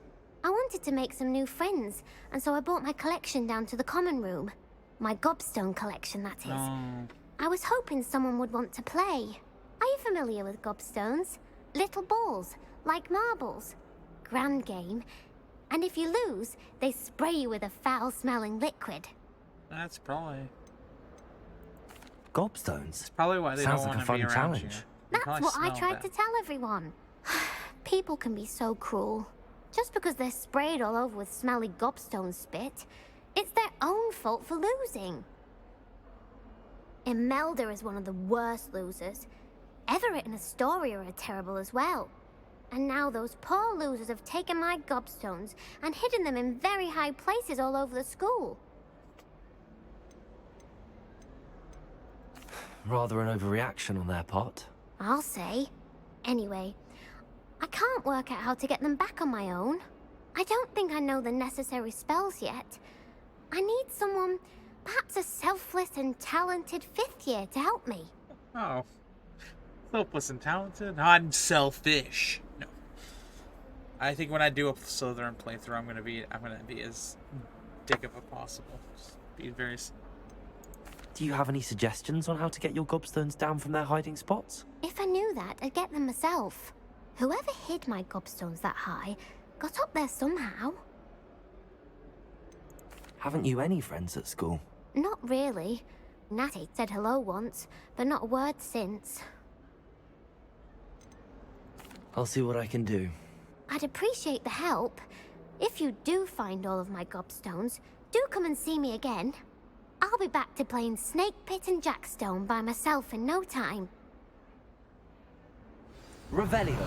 I wanted to make some new friends, and so I brought my collection down to the common room. My gobstone collection, that is. I was hoping someone would want to play. Are you familiar with gobstones? Little balls, like marbles. Grand game. And if you lose, they spray you with a foul-smelling liquid. That's probably... Gobstones? Probably why they Sounds don't like want a to fun be around challenge. you. That's what I tried to tell everyone. People can be so cruel. Just because they're sprayed all over with smelly gobstone spit, it's their own fault for losing. Imelda is one of the worst losers. Everett and Astoria are terrible as well. And now those poor losers have taken my gobstones and hidden them in very high places all over the school. Rather an overreaction on their part. I'll say. Anyway, I can't work out how to get them back on my own. I don't think I know the necessary spells yet. I need someone, perhaps a selfless and talented fifth year to help me. Oh. Selfless and talented? I'm selfish. No. I think when I do a Slytherin playthrough, I'm gonna be as dick of a possible. Just be very... Do you have any suggestions on how to get your gobstones down from their hiding spots? If I knew that, I'd get them myself. Whoever hid my gobstones that high got up there somehow. Haven't you any friends at school? Not really. Natty said hello once, but not a word since. I'll see what I can do. I'd appreciate the help. If you do find all of my gobstones, do come and see me again. I'll be back to playing Snake Pit and Jackstone by myself in no time. Revelio.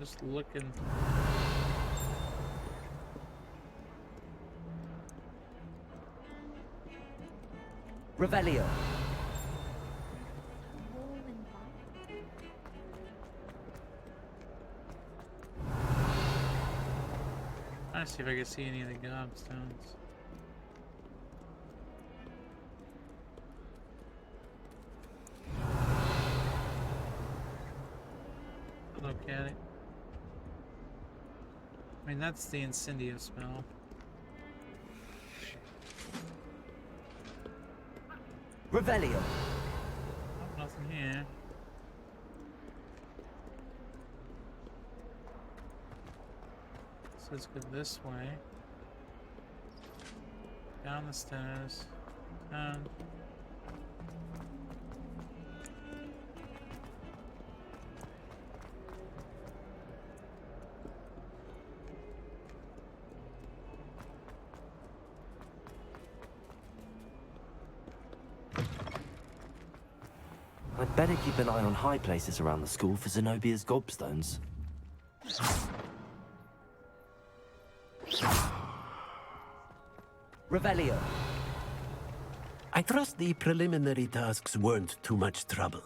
Just looking. Revelio. Trying to see if I can see any of the gobstones. Look at it. I mean, that's the Incendio spell. Revelio. Oh, nothing here. So let's go this way. Down the stairs. Down. I'd better keep an eye on high places around the school for Zenobia's gobstones. Revelio. I trust the preliminary tasks weren't too much trouble.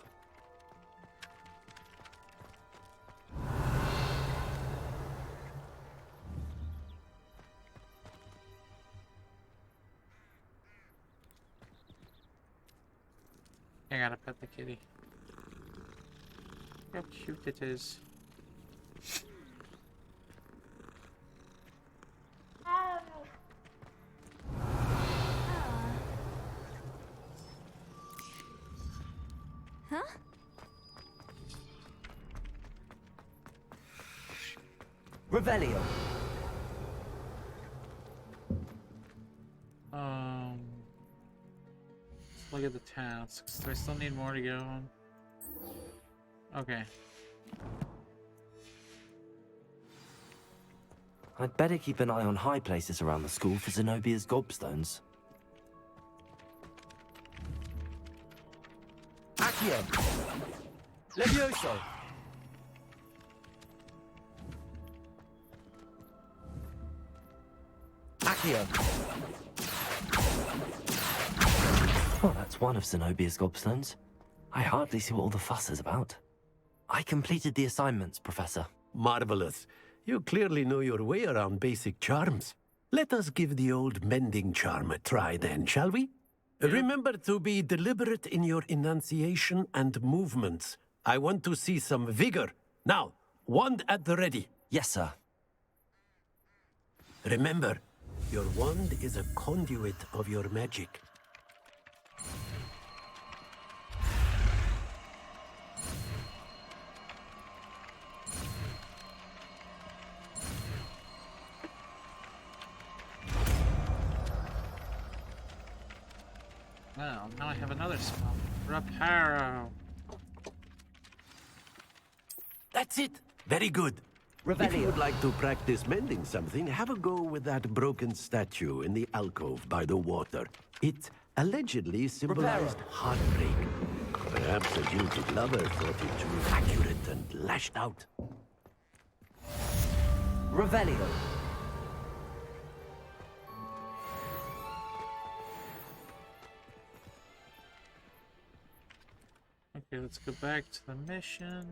I gotta pet the kitty. How cute it is. Huh? Revelio. Let's look at the tasks. Do I still need more to go on? Okay. I'd better keep an eye on high places around the school for Zenobia's gobstones. Accio. Levioso. Accio. Well, that's one of Zenobia's gobstones. I hardly see what all the fuss is about. I completed the assignments, Professor. Marvelous. You clearly know your way around basic charms. Let us give the old mending charm a try then, shall we? Remember to be deliberate in your enunciation and movements. I want to see some vigor. Now, wand at the ready. Yes, sir. Remember, your wand is a conduit of your magic. Well, now I have another spell. Reparo. That's it. Very good. Revelio. If you would like to practice mending something, have a go with that broken statue in the alcove by the water. It allegedly symbolized heartbreak. Perhaps a jilted lover thought it too accurate and lashed out. Revelio. Okay, let's go back to the mission.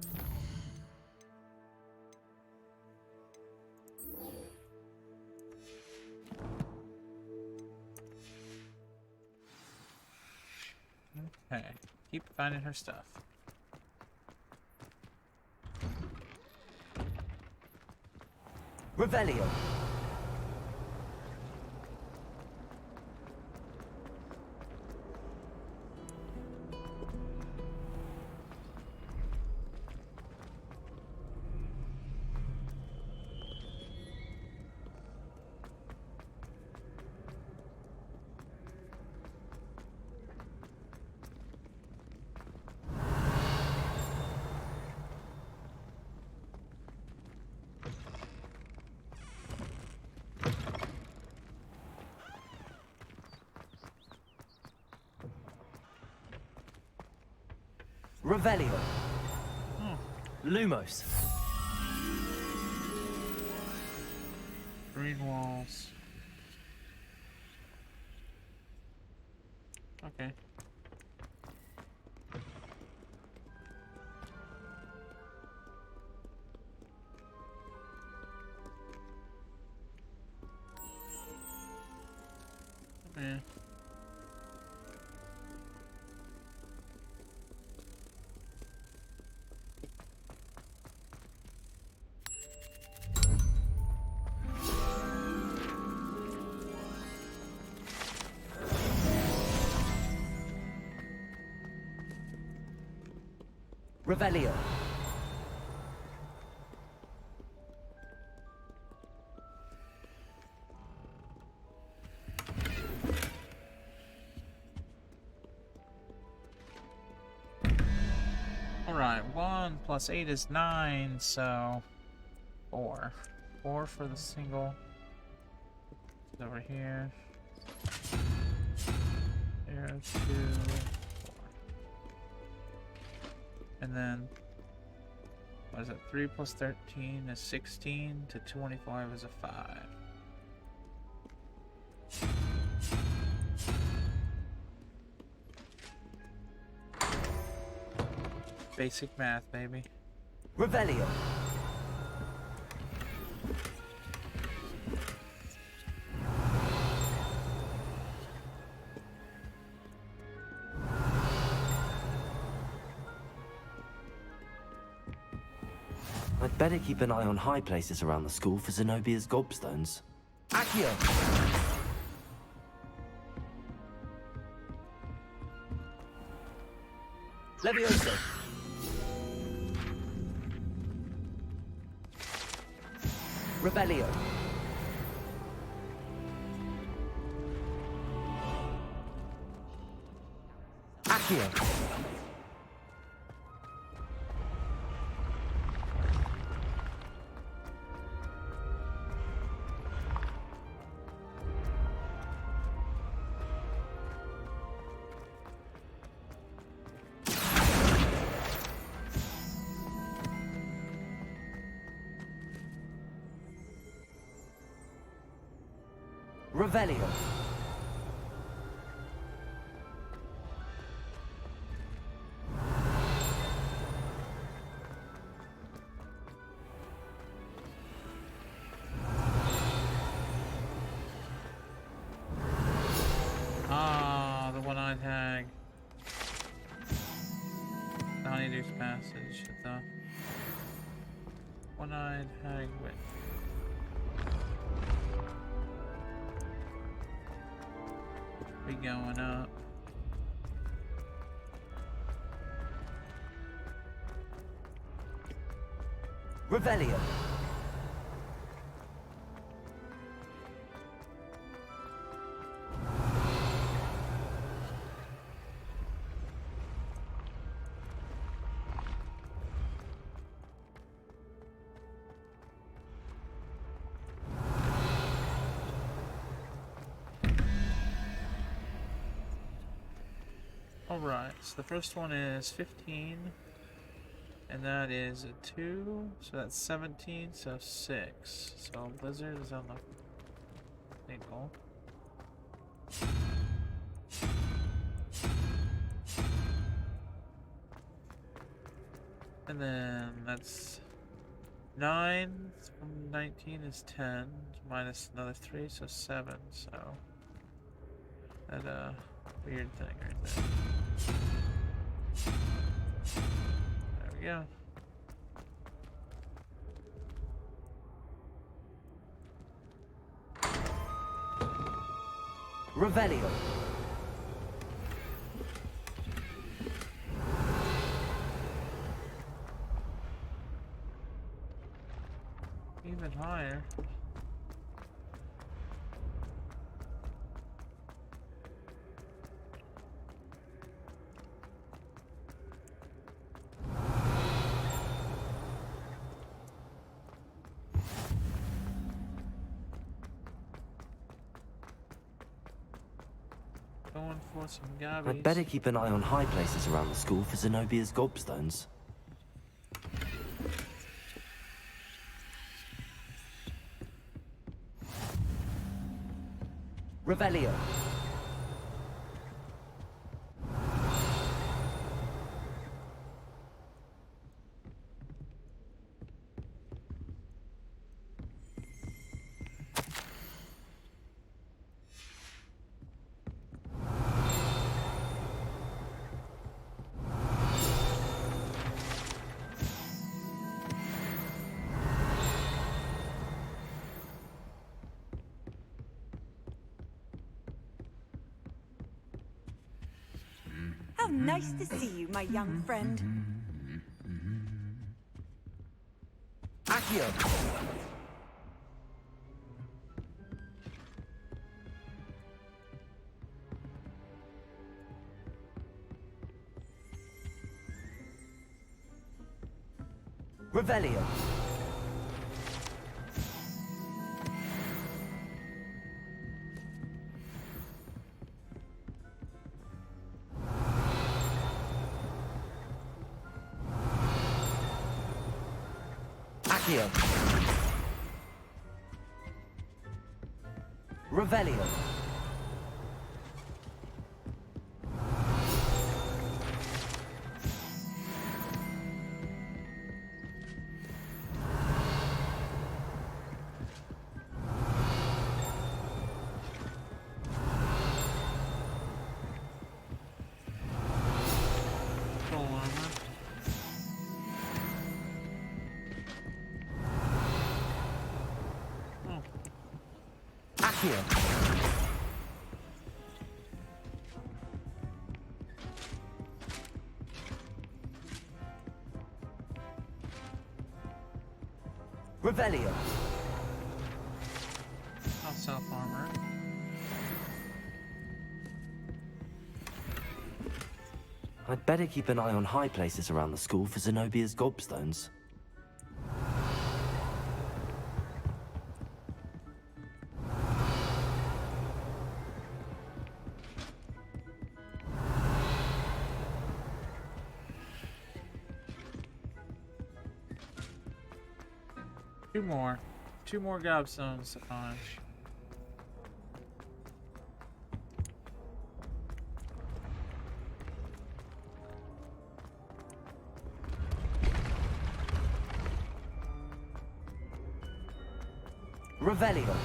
Okay, keep finding her stuff. Revelio. Revelio. Lumos. Green walls. Okay. Yeah. Revelio. Alright, 1 plus 8 is 9, so 4. 4 for the single. It's over here. There, 2, 4. And then, what is it? 3 plus 13 is 16, to 25 is a 5. Basic math, baby. Revelio. I'd better keep an eye on high places around the school for Zenobia's gobstones. Accio! Levioso! Revelio. Accio. Revelio. Ah, the one-eyed hag. The Honeydew's Passage at the one-eyed hag wit. We going up. Revelio. Alright, so the first one is 15, and that is a 2, so that's 17, so 6. So Blizzard is on the ankle. And then that's 9 from 19 is 10, minus another 3, so 7, so that weird thing right there. There we go. Revelio. Even higher. Going for some gobbies. I'd better keep an eye on high places around the school for Zenobia's gobstones. Revelio. How nice to see you, my young friend. Accio. Revelio. Accio. Revelio. Accio. Revelio. I'll self-armor. I'd better keep an eye on high places around the school for Zenobia's gobstones. Two more gobstones on. Revelio.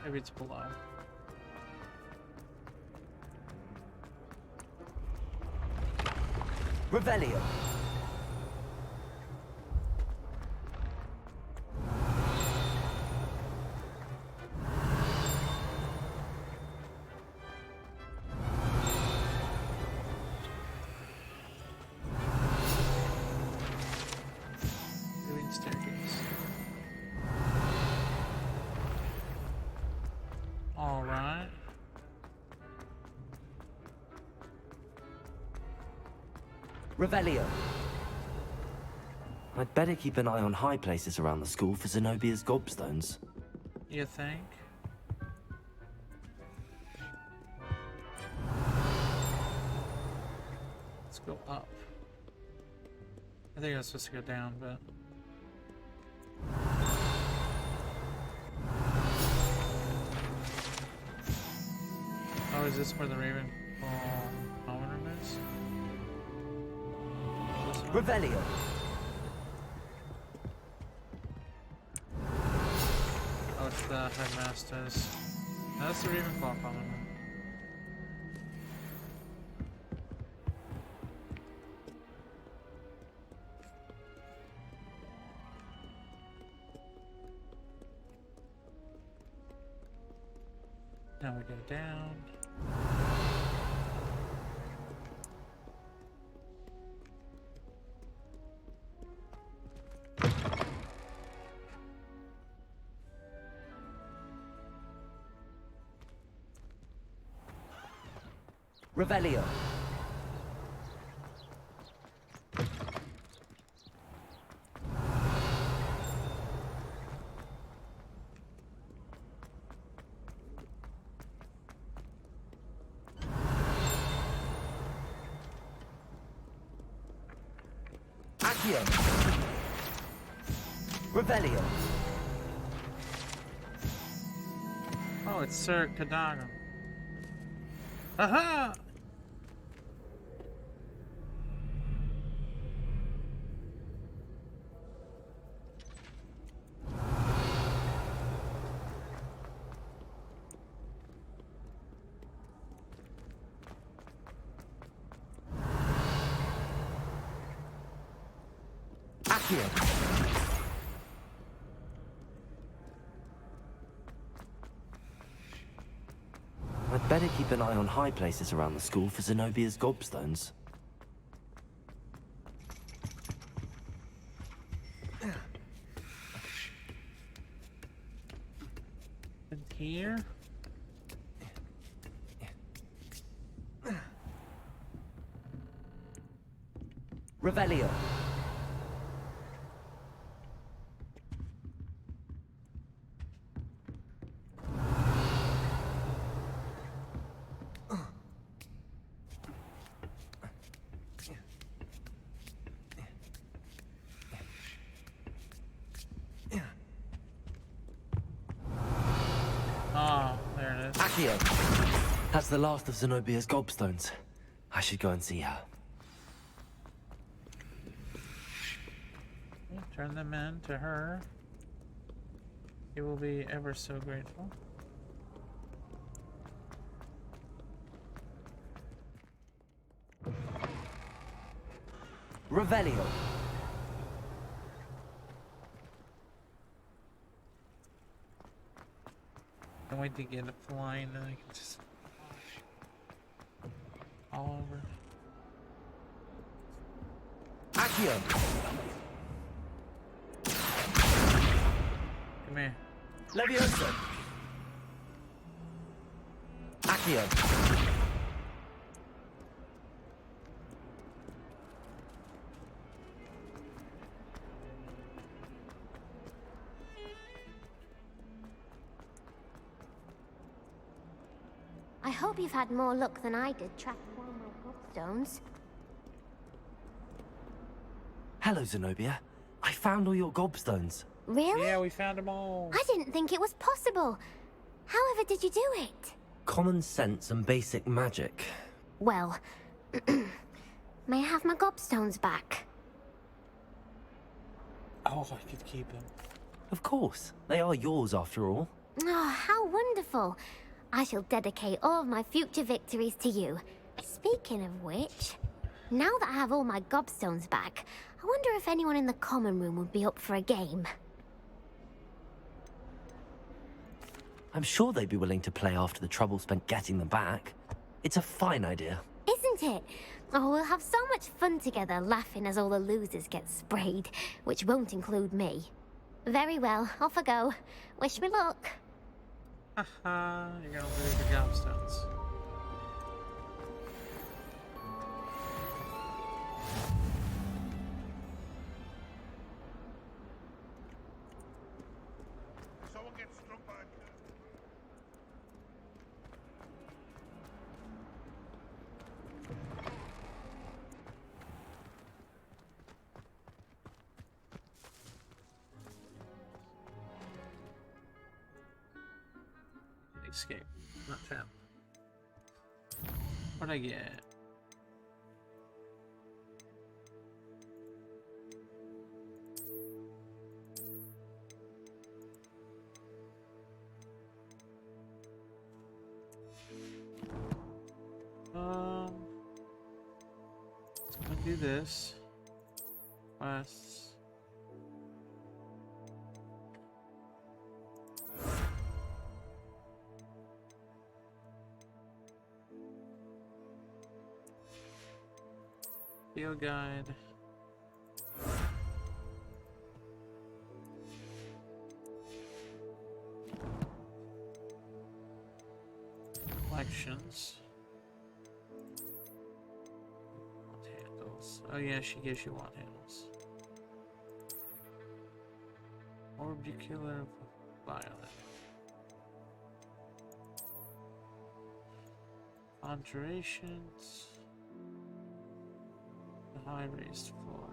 Maybe it's below. Revelio. Moving staircase. All right. Revelio. I'd better keep an eye on high places around the school for Zenobia's gobstones. You think? Let's go up. I think I was supposed to go down, but... Oh, is this where the Raven common room is? Revelio. Oh, it's the headmaster's. No, that's the Ravenclaw common room. Now we go down. Revelio. Accio. Revelio. Oh, it's Sir Cadogan. Aha! Accio. I'd better keep an eye on high places around the school for Zenobia's gobstones. And here? Revelio. Oh, there it is. Accio. That's the last of Zenobia's gobstones. I should go and see her. Turn them in to her. He will be ever so grateful. Revelio. Can't wait to get it flying and I can just all over. Accio. Come here. Levioso. Accio. I hope you've had more luck than I did tracking down my gobstones. Hello, Zenobia. I found all your gobstones. Really? Yeah, we found them all. I didn't think it was possible. However did you do it? Common sense and basic magic. Well, may I have my gobstones back? Oh, I could keep them. Of course. They are yours after all. Oh, how wonderful. I shall dedicate all of my future victories to you. Speaking of which, now that I have all my gobstones back, I wonder if anyone in the common room would be up for a game. I'm sure they'd be willing to play after the trouble spent getting them back. It's a fine idea. Isn't it? Oh, we'll have so much fun together laughing as all the losers get sprayed, which won't include me. Very well, off I go. Wish me luck. Haha, you're gonna lose your gobstones. Escape, not trap. What'd I get? I'll do this. Quests. Field guide. Collections. handles. Oh yeah, she gives you wand handles. Orbicular violet. Conjurations. The high raised floor.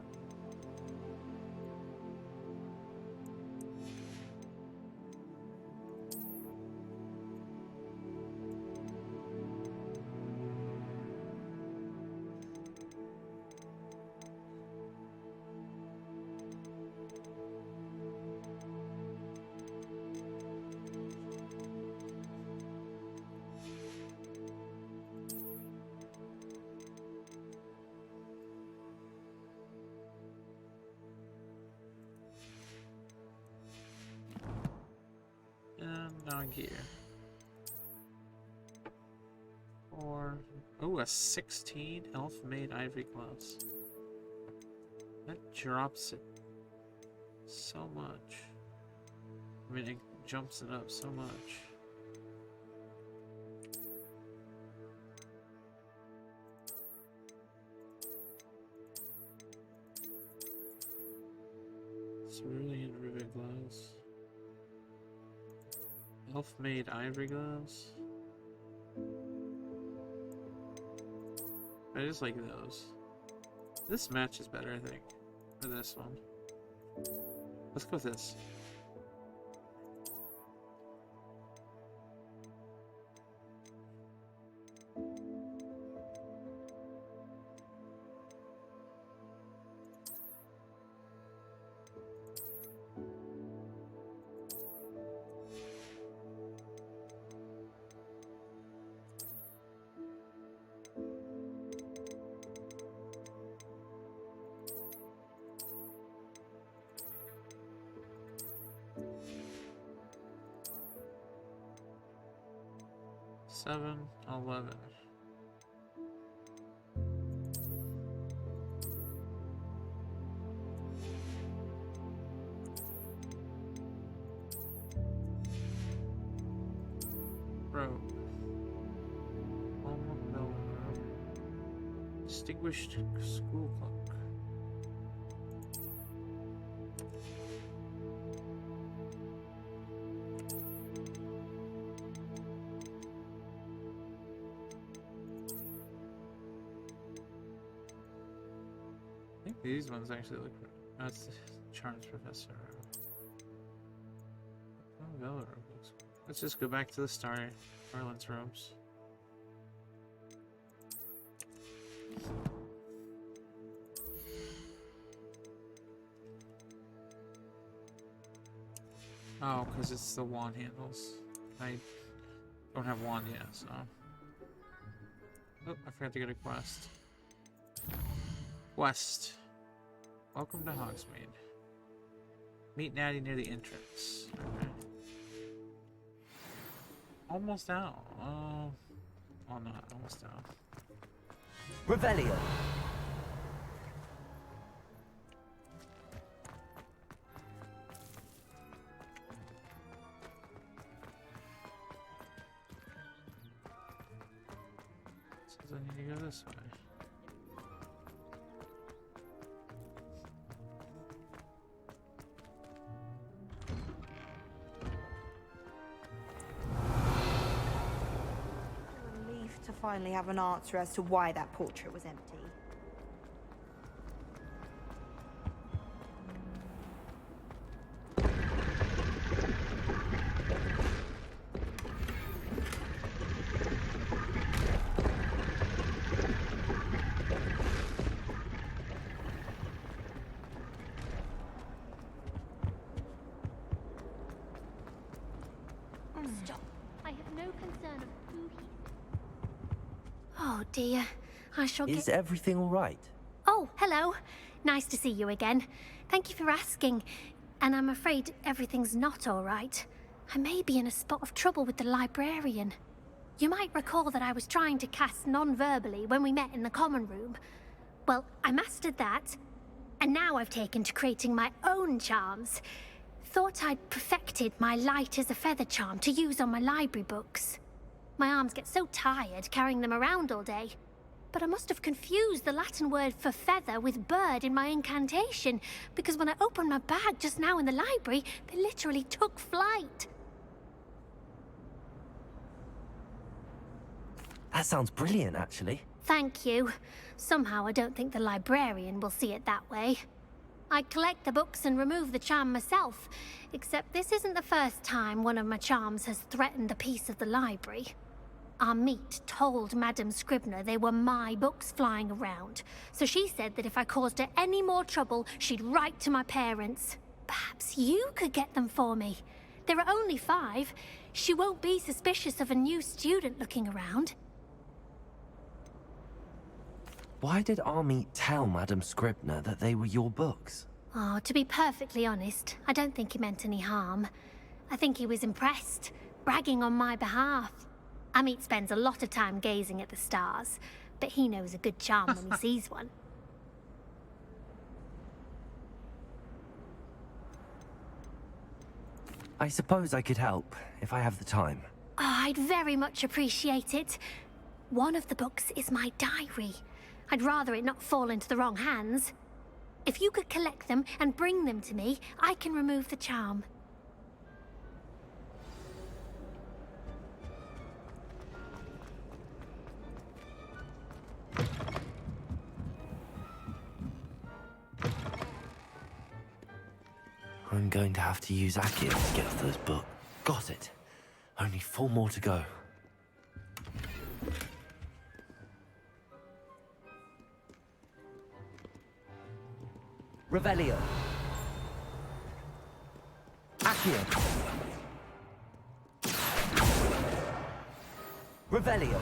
Now gear. Or a 16 elf-made ivory gloves. That drops it so much. I mean, it jumps it up so much. Cerulean rivet gloves. Elf-made ivory gloves. I just like those. This matches better, I think, for this one. Let's go with this. Seven, 11. Robe. Alma Bell robe. Distinguished school cloak. I think these ones actually look. That's the Charms Professor. Oh, Vela robe looks good. Let's just go back to the Starlance robes. Oh, because it's the wand handles. I don't have wand yet, so. Oh, I forgot to get a quest. Quest. Welcome to Hogsmeade. Meet Natty near the entrance. Okay. Almost down. Oh, not almost down. Revelio. Says I need to go this way. To finally have an answer as to why that portrait was empty. Stop. I have no concern of who he is. Oh dear, I shall get... Is everything all right? Oh, hello. Nice to see you again. Thank you for asking. And I'm afraid everything's not all right. I may be in a spot of trouble with the librarian. You might recall that I was trying to cast non-verbally when we met in the common room. Well, I mastered that, and now I've taken to creating my own charms. Thought I'd perfected my light as a feather charm to use on my library books. My arms get so tired carrying them around all day. But I must have confused the Latin word for feather with bird in my incantation, because when I opened my bag just now in the library, they literally took flight. That sounds brilliant, actually. Thank you. Somehow I don't think the librarian will see it that way. I collect the books and remove the charm myself, except this isn't the first time one of my charms has threatened a piece of the library. Our meet told Madame Scribner they were my books flying around, so she said that if I caused her any more trouble, she'd write to my parents. Perhaps you could get them for me. There are only 5. She won't be suspicious of a new student looking around. Why did Army tell Madame Scribner that they were your books? Oh, to be perfectly honest, I don't think he meant any harm. I think he was impressed, bragging on my behalf. Amit spends a lot of time gazing at the stars, but he knows a good charm when he sees one. I suppose I could help, if I have the time. Oh, I'd very much appreciate it. One of the books is my diary. I'd rather it not fall into the wrong hands. If you could collect them and bring them to me, I can remove the charm. I'm going to have to use Akio to get off those books. Got it. Only 4 more to go. Revelio. Accio. Revelio.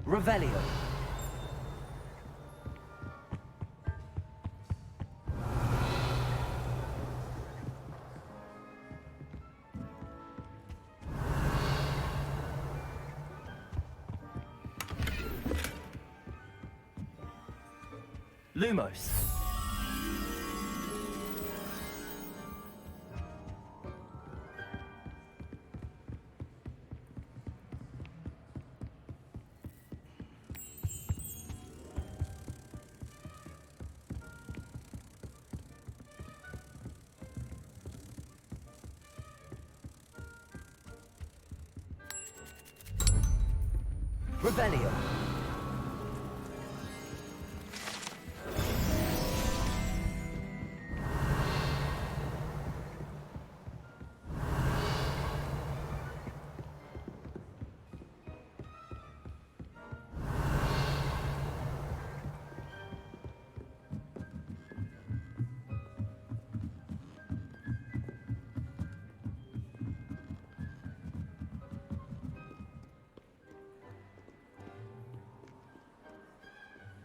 Revelio. Lumos. Revelio.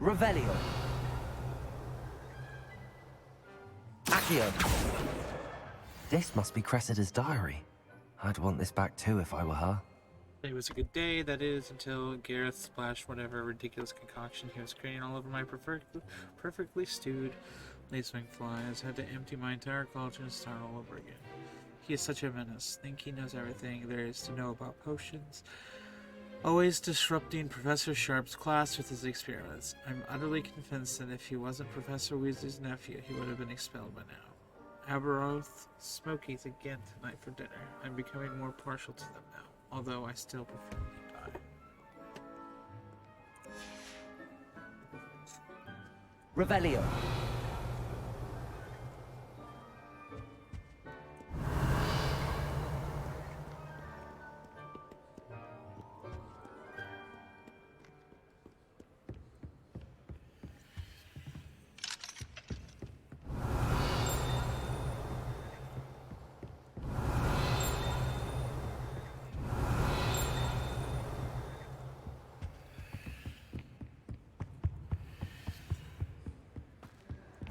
Revelio. Accio. This must be Cressida's diary. I'd want this back too if I were her. It was a good day, that is, until Gareth splashed whatever ridiculous concoction he was creating all over my perfectly stewed lacewing flies. I had to empty my entire cauldron and start all over again. He is such a menace. Think he knows everything there is to know about potions. Always disrupting Professor Sharp's class with his experiments. I'm utterly convinced that if he wasn't Professor Weasley's nephew, he would have been expelled by now. Aberoth Smokies again tonight for dinner. I'm becoming more partial to them now, although I still prefer to die. Revelio.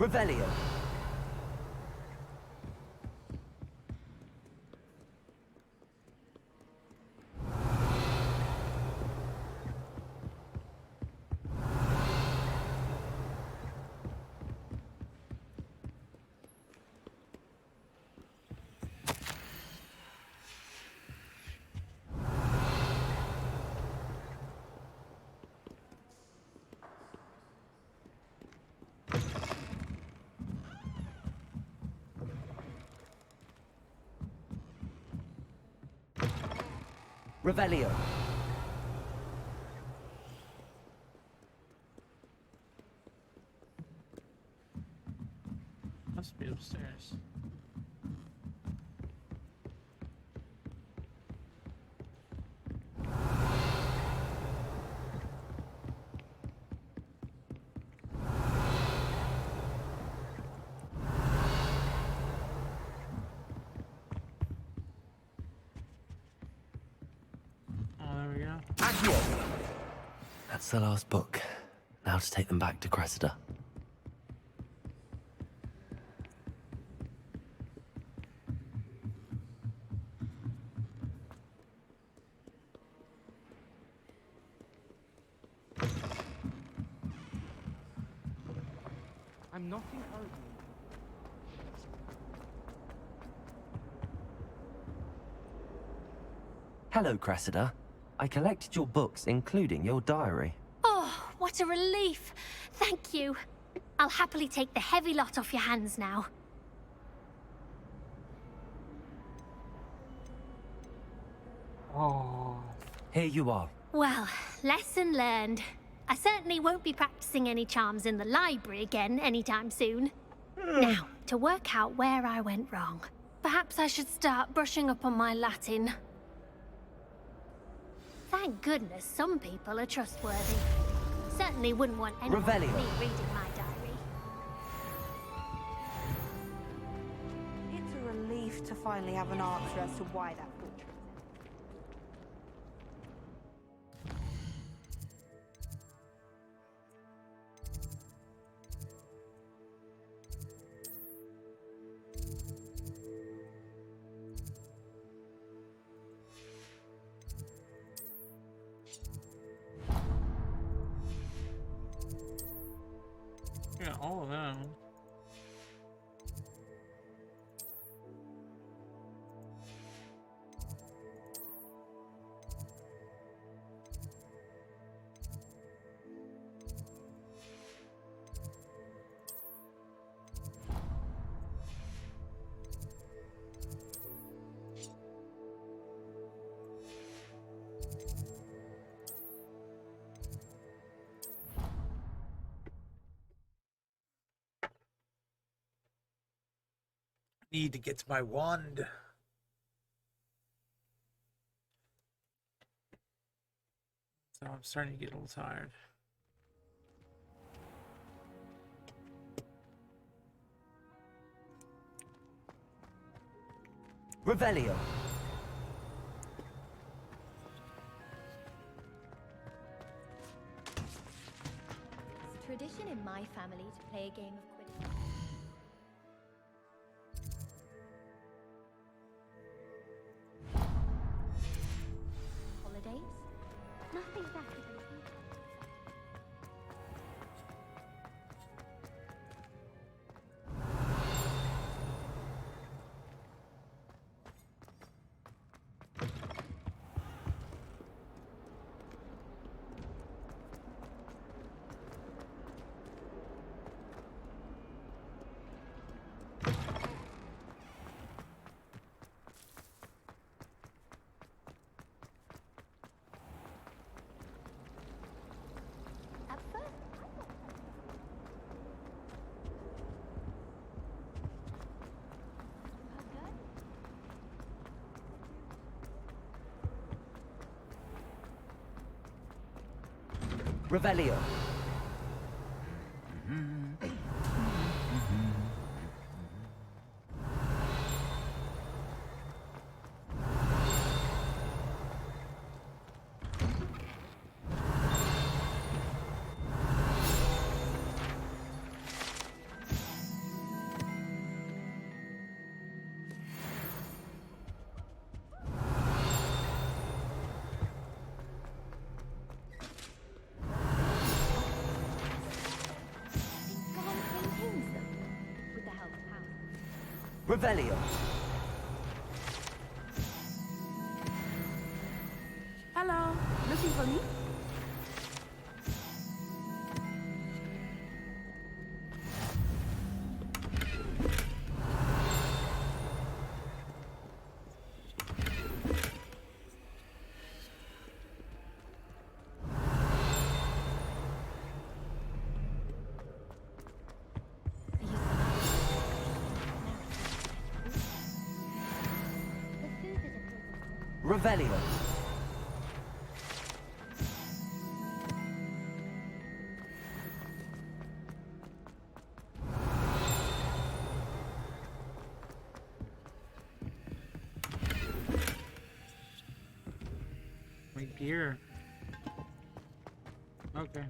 Revelio. Revelio. Must be upstairs. That's the last book. Now to take them back to Cressida. I'm not encouraging. Hello, Cressida. I collected your books, including your diary. Oh, what a relief. Thank you. I'll happily take the heavy lot off your hands now. Oh. Here you are. Well, lesson learned. I certainly won't be practicing any charms in the library again anytime soon. Now, to work out where I went wrong. Perhaps I should start brushing up on my Latin. Thank goodness some people are trustworthy. Certainly wouldn't want anyone like me reading my diary. It's a relief to finally have an answer as to why that portrait Yeah, all of them. Need to get to my wand. So I'm starting to get a little tired. Revelio. It's tradition in my family to play a game of Quidditch. Holidays? Nothing better than Revelio. Revelio. Hello, looking for me? Revelio. My gear. Okay.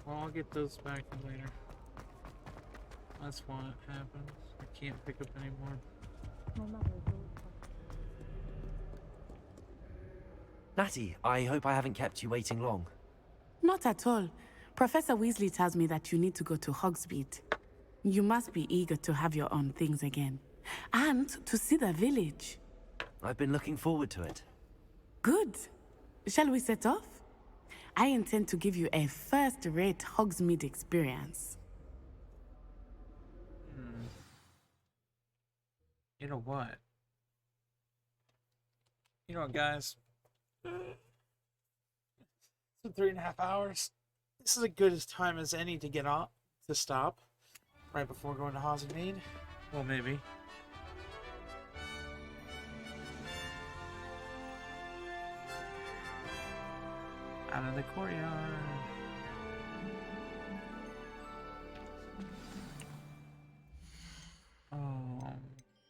Well, I'll get those back later. That's what happens. I can't pick up anymore. Natty, I hope I haven't kept you waiting long. Not at all. Professor Weasley tells me that you need to go to Hogsmeade. You must be eager to have your own things again. And to see the village. I've been looking forward to it. Good. Shall we set off? I intend to give you a first-rate Hogsmeade experience. You know what? You know what, guys? It's been 3.5 hours. This is as good as time as any to get off, to stop, right before going to Hogsmeade. Well, maybe. Out of the courtyard.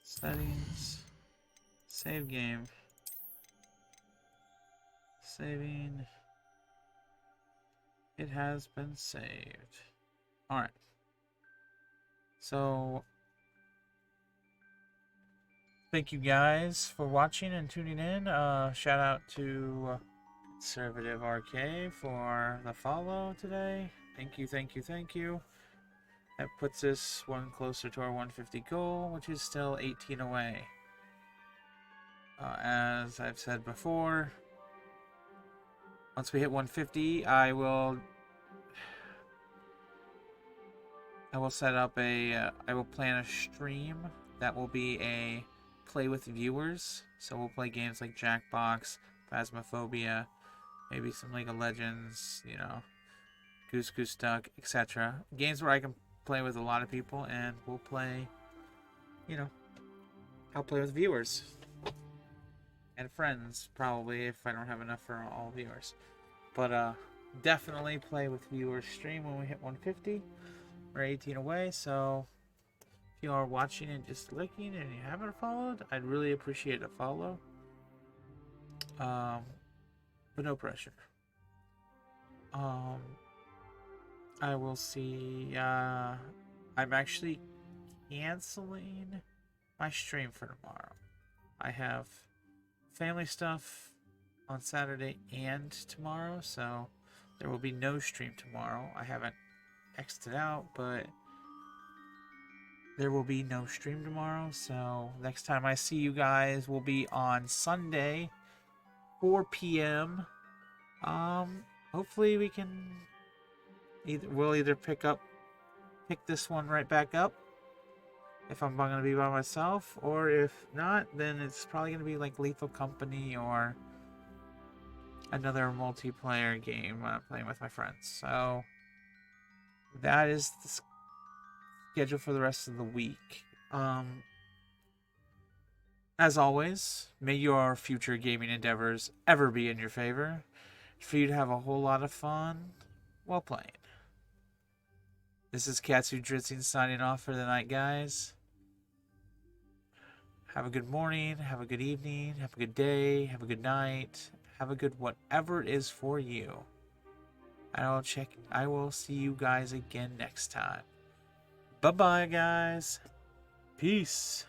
Settings. Save game. Saving. It has been saved. Alright. So, thank you guys for watching and tuning in. Shout out to Conservative RK for the follow today. Thank you, thank you, thank you. That puts us one closer to our 150 goal, which is still 18 away. As I've said before, once we hit 150, I will set up a, I will plan a stream that will be a play with viewers. So we'll play games like Jackbox, Phasmophobia, maybe some League of Legends, you know, Goose Goose Duck, etc. Games where I can play with a lot of people, and we'll play, you know, I'll play with viewers. And friends, probably, if I don't have enough for all viewers. But definitely play with viewers stream when we hit 150. We're 18 away, so if you are watching and just looking and you haven't followed, I'd really appreciate a follow. But no pressure. I will see. I'm actually canceling my stream for tomorrow. I have family stuff on Saturday and tomorrow, so there will be no stream tomorrow. I haven't X'd it out, but there will be no stream tomorrow, so next time I see you guys will be on Sunday, 4 p.m. Hopefully we can we'll either pick this one right back up if I'm going to be by myself, or if not, then it's probably going to be like Lethal Company or another multiplayer game playing with my friends. So that is the schedule for the rest of the week. As always, may your future gaming endeavors ever be in your favor, for you to have a whole lot of fun while playing. This is Katsu Dritzing signing off for the night, guys. Have a good morning, have a good evening, have a good day, have a good night, have a good whatever it is for you. I will see you guys again next time. Bye-bye, guys. Peace.